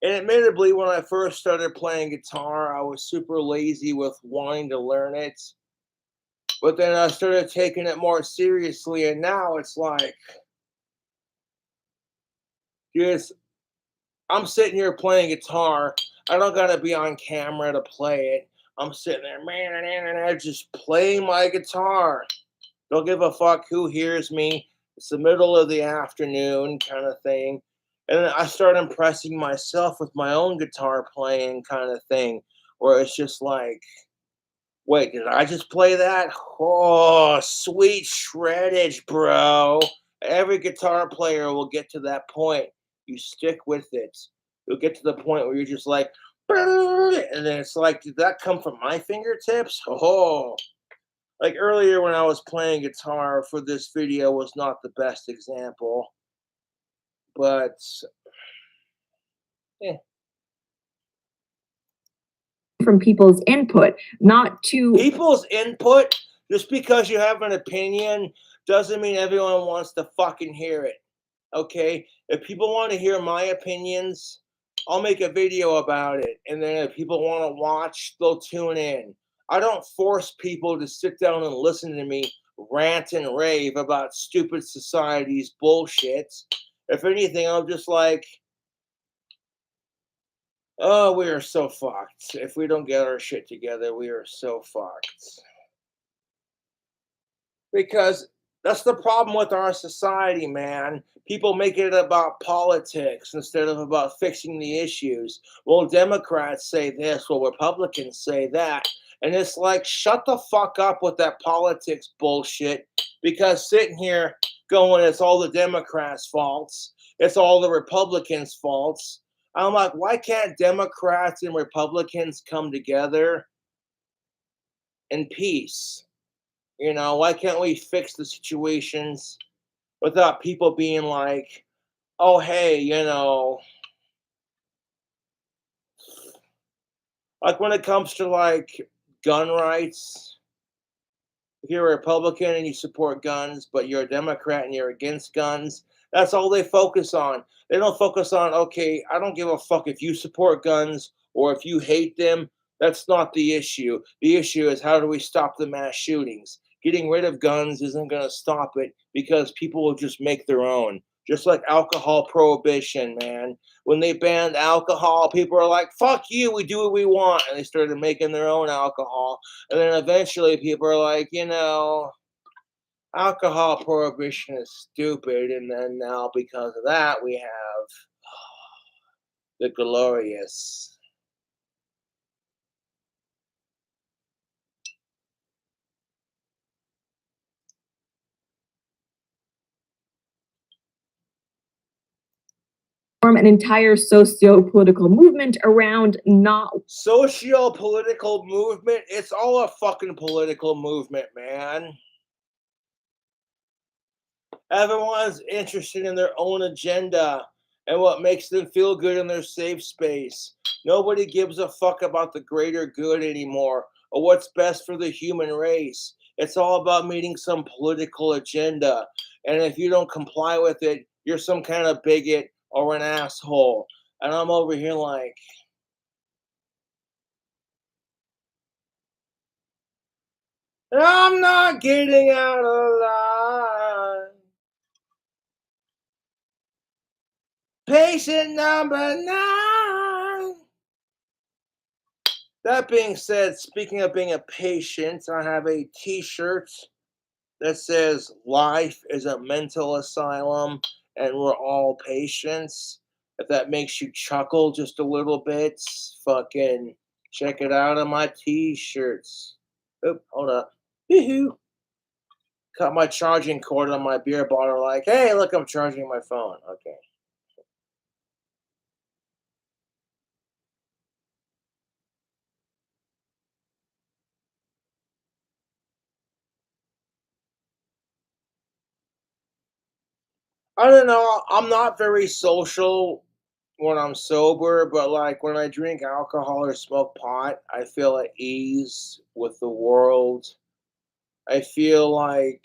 And admittedly, when I first started playing guitar, I was super lazy with wanting to learn it. But then I started taking it more seriously, and now it's like, just I'm sitting here playing guitar. I don't gotta be on camera to play it. I'm sitting there, man, just playing my guitar. Don't give a fuck who hears me. It's the middle of the afternoon kind of thing. And then I start impressing myself with my own guitar playing kind of thing, where it's just like, wait, did I just play that? Oh, sweet shreddage, bro. Every guitar player will get to that point. You stick with it. You'll get to the point where you're just like, and then it's like, did that come from my fingertips? Oh, like earlier when I was playing guitar for this video was not the best example, but eh. From people's input, not to People's input, just because you have an opinion doesn't mean everyone wants to fucking hear it. Okay? If people want to hear my opinions, I'll make a video about it. And then if people want to watch, they'll tune in. I don't force people to sit down and listen to me rant and rave about stupid society's bullshit. If anything, I'm just like, oh, we are so fucked. If we don't get our shit together, we are so fucked. Because that's the problem with our society, man. People make it about politics instead of about fixing the issues. Well, Democrats say this, well, Republicans say that. And it's like, shut the fuck up with that politics bullshit. Because sitting here going, it's all the Democrats' faults, it's all the Republicans' faults. I'm like, why can't Democrats and Republicans come together in peace? You know, why can't we fix the situations without people being like, oh, hey, like when it comes to like gun rights, if you're a Republican and you support guns, but you're a Democrat and you're against guns, that's all they focus on. They don't focus on, okay, I don't give a fuck if you support guns or if you hate them. That's not the issue. The issue is how do we stop the mass shootings? Getting rid of guns isn't going to stop it because people will just make their own. Just like alcohol prohibition, man. When they banned alcohol, people are like, fuck you, we do what we want. And they started making their own alcohol. And then eventually people are like, Alcohol prohibition is stupid, and then now because of that, we have the glorious. Form an entire socio-political movement around not Socio-political movement? It's all a fucking political movement, man. Everyone's interested in their own agenda and what makes them feel good in their safe space. Nobody gives a fuck about the greater good anymore or what's best for the human race. It's all about meeting some political agenda. And if you don't comply with it, you're some kind of bigot or an asshole. And I'm over here like, I'm not getting out of line. Patient number 9. That being said, speaking of being a patient, I have a t-shirt that says life is a mental asylum and we're all patients. If that makes you chuckle just a little bit, fucking check it out on my t-shirts. Oop, hold up. Yoo-hoo. Cut my charging cord on my beer bottle like, hey, look, I'm charging my phone. Okay. I don't know. I'm not very social when I'm sober, but like when I drink alcohol or smoke pot, I feel at ease with the world. I feel like,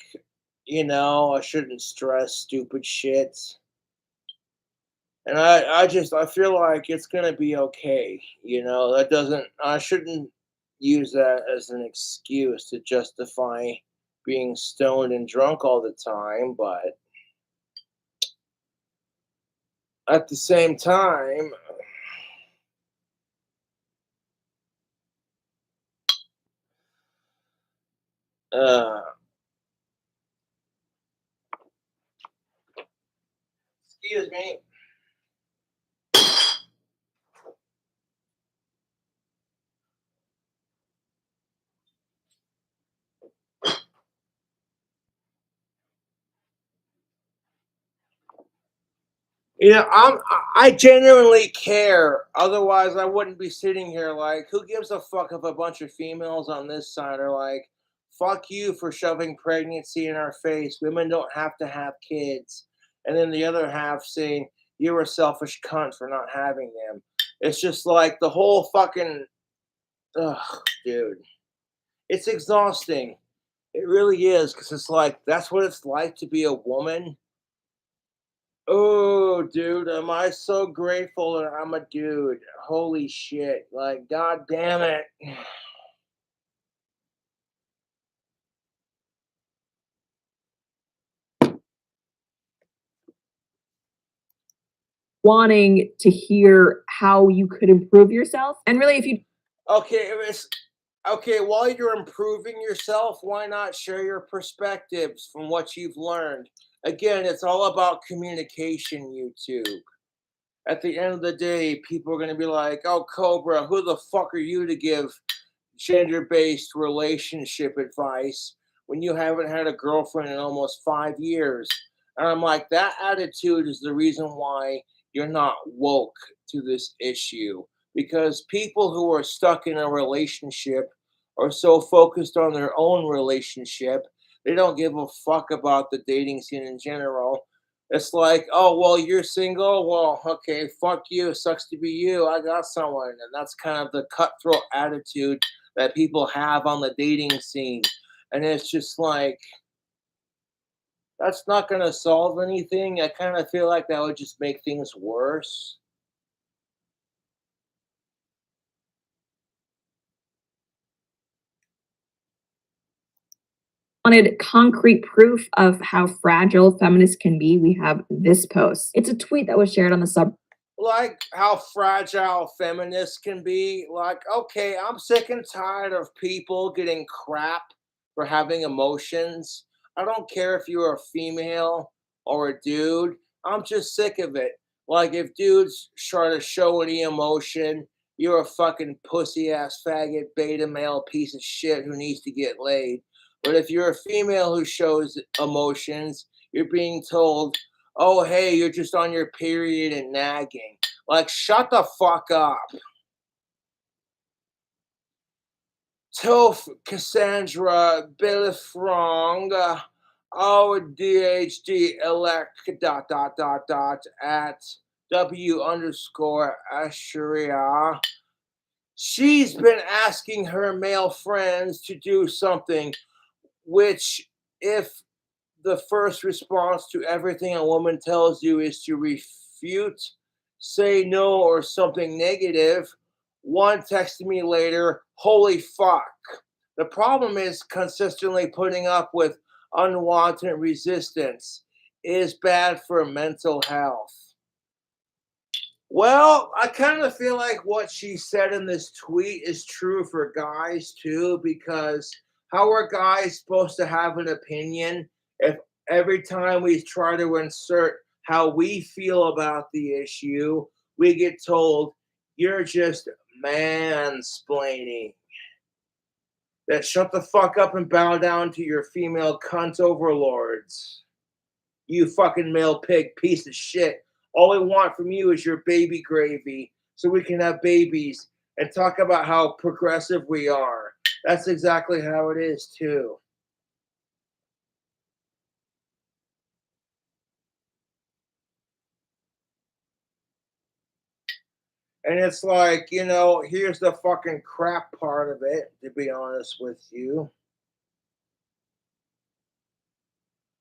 I shouldn't stress stupid shit. And I feel like it's gonna be okay. That doesn't I shouldn't use that as an excuse to justify being stoned and drunk all the time, but at the same time, uh excuse me. I genuinely care. Otherwise, I wouldn't be sitting here like, who gives a fuck if a bunch of females on this side are like, fuck you for shoving pregnancy in our face. Women don't have to have kids. And then the other half saying, you're a selfish cunt for not having them. It's just like the whole fucking, ugh, dude. It's exhausting. It really is. Because it's like, that's what it's like to be a woman. Oh, dude, am I so grateful that I'm a dude. Holy shit. Like, god damn it. wanting to hear how you could improve yourself. And really, if you Okay, okay, while you're improving yourself, why not share your perspectives from what you've learned? Again, it's all about communication, YouTube. At the end of the day, people are going to be like, oh, Cobra, who the fuck are you to give gender-based relationship advice when you haven't had a girlfriend in almost 5 years? And I'm like, that attitude is the reason why you're not woke to this issue. Because people who are stuck in a relationship are so focused on their own relationship, they don't give a fuck about the dating scene in general. It's like, oh, well, you're single. Well, okay, fuck you. Sucks to be you. I got someone. And that's kind of the cutthroat attitude that people have on the dating scene. And it's just like, that's not going to solve anything. I kind of feel like that would just make things worse. wanted concrete proof of how fragile feminists can be, we have this post. It's a tweet that was shared on the sub. Like how fragile feminists can be. Like, okay, I'm sick and tired of people getting crap for having emotions. I don't care if you're a female or a dude. I'm just sick of it. Like, if dudes try to show any emotion, you're a fucking pussy ass faggot beta male piece of shit who needs to get laid. But if you're a female who shows emotions, you're being told, oh, hey, you're just on your period and nagging. Like, shut the fuck up. Toph Cassandra Billifrong, DHD elect at W underscore Asheria. She's been asking her male friends to do something, which, if the first response to everything a woman tells you is to refute, say no, or something negative, one texted me later, holy fuck. The problem is consistently putting up with unwanted resistance is bad for mental health. Well, I kind of feel like what she said in this tweet is true for guys too, because how are guys supposed to have an opinion if every time we try to insert how we feel about the issue, we get told you're just mansplaining? That shut the fuck up and bow down to your female cunt overlords. You fucking male pig piece of shit. All we want from you is your baby gravy so we can have babies and talk about how progressive we are. That's exactly how it is, too. And it's like, here's the fucking crap part of it, to be honest with you.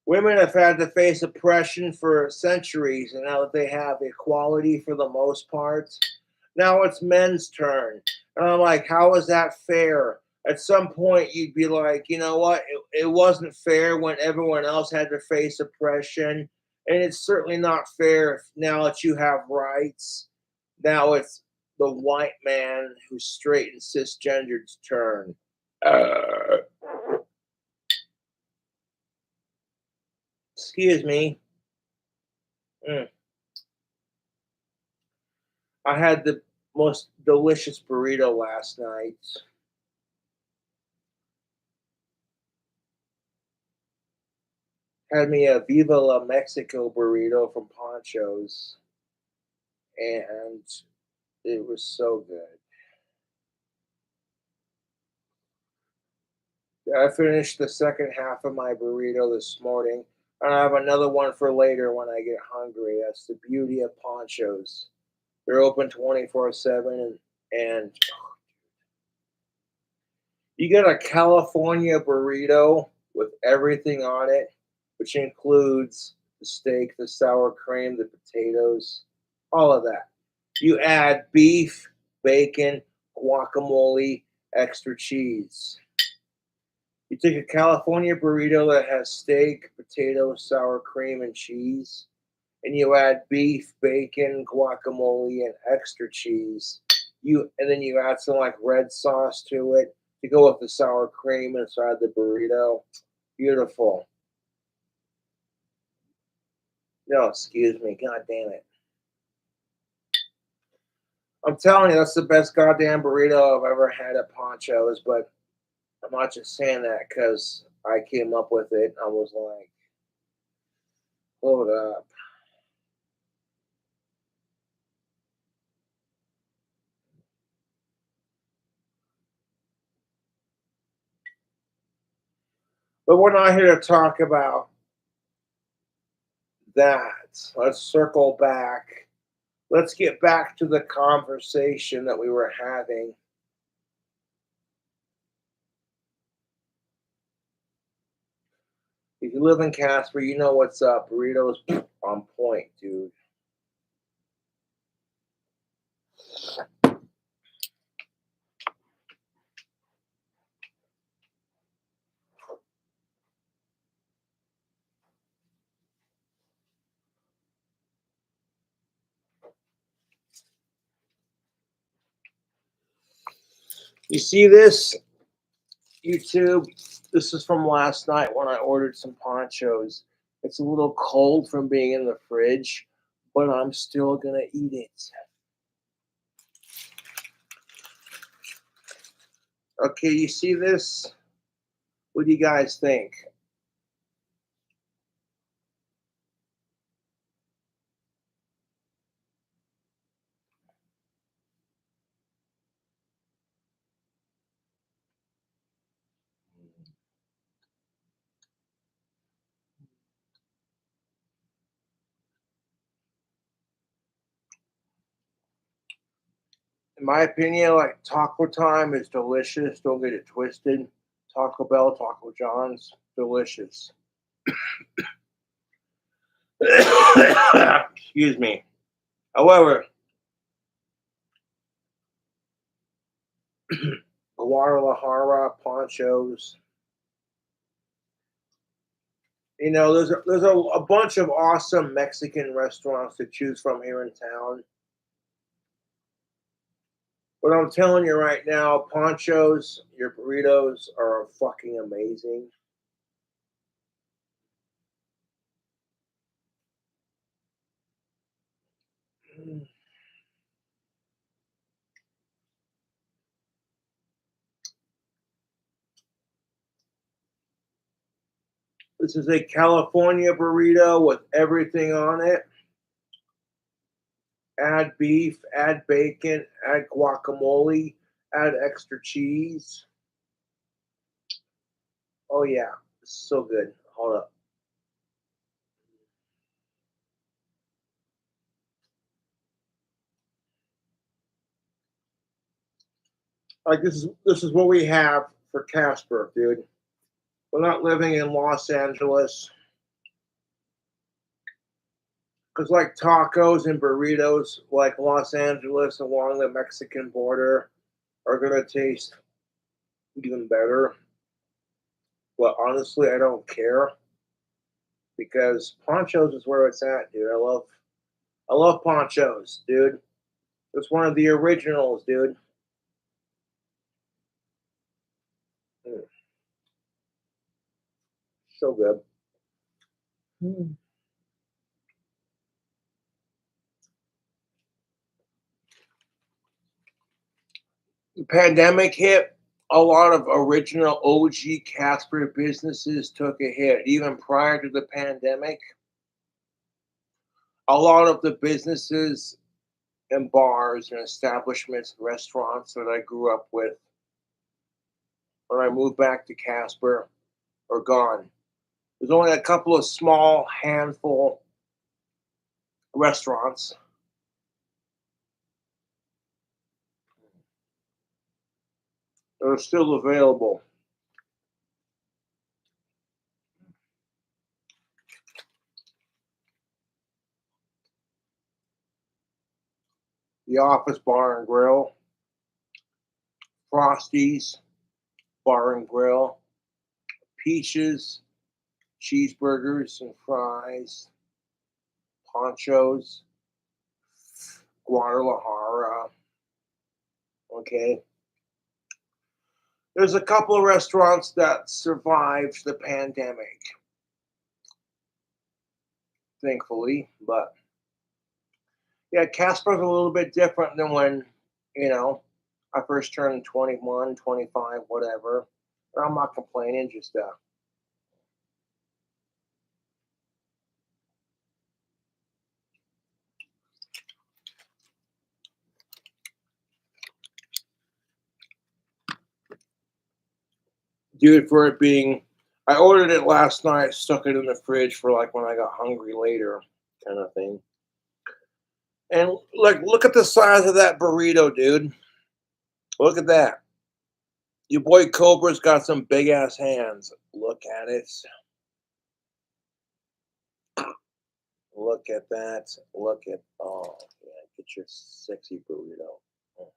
Women have had to face oppression for centuries, and now that they have equality for the most part, now it's men's turn. And I'm like, how is that fair? At some point, you'd be like, you know what? It wasn't fair when everyone else had to face oppression. And it's certainly not fair if now that you have rights, now it's the white man who's straight and cisgendered's turn. Excuse me. I had the most delicious burrito last night. Had me a Viva La Mexico burrito from Poncho's, and it was so good. I finished the second half of my burrito this morning, and I have another one for later when I get hungry. That's the beauty of Poncho's. They're open 24/7, and you get a California burrito with everything on it, which includes the steak, the sour cream, the potatoes, all of that. You add beef, bacon, guacamole, extra cheese. You take a California burrito that has steak, potatoes, sour cream, and cheese, and you add beef, bacon, guacamole, and extra cheese. And then you add some like red sauce to it to go with the sour cream inside the burrito. Beautiful. No, excuse me. God damn it. I'm telling you, that's the best goddamn burrito I've ever had at Poncho's, but I'm not just saying that because I came up with it. I was like, hold up. But we're not here to talk about that. Let's circle back. Let's get back to the conversation that we were having. If you live in Casper, you know what's up. Burritos on point, dude. You see this, YouTube? This is from last night when I ordered some ponchos. It's a little cold from being in the fridge, but I'm still gonna eat it. Okay, you see this? What do you guys think? In my opinion, like Taco Time is delicious. Don't get it twisted. Taco Bell, Taco John's, delicious. Excuse me. However, Guadalajara ponchos. You know, there's a bunch of awesome Mexican restaurants to choose from here in town. But I'm telling you right now, ponchos, your burritos are fucking amazing. Mm. This is a California burrito with everything on it. Add beef, add bacon, add guacamole, add extra cheese. Oh yeah, it's so good. Hold up. Like this is what we have for Casper, dude. We're not living in Los Angeles. Because like tacos and burritos, like Los Angeles along the Mexican border, are gonna taste even better. But honestly, I don't care because ponchos is where it's at, dude. I love ponchos, dude. It's one of the originals, dude. Mm, so good. Mm. The pandemic hit, a lot of original OG Casper businesses took a hit. Even prior to the pandemic, a lot of the businesses and bars and establishments and restaurants that I grew up with when I moved back to Casper are gone. There's only a couple of small handful restaurants that are still available. The Office Bar and Grill, Frosty's Bar and Grill, Peaches, cheeseburgers and fries, ponchos, Guadalajara. Okay. There's a couple of restaurants that survived the pandemic, thankfully. But yeah, Casper's a little bit different than when, you know, I first turned 21, 25, whatever. I'm not complaining, just do it for it being. I ordered it last night, stuck it in the fridge for like when I got hungry later, kind of thing. And like, look at the size of that burrito, dude. Look at that. Your boy Cobra's got some big ass hands. Look at it. Look at that. Look at oh yeah, get your sexy burrito. Oh.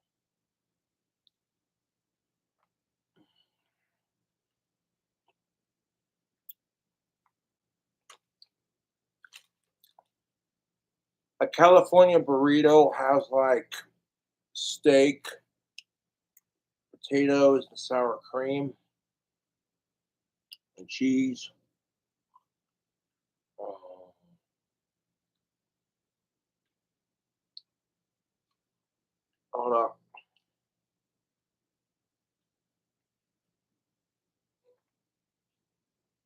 A California burrito has like steak, potatoes, and sour cream. and cheese. Oh. Hold up.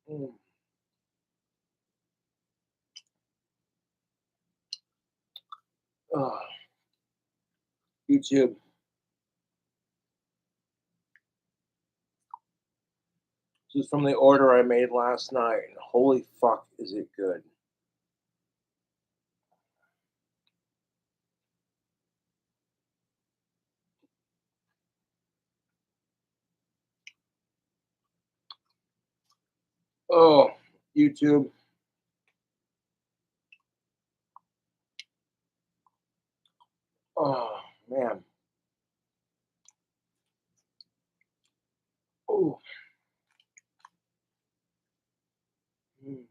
Mm. Oh. YouTube. This is from the order I made last night. Holy fuck, is it good? Oh, YouTube. Oh, man. Oh. Mm.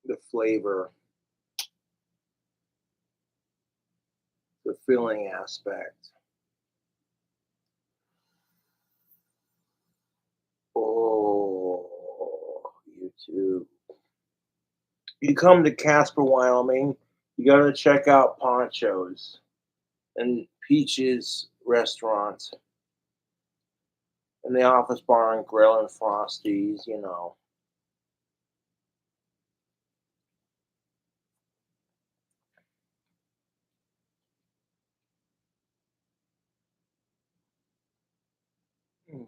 The flavor, the filling aspect. Oh, YouTube. You come to Casper, Wyoming, you got to check out Poncho's and Peach's restaurant and the Office Bar and Grill and Frosty's, you know. Mm.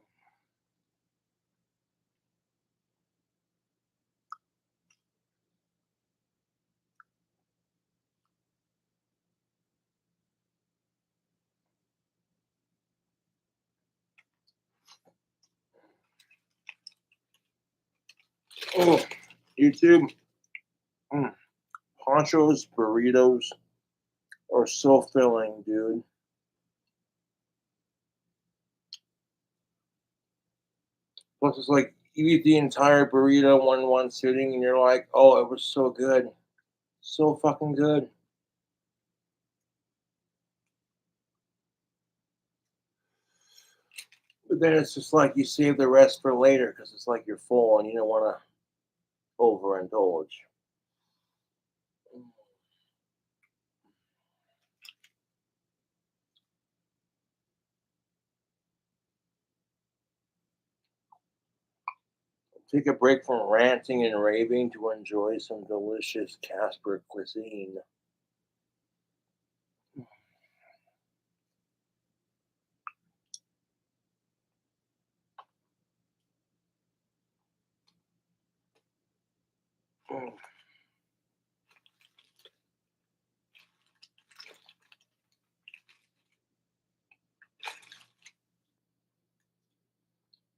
Oh, YouTube. Mm. Poncho's burritos are so filling, dude. Plus, it's like you eat the entire burrito in one sitting, and you're like, "Oh, it was so good, so fucking good." But then it's just like you save the rest for later because it's like you're full and you don't want to overindulge. Take a break from ranting and raving to enjoy some delicious Casper cuisine. Mm.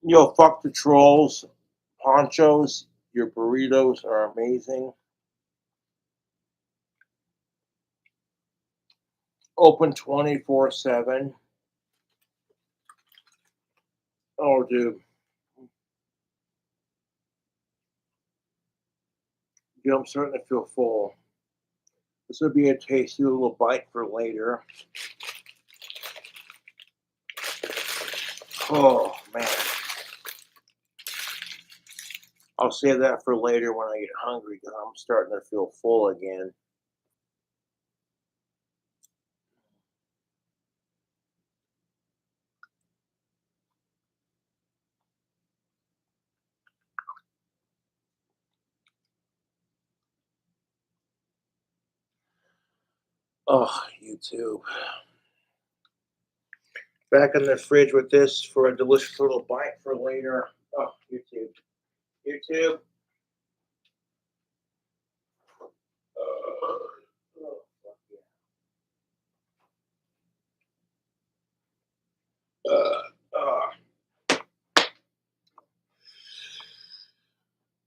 Yo, fuck the trolls. Ponchos, your burritos are amazing. Open 24/7. Oh, dude. Dude, I'm starting to feel full. This would be a tasty little bite for later. Oh, man. I'll save that for later when I get hungry because I'm starting to feel full again. Oh, YouTube. Back in the fridge with this for a delicious little bite for later. Oh, YouTube. YouTube. Oh, fuck yeah.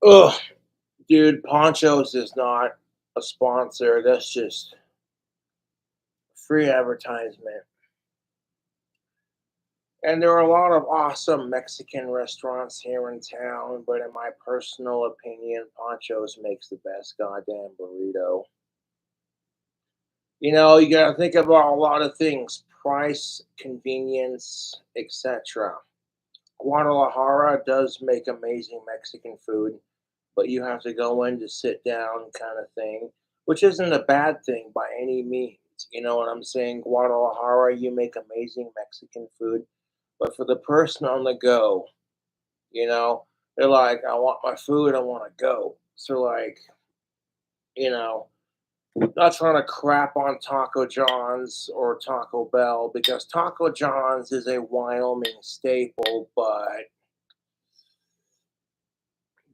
Oh, dude, Ponchos is not a sponsor. That's just free advertisement. And there are a lot of awesome Mexican restaurants here in town, but in my personal opinion, Ponchos makes the best goddamn burrito. You know, you got to think about a lot of things: price, convenience, etc. Guadalajara does make amazing Mexican food, but you have to go in to sit down kind of thing, which isn't a bad thing by any means. You know what I'm saying? Guadalajara, you make amazing Mexican food, but for the person on the go, you know, they're like, I want my food, I want to go. So, like, you know, not trying to crap on Taco John's or Taco Bell because Taco John's is a Wyoming staple, but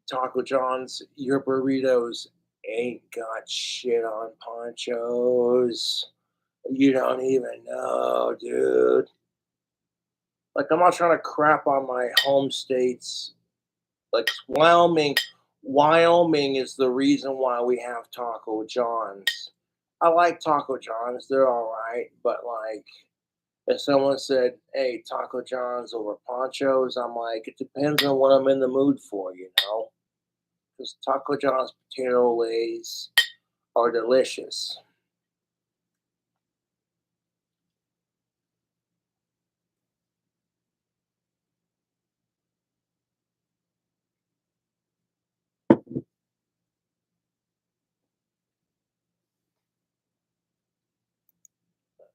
Taco John's, your burritos ain't got shit on ponchos. You don't even know, dude. Like, I'm not trying to crap on my home states. Like, Wyoming is the reason why we have Taco John's. I like Taco John's, they're all right, but like, if someone said, hey, Taco John's over ponchos, I'm like, it depends on what I'm in the mood for, you know? Because Taco John's potato lays are delicious.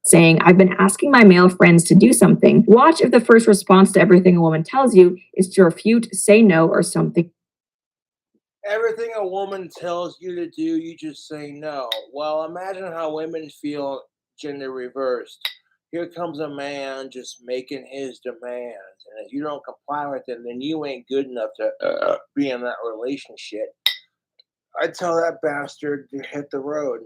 Saying, I've been asking my male friends to do something. Watch if the first response to everything a woman tells you is to refute, say no, or something. Everything a woman tells you to do, you just say no. Well, imagine how women feel gender reversed. Here comes a man just making his demands, and if you don't comply with them, then you ain't good enough to be in that relationship. I tell that bastard to hit the road.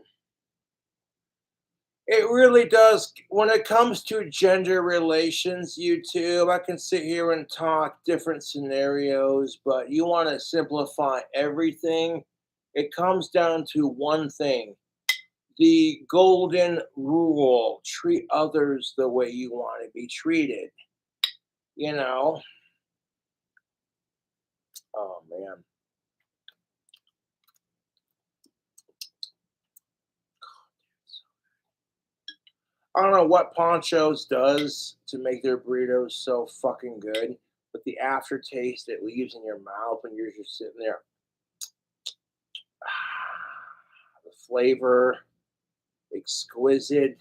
It really does. When it comes to gender relations, YouTube, I can sit here and talk different scenarios, but you want to simplify everything. It comes down to one thing: the golden rule: treat others the way you want to be treated. You know? Oh, man. I don't know what Ponchos does to make their burritos so fucking good, but the aftertaste it leaves in your mouth when you're just sitting there. The flavor, exquisite.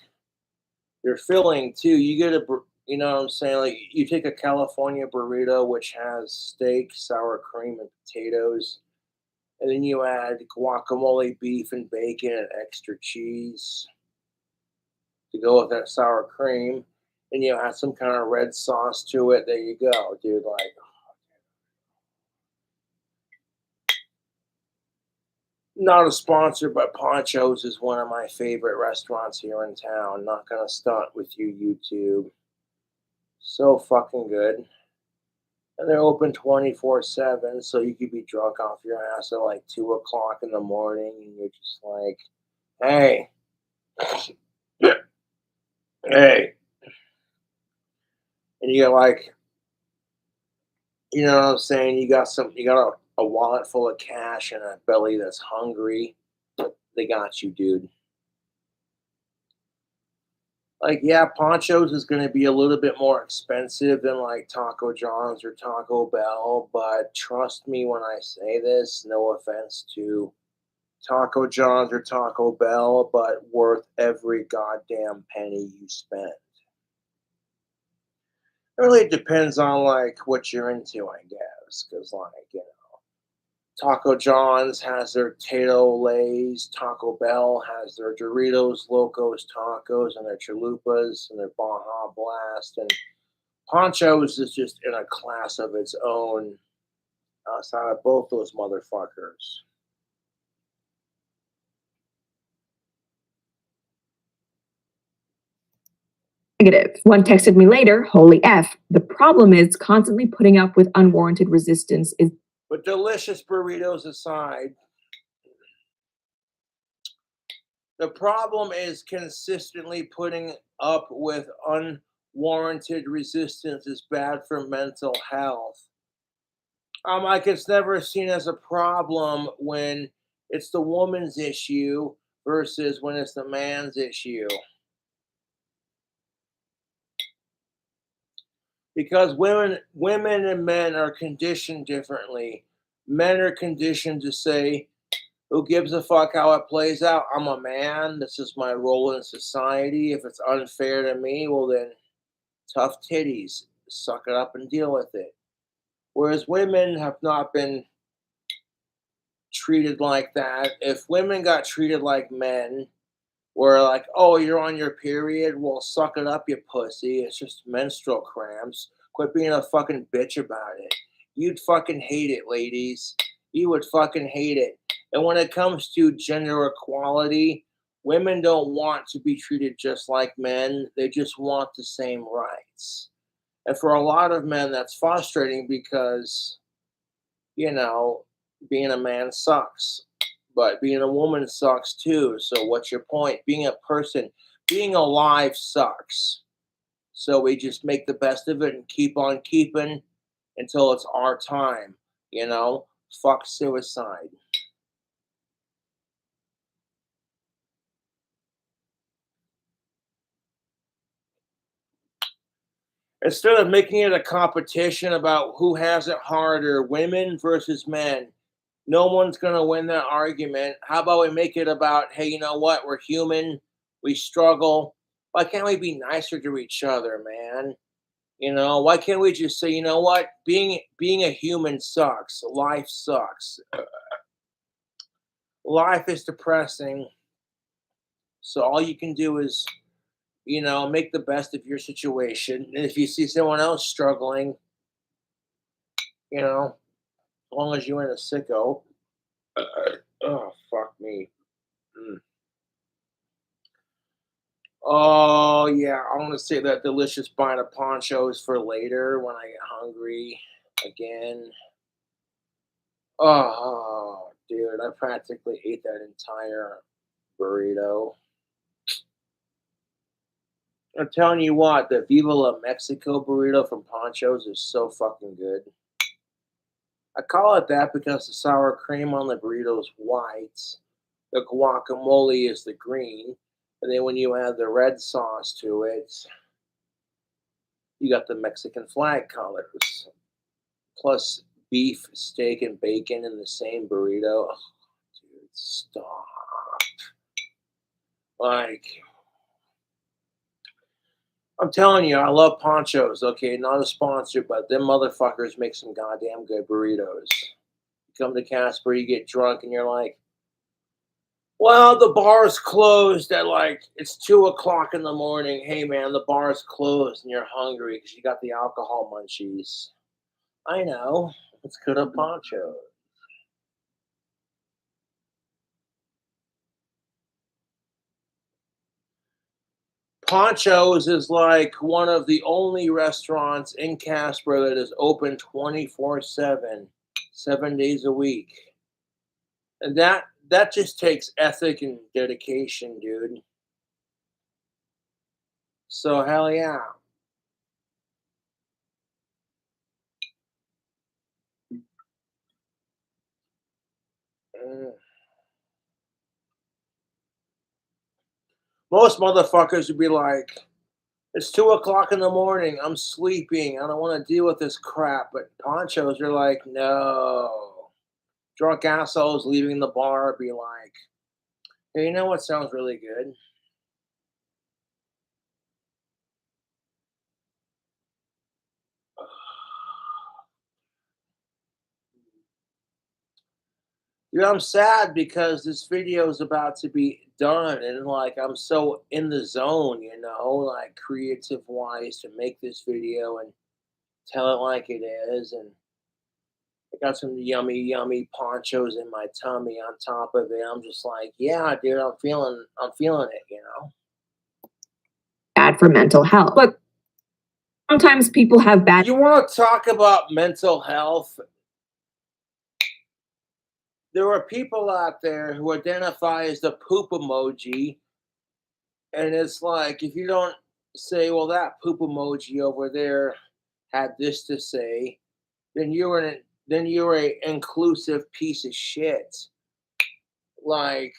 They're filling too. You get you know what I'm saying? Like you take a California burrito, which has steak, sour cream, and potatoes, and then you add guacamole, beef, and bacon, and extra cheese to go with that sour cream. And you add some kind of red sauce to it. There you go, dude. Like, not a sponsor, but Ponchos is one of my favorite restaurants here in town. Not gonna stunt with you, YouTube. So fucking good. And they're open 24/7, so you could be drunk off your ass at like 2 o'clock in the morning, and you're just like, hey, hey. And you're like, you know what I'm saying? You got a wallet full of cash and a belly that's hungry. They got you, dude. Like, yeah, Ponchos is going to be a little bit more expensive than like Taco John's or Taco Bell, but trust me when I say this, no offense to Taco John's or Taco Bell, but worth every goddamn penny you spend. It really depends on like what you're into, I guess, because like, you know, Taco John's has their Tato Lays. Taco Bell has their Doritos Locos Tacos and their Chalupas and their Baja Blast. And Ponchos is just in a class of its own outside of both those motherfuckers. Negative. One texted me later, holy F. The problem is constantly putting up with unwarranted resistance is. But delicious burritos aside, the problem is consistently putting up with unwarranted resistance is bad for mental health. Like it's never seen as a problem when it's the woman's issue versus when it's the man's issue. because women and men are conditioned differently. Men are conditioned to say, who gives a fuck how it plays out? I'm a man. This is my role in society. If it's unfair to me, well then, tough titties. Suck it up and deal with it. Whereas women have not been treated like that. If women got treated like men, where like, oh, you're on your period, well, suck it up, you pussy. It's just menstrual cramps. Quit being a fucking bitch about it. You'd fucking hate it, ladies. You would fucking hate it. And when it comes to gender equality, women don't want to be treated just like men. They just want the same rights. And for a lot of men, that's frustrating because, you know, being a man sucks, but being a woman sucks too. So, what's your point? Being a person, being alive sucks. So, we just make the best of it and keep on keeping until it's our time, you know? Fuck suicide. Instead of making it a competition about who has it harder, women versus men, no one's going to win that argument. How about we make it about, hey, you know what? We're human. We struggle. Why can't we be nicer to each other, man? You know, why can't we just say, you know what? Being a human sucks. Life sucks. Life is depressing. So all you can do is, you know, make the best of your situation. And if you see someone else struggling, you know, as long as you ain't a sicko. Oh, fuck me. Mm. Oh yeah, I want to save that delicious bite of ponchos for later when I get hungry again. Oh, dude, I practically ate that entire burrito. I'm telling you what, the Viva La Mexico burrito from Ponchos is so fucking good. I call it that because the sour cream on the burrito is white, the guacamole is the green, and then when you add the red sauce to it, you got the Mexican flag colors. Plus beef, steak, and bacon in the same burrito. Oh, dude, stop. Like, I'm telling you, I love Ponchos. Okay, not a sponsor, but them motherfuckers make some goddamn good burritos. You come to Casper, you get drunk, and you're like, well, the bar's closed at like, it's 2 o'clock in the morning. Hey, man, the bar's closed, and you're hungry because you got the alcohol munchies. I know. Let's go to Ponchos. Ponchos is like one of the only restaurants in Casper that is open 24/7, 7 days a week. And that just takes ethic and dedication, dude. So hell yeah. Mm. Most motherfuckers would be like, it's 2 o'clock in the morning. I'm sleeping. I don't want to deal with this crap. But ponchos are like, no. Drunk assholes leaving the bar be like, hey, you know what sounds really good? Dude, I'm sad because this video is about to be done, and like I'm so in the zone, you know, like creative wise to make this video and tell it like it is. And I got some yummy, yummy ponchos in my tummy on top of it. I'm just like, yeah, dude, I'm feeling it, you know. Bad for mental health. But sometimes people have bad. You want to talk about mental health? There are people out there who identify as the poop emoji. And it's like, if you don't say, well, that poop emoji over there had this to say, then you're a inclusive piece of shit. Like,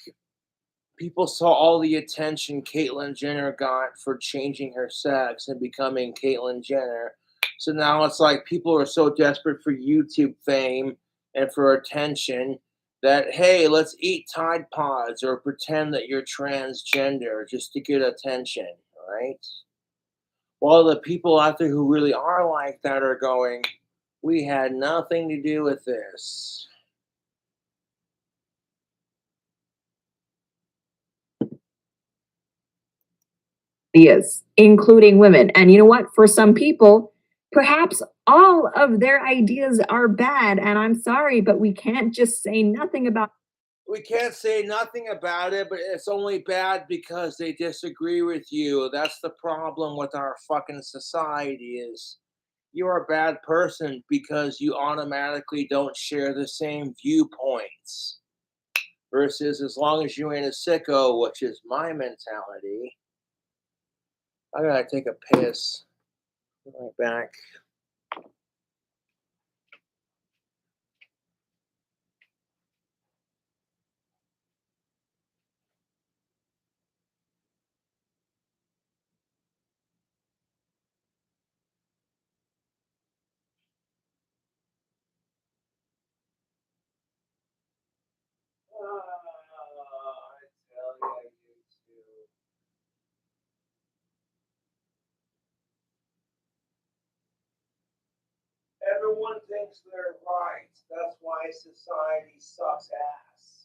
people saw all the attention Caitlyn Jenner got for changing her sex and becoming Caitlyn Jenner. So now it's like people are so desperate for YouTube fame and for attention that, hey, let's eat Tide Pods or pretend that you're transgender just to get attention, right? While the people out there who really are like that are going, we had nothing to do with this. Ideas, including women. And you know what? For some people, perhaps all of their ideas are bad. And I'm sorry, but we can't just say nothing about. We can't say nothing about it, but it's only bad because they disagree with you. That's the problem with our fucking society is you're a bad person because you automatically don't share the same viewpoints. Versus as long as you ain't a sicko, which is my mentality. I gotta take a piss. Be right back. I tell you, YouTube. Everyone thinks they're right. That's why society sucks ass.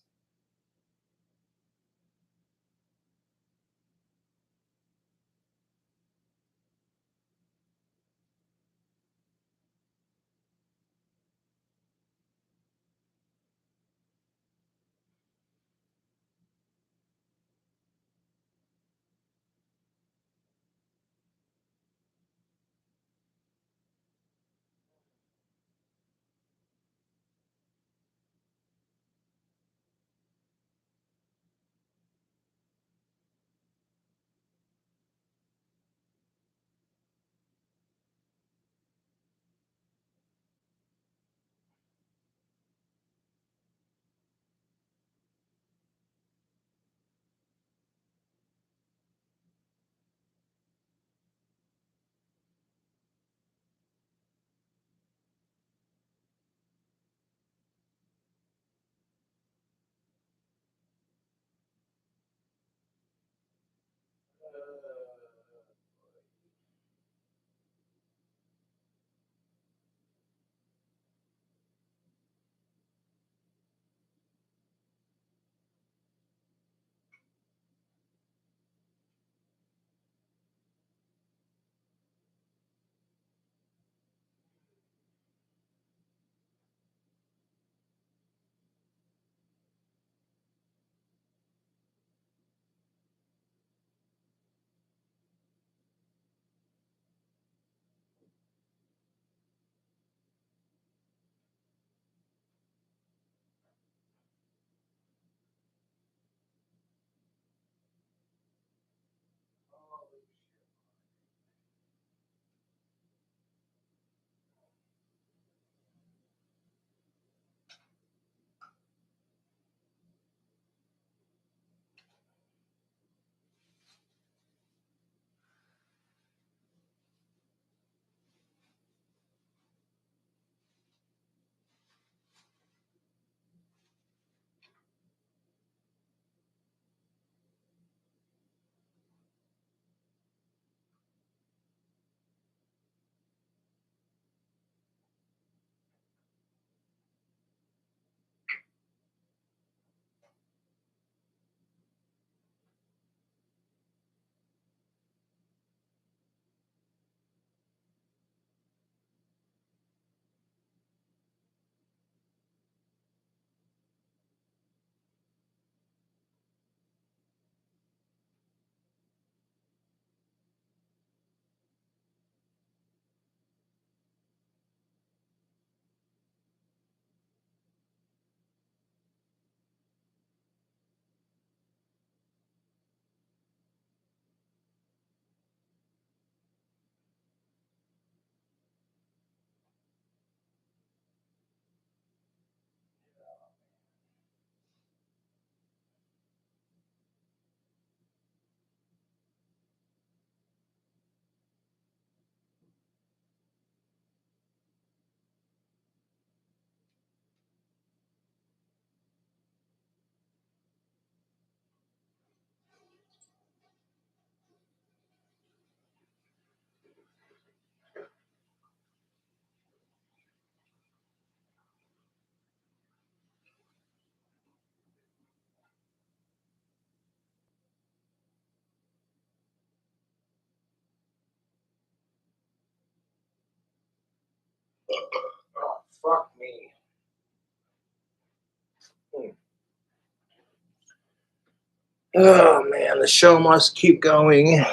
Oh man, the show must keep going.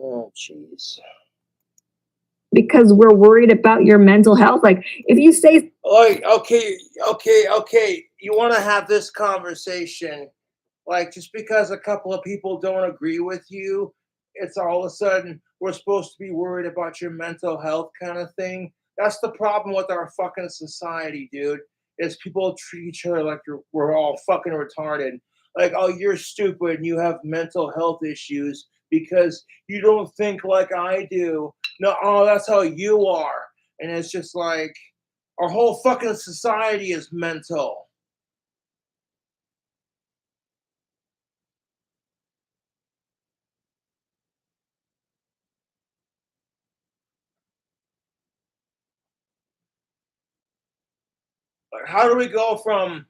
Oh jeez. Because we're worried about your mental health. Like, if you say, Like, okay. You want to have this conversation? Like, just because a couple of people don't agree with you, it's all of a sudden we're supposed to be worried about your mental health kind of thing. That's the problem with our fucking society, dude. Is people treat each other like we're all fucking retarded. Like, oh, you're stupid and you have mental health issues because you don't think like I do. No, oh, that's how you are. And it's just like our whole fucking society is mental. Like, how do we go from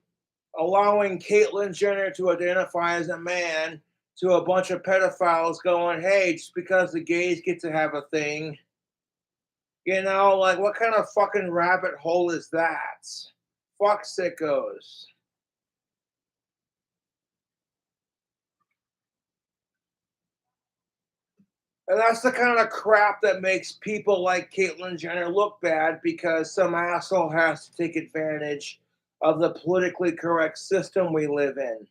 allowing Caitlyn Jenner to identify as a man to a bunch of pedophiles going, hey, just because the gays get to have a thing, like what kind of fucking rabbit hole is that? Fuck sickos. And that's the kind of crap that makes people like Caitlyn Jenner look bad because some asshole has to take advantage of the politically correct system we live in.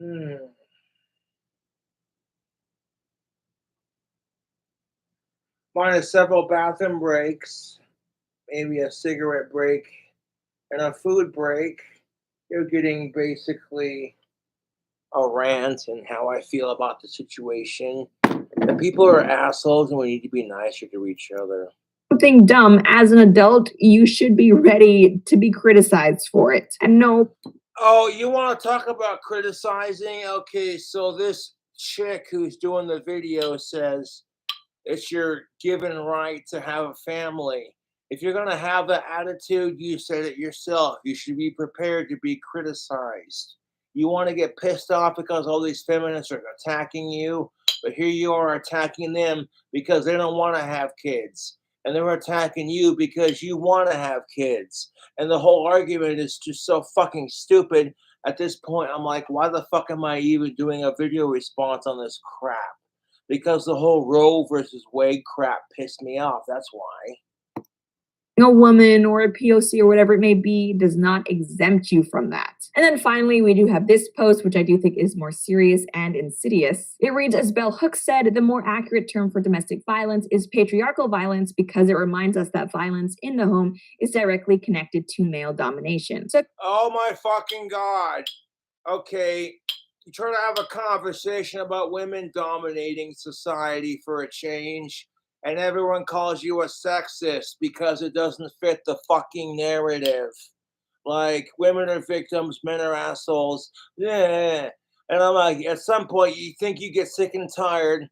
Hmm. Minus several bathroom breaks, maybe a cigarette break, and a food break, you're getting basically a rant and how I feel about the situation. And people are assholes and we need to be nicer to each other. something dumb as an adult, you should be ready to be criticized for it. And no. Oh, you want to talk about criticizing? Okay, so this chick who's doing the video says it's your given right to have a family. If you're going to have that attitude, you said it yourself. You should be prepared to be criticized. You want to get pissed off because all these feminists are attacking you, but here you are attacking them because they don't want to have kids. And they're attacking you because you want to have kids. And the whole argument is just so fucking stupid. At this point, I'm like, why the fuck am I even doing a video response on this crap? Because the whole Roe versus Wade crap pissed me off. That's why. A woman or a POC or whatever it may be does not exempt you from that. And then finally, we do have this post, which I do think is more serious and insidious. It reads, as Bell Hooks said, the more accurate term for domestic violence is patriarchal violence because it reminds us that violence in the home is directly connected to male domination. So, oh my fucking God. Okay, you try to have a conversation about women dominating society for a change, and everyone calls you a sexist because it doesn't fit the fucking narrative. Like, women are victims, men are assholes. Yeah. And I'm like, at some point, you think you get sick and tired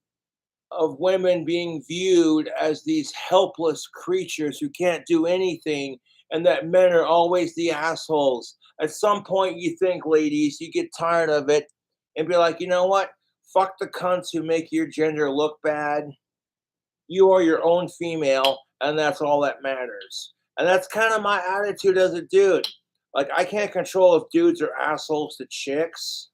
of women being viewed as these helpless creatures who can't do anything, and that men are always the assholes. At some point, you think, ladies, you get tired of it and be like, you know what? Fuck the cunts who make your gender look bad. You are your own female, and that's all that matters. And that's kind of my attitude as a dude. Like, I can't control if dudes are assholes to chicks.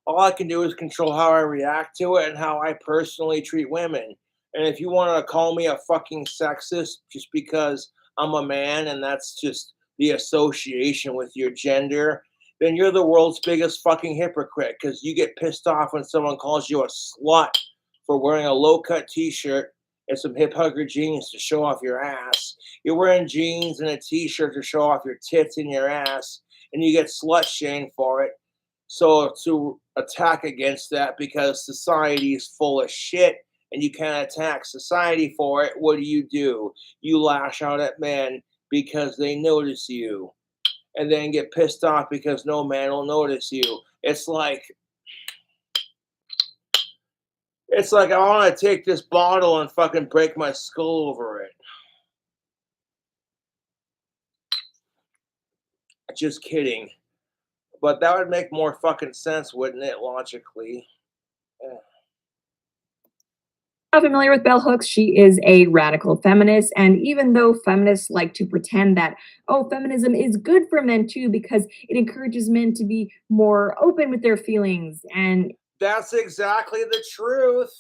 All I can do is control how I react to it and how I personally treat women. And if you want to call me a fucking sexist just because I'm a man and that's just the association with your gender, then you're the world's biggest fucking hypocrite because you get pissed off when someone calls you a slut for wearing a low cut t shirt and some hip hugger jeans to show off your ass. You're wearing jeans and a t shirt to show off your tits and your ass, and you get slut shamed for it. So to attack against that because society is full of shit and you can't attack society for it, what do? You lash out at men because they notice you and then get pissed off because no man will notice you. It's like I want to take this bottle and fucking break my skull over it. Just kidding. But that would make more fucking sense, wouldn't it, logically? Eh. Not familiar with bell hooks, she is a radical feminist. And even though feminists like to pretend that, oh, feminism is good for men too, because it encourages men to be more open with their feelings. And That's exactly the truth.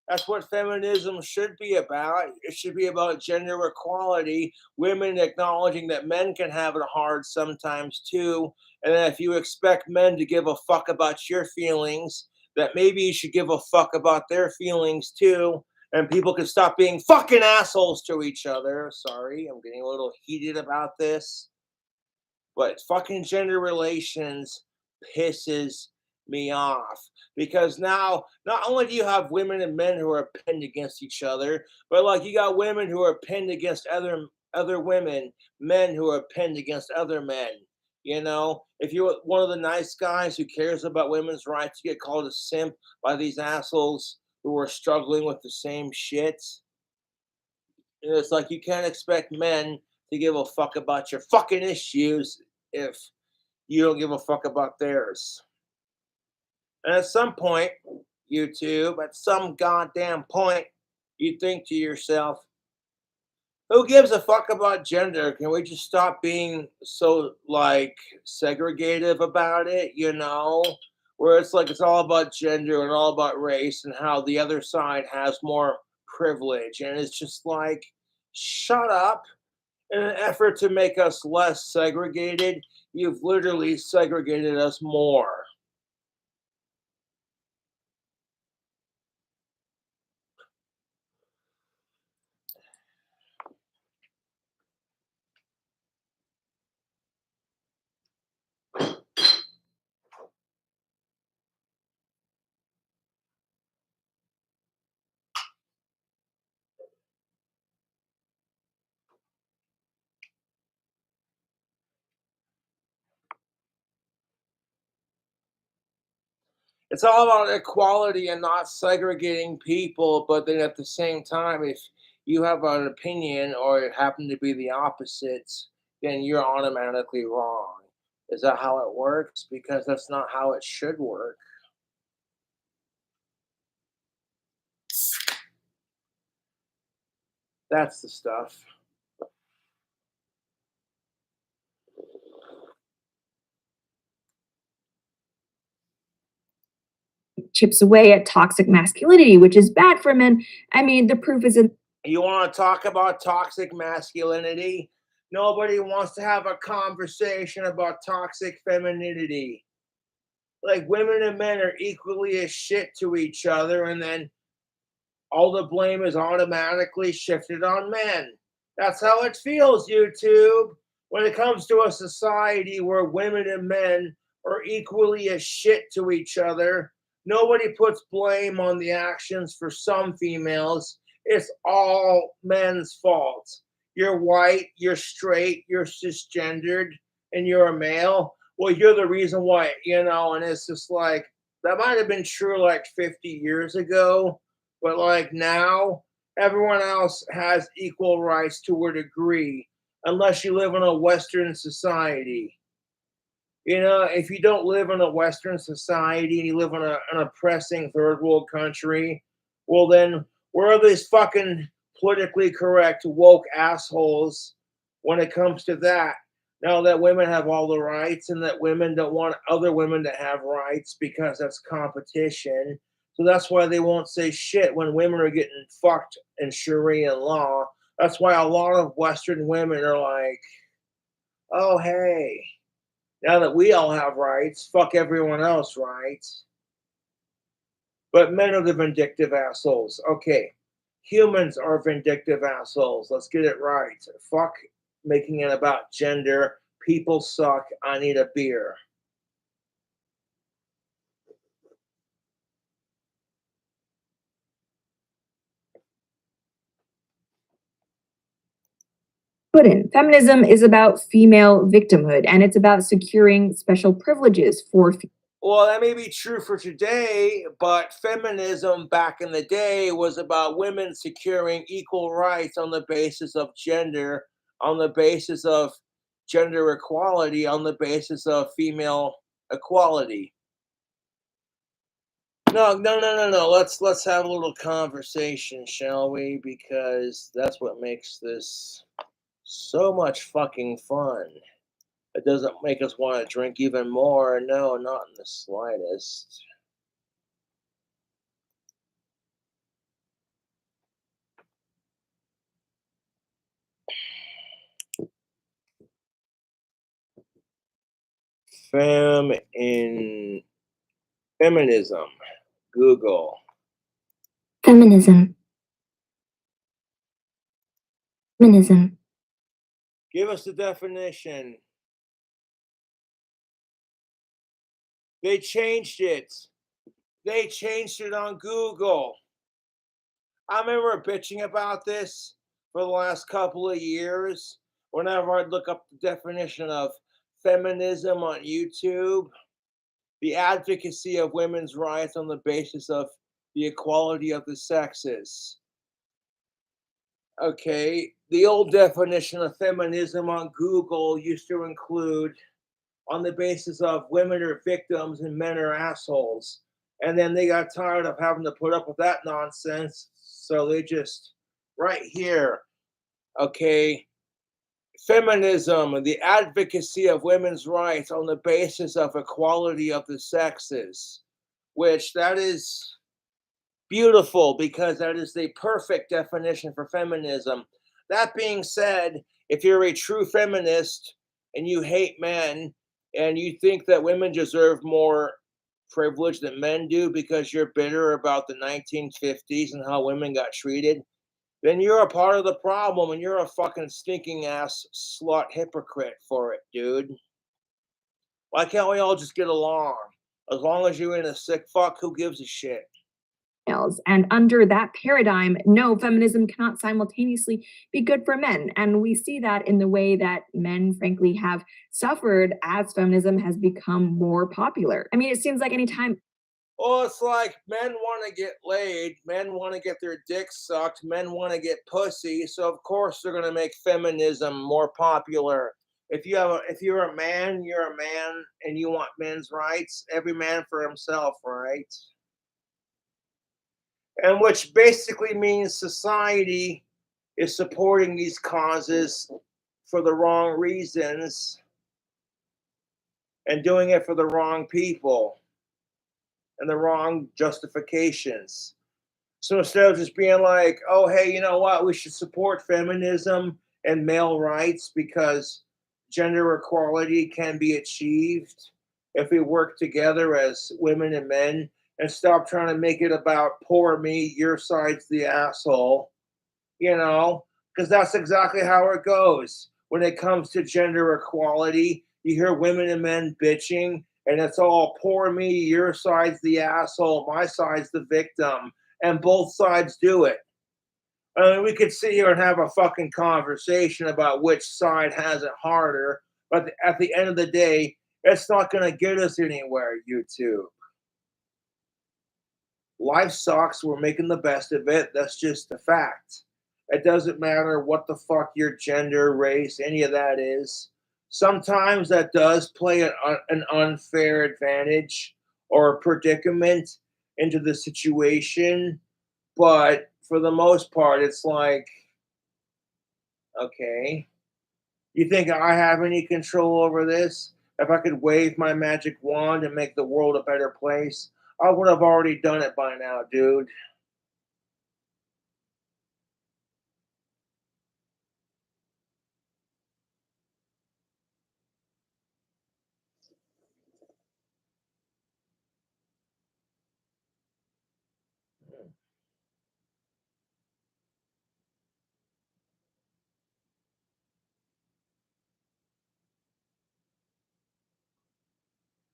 That's what feminism should be about. It should be about gender equality, women acknowledging that men can have it hard sometimes too. And then if you expect men to give a fuck about your feelings, that maybe you should give a fuck about their feelings too. And people can stop being fucking assholes to each other. Sorry, I'm getting a little heated about this. But fucking gender relations pisses me off because now not only do you have women and men who are pinned against each other, but like you got women who are pinned against other women, men who are pinned against other men. You know, if you're one of the nice guys who cares about women's rights, you get called a simp by these assholes who are struggling with the same shit. And it's like you can't expect men to give a fuck about your fucking issues if you don't give a fuck about theirs. And at some point, YouTube, at some goddamn point, you think to yourself, who gives a fuck about gender? Can we just stop being so like segregative about it, you know? Where it's like it's all about gender and all about race and how the other side has more privilege. And it's just like, shut up. In an effort to make us less segregated, you've literally segregated us more. It's all about equality and not segregating people, but then at the same time, if you have an opinion or it happen to be the opposites, then you're automatically wrong. Is that how it works? Because that's not how it should work. That's the stuff. chips away at toxic masculinity, which is bad for men. I mean, the proof is in. You want to talk about toxic masculinity? Nobody wants to have a conversation about toxic femininity. Like women and men are equally as shit to each other, and then all the blame is automatically shifted on men. That's how it feels, YouTube. When it comes to a society where women and men are equally as shit to each other, nobody puts blame on the actions for some females. It's all men's fault. You're white, you're straight, you're cisgendered, and you're a male. Well, you're the reason why, you know, and it's just like that might have been true like 50 years ago, but like now, everyone else has equal rights to a degree, unless you live in a Western society. You know, if you don't live in a Western society and you live in an oppressing third world country, well, then where are these fucking politically correct woke assholes when it comes to that? Now that women have all the rights and that women don't want other women to have rights because that's competition. So that's why they won't say shit when women are getting fucked in Sharia law. That's why a lot of Western women are like, oh, hey, now that we all have rights, fuck everyone else, right? But men are the vindictive assholes. Okay, humans are vindictive assholes. Let's get it right. Fuck making it about gender. People suck. I need a beer. Put in. Feminism is about female victimhood and it's about securing special privileges for. Well, that may be true for today, but feminism back in the day was about women securing equal rights on the basis of gender, on the basis of gender equality on the basis of female equality. No. Let's have a little conversation, shall we? Because that's what makes this so much fucking fun. It doesn't make us want to drink even more. No, not in the slightest. Feminism. Google. Feminism. Feminism. Give us the definition. They changed it. They changed it on Google. I remember bitching about this for the last couple of years. Whenever I'd look up the definition of feminism on YouTube, the advocacy of women's rights on the basis of the equality of the sexes. Okay, the old definition of feminism on Google used to include on the basis of women are victims and men are assholes. And then they got tired of having to put up with that nonsense. So they just, right here, okay, feminism, the advocacy of women's rights on the basis of equality of the sexes, which that is beautiful because that is the perfect definition for feminism. That being said, if you're a true feminist and you hate men and you think that women deserve more privilege than men do because you're bitter about the 1950s and how women got treated, then you're a part of the problem and you're a fucking stinking ass slut hypocrite for it, dude. Why can't we all just get along? As long as you ain't a sick fuck, who gives a shit? And under that paradigm, no, feminism cannot simultaneously be good for men. And we see that in the way that men, frankly, have suffered as feminism has become more popular. I mean, it seems like anytime. Well, it's like men want to get laid, men want to get their dicks sucked, men want to get pussy, so of course they're going to make feminism more popular. If you're a man, you're a man, and you want men's rights. Every man for himself, right? And which basically means society is supporting these causes for the wrong reasons and doing it for the wrong people and the wrong justifications. So instead of just being like, oh, hey, you know what? We should support feminism and male rights because gender equality can be achieved if we work together as women and men and stop trying to make it about poor me, your side's the asshole, because that's exactly how it goes. When it comes to gender equality, you hear women and men bitching, and it's all poor me, your side's the asshole, my side's the victim, and both sides do it. I mean, we could sit here and have a fucking conversation about which side has it harder, but at the end of the day, it's not going to get us anywhere, YouTube. Life sucks. We're making the best of it. That's just a fact. It doesn't matter what the fuck your gender, race, any of that is. Sometimes that does play an unfair advantage or predicament into the situation. But for the most part, it's like, okay, you think I have any control over this? If I could wave my magic wand and make the world a better place, I would have already done it by now, dude.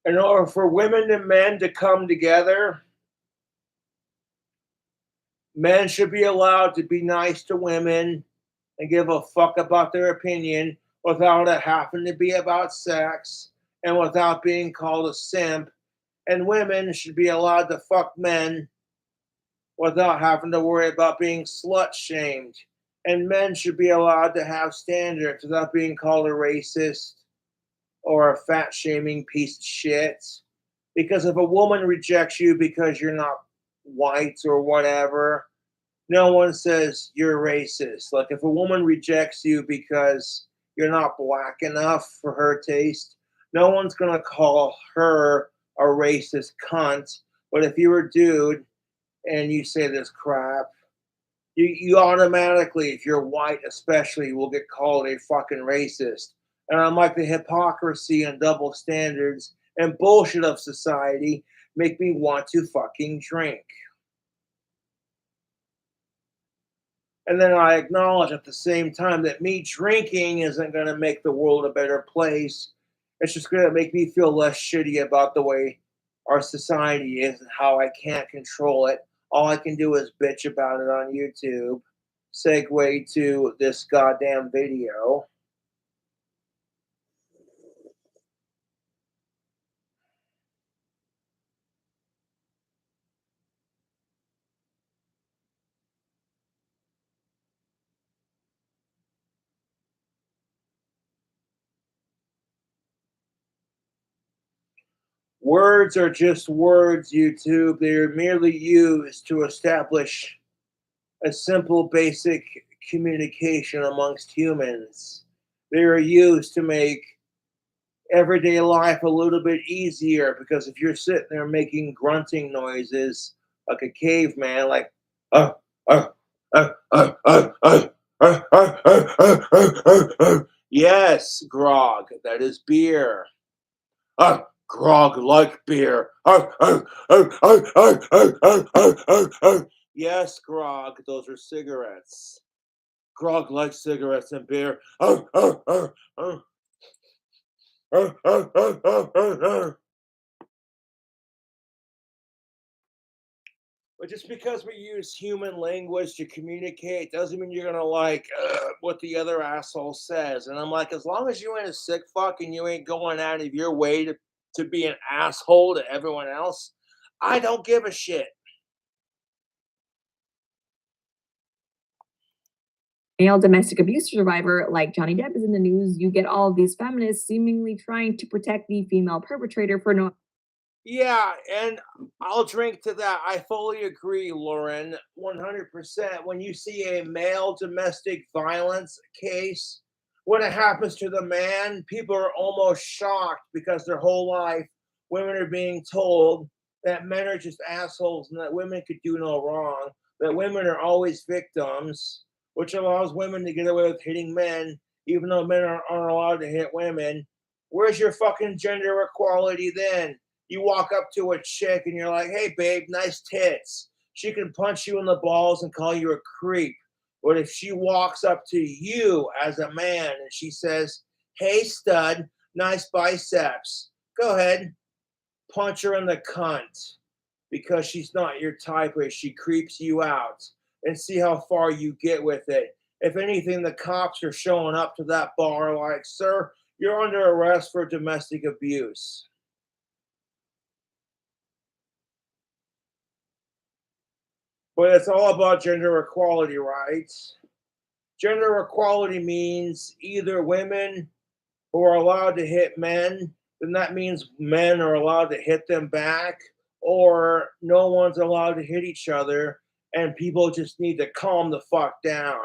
In order for women and men to come together, men should be allowed to be nice to women and give a fuck about their opinion without it having to be about sex and without being called a simp. And women should be allowed to fuck men without having to worry about being slut shamed And men should be allowed to have standards without being called a racist or a fat shaming piece of shit. Because if a woman rejects you because you're not white or whatever, no one says you're racist. Like if a woman rejects you because you're not black enough for her taste, no one's gonna call her a racist cunt. But if you're a dude and you say this crap, you automatically, if you're white especially, will get called a fucking racist. And I'm like, the hypocrisy and double standards and bullshit of society make me want to fucking drink. And then I acknowledge at the same time that me drinking isn't going to make the world a better place. It's just going to make me feel less shitty about the way our society is and how I can't control it. All I can do is bitch about it on YouTube. Segue to this goddamn video. Words are just words, YouTube. They are merely used to establish a simple, basic communication amongst humans. They are used to make everyday life a little bit easier because if you're sitting there making grunting noises like a caveman, like, uh, uh, yes, grog, that is beer. Grog like beer. Yes, grog, those are cigarettes. Grog likes cigarettes and beer. But just because we use human language to communicate doesn't mean you're gonna like what the other asshole says. And I'm like, as long as you ain't a sick fuck and you ain't going out of your way to be an asshole to everyone else, I don't give a shit. Male domestic abuse survivor like Johnny Depp is in the news, you get all of these feminists seemingly trying to protect the female perpetrator for no. Yeah, and I'll drink to that. I fully agree, Lauren, 100%. When you see a male domestic violence case, when it happens to the man, people are almost shocked because their whole life women are being told that men are just assholes and that women could do no wrong, that women are always victims, which allows women to get away with hitting men, even though men aren't allowed to hit women. Where's your fucking gender equality then? You walk up to a chick and you're like, hey, babe, nice tits. She can punch you in the balls and call you a creep. But if she walks up to you as a man and she says, hey, stud, nice biceps, go ahead, punch her in the cunt because she's not your type or she creeps you out and see how far you get with it. If anything, the cops are showing up to that bar like, sir, you're under arrest for domestic abuse. But it's all about gender equality, right? Gender equality means either women who are allowed to hit men, then that means men are allowed to hit them back, or no one's allowed to hit each other, and people just need to calm the fuck down.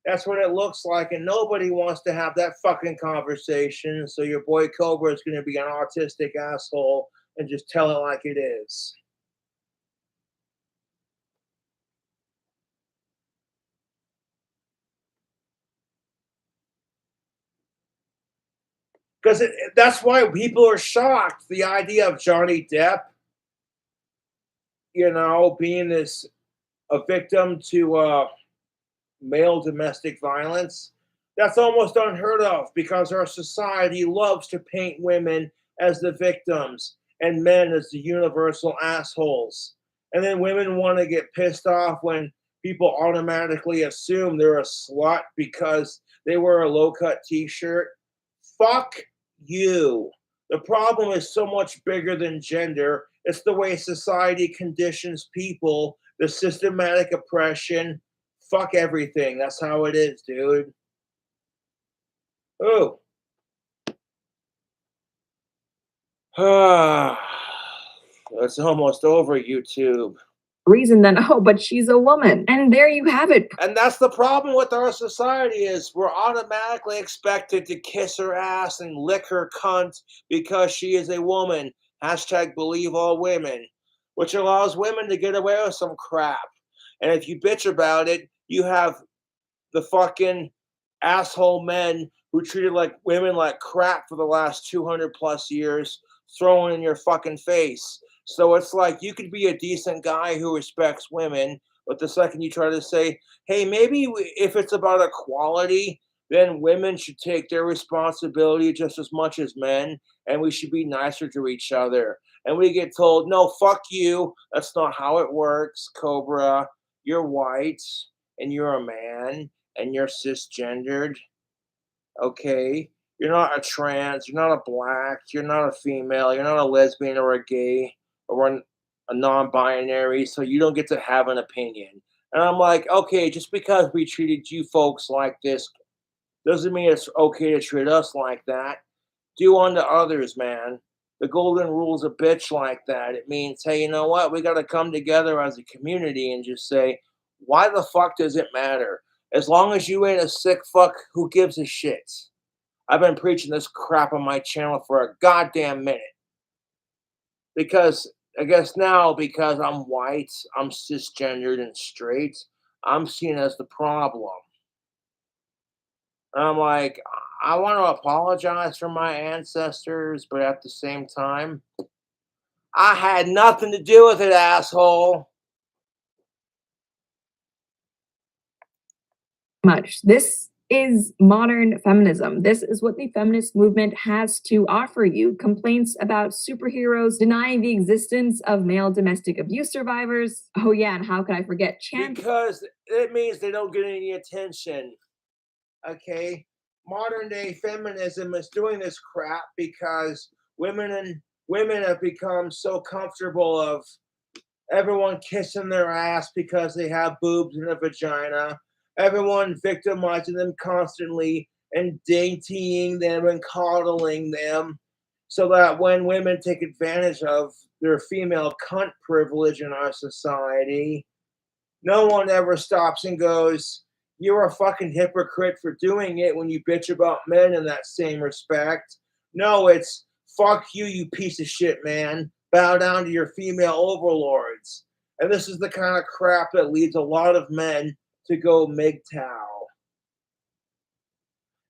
That's what it looks like, and nobody wants to have that fucking conversation. So your boy Cobra is going to be an autistic asshole and just tell it like it is. Because that's why people are shocked. The idea of Johnny Depp, being a victim to male domestic violence, that's almost unheard of because our society loves to paint women as the victims and men as the universal assholes. And then women want to get pissed off when people automatically assume they're a slut because they wear a low cut t shirt. Fuck you. The problem is so much bigger than gender. It's the way society conditions people, the systematic oppression. Fuck everything. That's how it is, dude. Oh. It's almost over, YouTube. Reason then, oh, but she's a woman. And there you have it. And that's the problem with our society is we're automatically expected to kiss her ass and lick her cunt because she is a woman. Hashtag believe all women, which allows women to get away with some crap. And if you bitch about it, you have the fucking asshole men who treated like women like crap for the last 200 plus years thrown in your fucking face. So it's like you could be a decent guy who respects women, but the second you try to say, hey, maybe if it's about equality, then women should take their responsibility just as much as men, and we should be nicer to each other. And we get told, no, fuck you. That's not how it works, Cobra. You're white, and you're a man, and you're cisgendered. Okay? You're not a trans, you're not a black, you're not a female, you're not a lesbian or a gay or a non binary, so you don't get to have an opinion. And I'm like, okay, just because we treated you folks like this doesn't mean it's okay to treat us like that. Do unto others, man. The golden rule's a bitch like that. It means, hey, you know what? We got to come together as a community and just say, why the fuck does it matter? As long as you ain't a sick fuck, who gives a shit? I've been preaching this crap on my channel for a goddamn minute. Because I guess now, because I'm white, I'm cisgendered and straight, I'm seen as the problem. And I'm like, I want to apologize for my ancestors, but at the same time, I had nothing to do with it, asshole. Much. This is modern feminism. This is what the feminist movement has to offer you. Complaints about superheroes, denying the existence of male domestic abuse survivors. Oh yeah, and how could I forget chance? Because it means they don't get any attention. Okay? Modern day feminism is doing this crap because women have become so comfortable of everyone kissing their ass because they have boobs and a vagina, everyone victimizing them constantly and daintying them and coddling them, so that when women take advantage of their female cunt privilege in our society, no one ever stops and goes, you're a fucking hypocrite for doing it when you bitch about men in that same respect. No, it's fuck you, you piece of shit, man. Bow down to your female overlords. And this is the kind of crap that leads a lot of men to go MGTOW.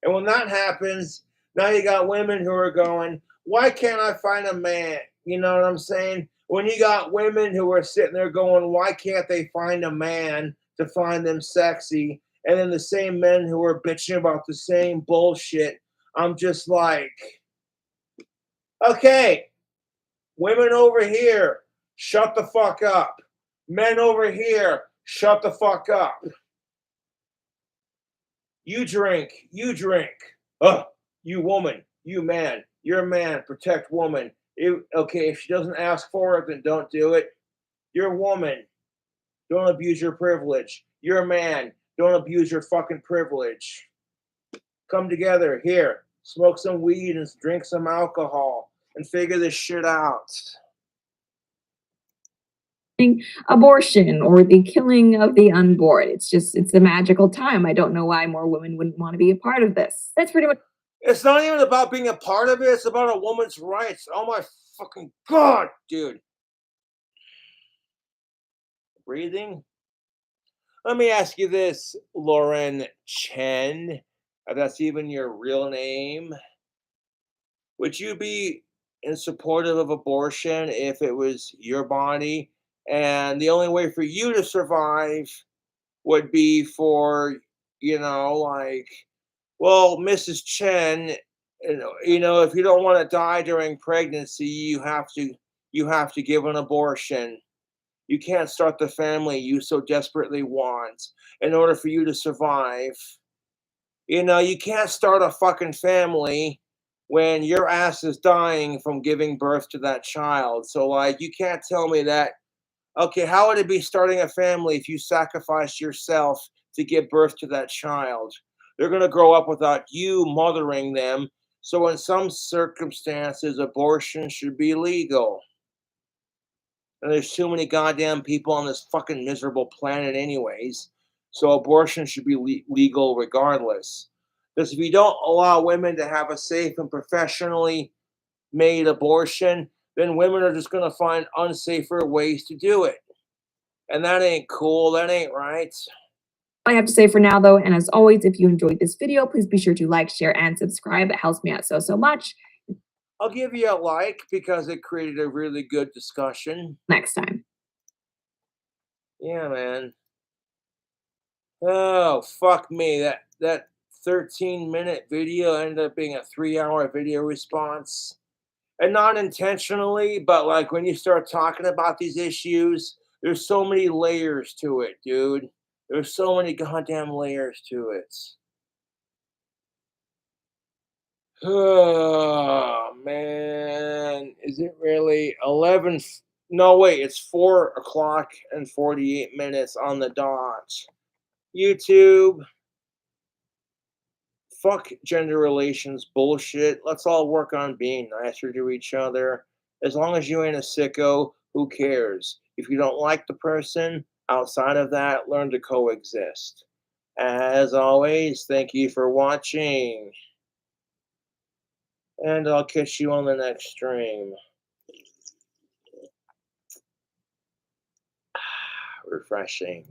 And when that happens, now you got women who are going, why can't I find a man? You know what I'm saying? When you got women who are sitting there going, why can't they find a man to find them sexy? And then the same men who are bitching about the same bullshit, I'm just like, okay, women over here, shut the fuck up. Men over here, shut the fuck up. You drink, you drink. You woman, you man, you're a man, protect woman. Okay, if she doesn't ask for it, then don't do it. You're a woman, don't abuse your privilege. You're a man, don't abuse your fucking privilege. Come together, here, smoke some weed and drink some alcohol and figure this shit out. Abortion or the killing of the unborn. It's the magical time. I don't know why more women wouldn't want to be a part of this. That's pretty much. It's not even about being a part of it. It's about a woman's rights. Oh my fucking God, dude. Breathing? Let me ask you this, Lauren Chen, if that's even your real name. Would you be in supportive of abortion if it was your body? And the only way for you to survive would be for, like, well, Mrs. Chen, if you don't want to die during pregnancy, you have to give an abortion. You can't start the family you so desperately want in order for you to survive. You can't start a fucking family when your ass is dying from giving birth to that child. So, like, you can't tell me that, okay, how would it be starting a family if you sacrificed yourself to give birth to that child. They're going to grow up without you mothering them. So, in some circumstances, abortion should be legal. And there's too many goddamn people on this fucking miserable planet, anyways. So, abortion should be legal regardless. Because if you don't allow women to have a safe and professionally made abortion, then women are just going to find unsafer ways to do it. And that ain't cool. That ain't right. I have to say for now though, and as always, if you enjoyed this video, please be sure to like, share, and subscribe. It helps me out so much. I'll give you a like because it created a really good discussion. Next time. Yeah, man. Oh, fuck me. That 13-minute video ended up being a 3-hour video response. And not intentionally, but like when you start talking about these issues, there's so many layers to it, dude. There's so many goddamn layers to it. Oh, man. Is it really 11? No, wait. It's 4 o'clock and 48 minutes on the dot. YouTube. Fuck gender relations bullshit. Let's all work on being nicer to each other. As long as you ain't a sicko, who cares? If you don't like the person, outside of that, learn to coexist. As always, thank you for watching. And I'll catch you on the next stream. Refreshing.